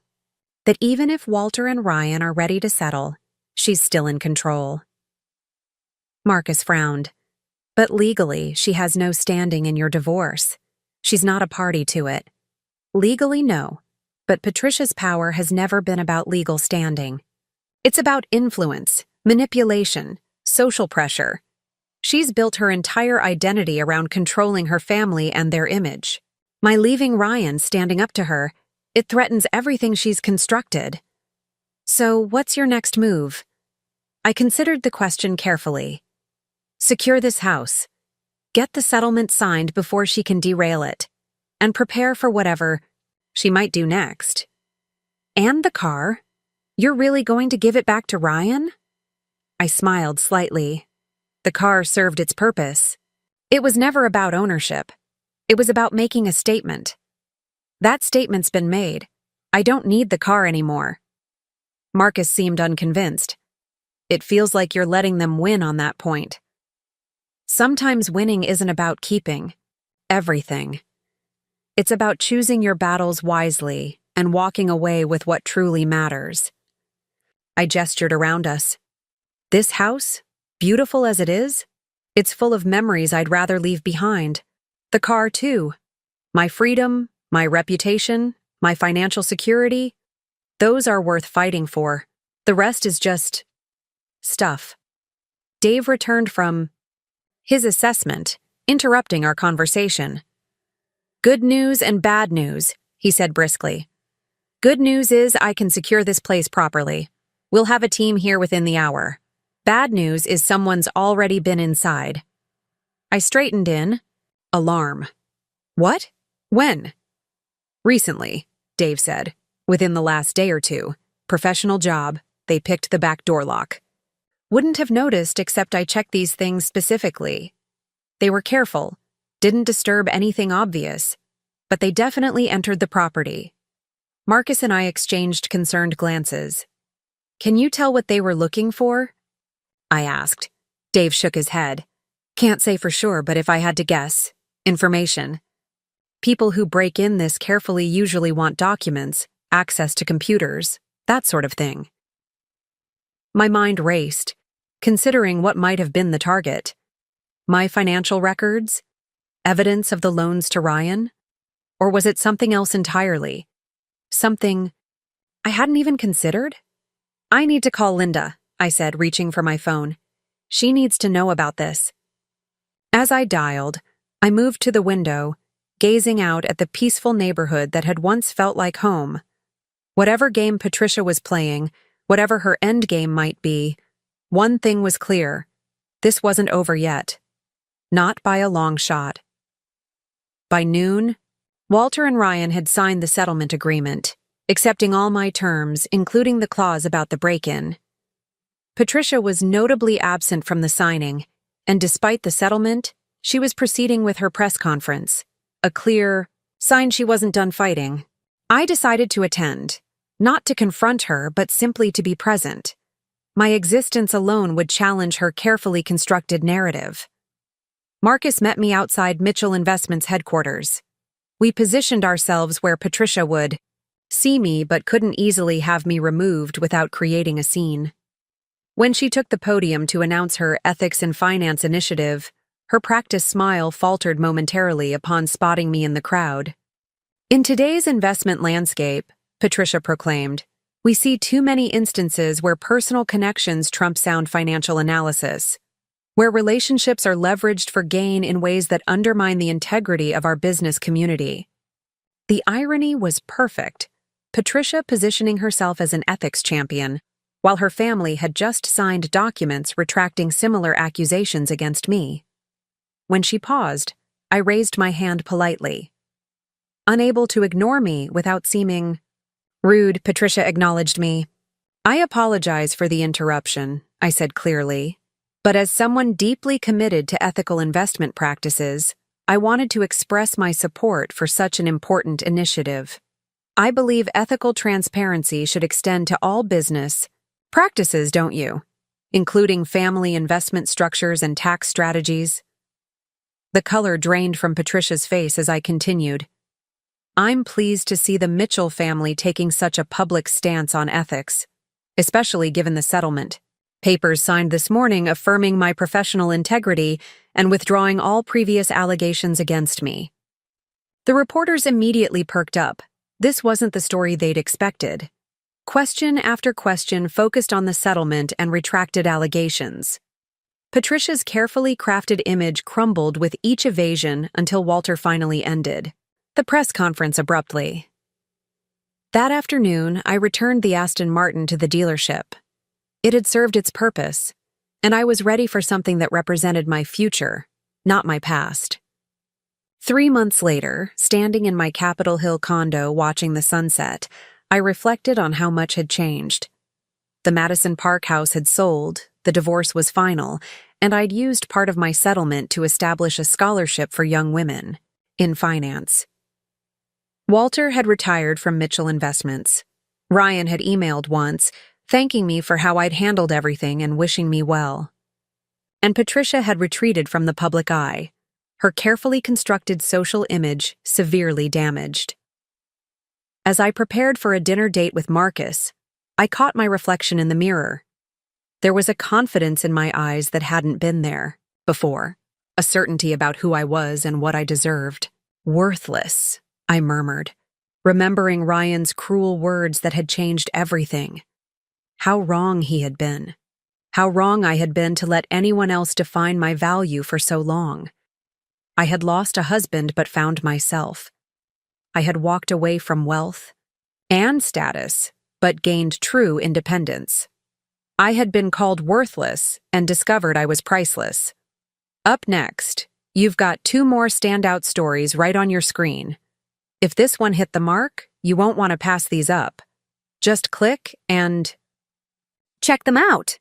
Speaker 1: That even if Walter and Ryan are ready to settle, she's still in control. Marcus frowned. But legally, she has no standing in your divorce. She's not a party to it. Legally, no. But Patricia's power has never been about legal standing. It's about influence, manipulation, social pressure. She's built her entire identity around controlling her family and their image. My leaving Ryan standing up to her, it threatens everything she's constructed. So, what's your next move? I considered the question carefully. Secure this house. Get the settlement signed before she can derail it. And prepare for whatever she might do next. And the car? You're really going to give it back to Ryan? I smiled slightly. The car served its purpose. It was never about ownership. It was about making a statement. That statement's been made. I don't need the car anymore. Marcus seemed unconvinced. It feels like you're letting them win on that point. Sometimes winning isn't about keeping everything. It's about choosing your battles wisely and walking away with what truly matters. I gestured around us. This house, beautiful as it is, it's full of memories I'd rather leave behind. The car, too. My freedom, my reputation, my financial security, those are worth fighting for. The rest is just stuff. Dave returned from his assessment, interrupting our conversation. Good news and bad news, he said briskly. Good news is I can secure this place properly. We'll have a team here within the hour. Bad news is someone's already been inside. I straightened in. Alarm. What? When? Recently, Dave said. Within the last day or two. Professional job. They picked the back door lock. Wouldn't have noticed except I checked these things specifically. They were careful. Didn't disturb anything obvious, but they definitely entered the property. Marcus and I exchanged concerned glances. Can you tell what they were looking for? I asked. Dave shook his head. Can't say for sure, but if I had to guess, information. People who break in this carefully usually want documents, access to computers, that sort of thing. My mind raced, considering what might have been the target. My financial records? Evidence of the loans to Ryan? Or was it something else entirely? Something I hadn't even considered? I need to call Linda, I said, reaching for my phone. She needs to know about this. As I dialed, I moved to the window, gazing out at the peaceful neighborhood that had once felt like home. Whatever game Patricia was playing, whatever her end game might be, one thing was clear. This wasn't over yet. Not by a long shot. By noon, Walter and Ryan had signed the settlement agreement, accepting all my terms, including the clause about the break-in. Patricia was notably absent from the signing, and despite the settlement, she was proceeding with her press conference, a clear sign she wasn't done fighting. I decided to attend, not to confront her, but simply to be present. My existence alone would challenge her carefully constructed narrative. Marcus met me outside Mitchell Investments headquarters. We positioned ourselves where Patricia would see me but couldn't easily have me removed without creating a scene. When she took the podium to announce her ethics and finance initiative, her practiced smile faltered momentarily upon spotting me in the crowd. In today's investment landscape, Patricia proclaimed, we see too many instances where personal connections trump sound financial analysis, where relationships are leveraged for gain in ways that undermine the integrity of our business community. The irony was perfect. Patricia positioning herself as an ethics champion, while her family had just signed documents retracting similar accusations against me. When she paused, I raised my hand politely. Unable to ignore me without seeming rude, Patricia acknowledged me. I apologize for the interruption, I said clearly, but as someone deeply committed to ethical investment practices, I wanted to express my support for such an important initiative. I believe ethical transparency should extend to all business practices, don't you? Including family investment structures and tax strategies. The color drained from Patricia's face as I continued. I'm pleased to see the Mitchell family taking such a public stance on ethics, especially given the settlement. Papers signed this morning affirming my professional integrity and withdrawing all previous allegations against me. The reporters immediately perked up. This wasn't the story they'd expected. Question after question focused on the settlement and retracted allegations. Patricia's carefully crafted image crumbled with each evasion until Walter finally ended the press conference abruptly. That afternoon, I returned the Aston Martin to the dealership. It had served its purpose, and I was ready for something that represented my future, not my past. 3 months later, standing in my Capitol Hill condo watching the sunset, I reflected on how much had changed. The Madison Park house had sold, the divorce was final, and I'd used part of my settlement to establish a scholarship for young women in finance. Walter had retired from Mitchell Investments. Ryan had emailed once, thanking me for how I'd handled everything and wishing me well. And Patricia had retreated from the public eye, her carefully constructed social image severely damaged. As I prepared for a dinner date with Marcus, I caught my reflection in the mirror. There was a confidence in my eyes that hadn't been there before, a certainty about who I was and what I deserved. Worthless, I murmured, remembering Ryan's cruel words that had changed everything. How wrong he had been. How wrong I had been to let anyone else define my value for so long. I had lost a husband but found myself. I had walked away from wealth and status but gained true independence. I had been called worthless and discovered I was priceless. Up next, you've got 2 more standout stories right on your screen. If this one hit the mark, you won't want to pass these up. Just click and check them out.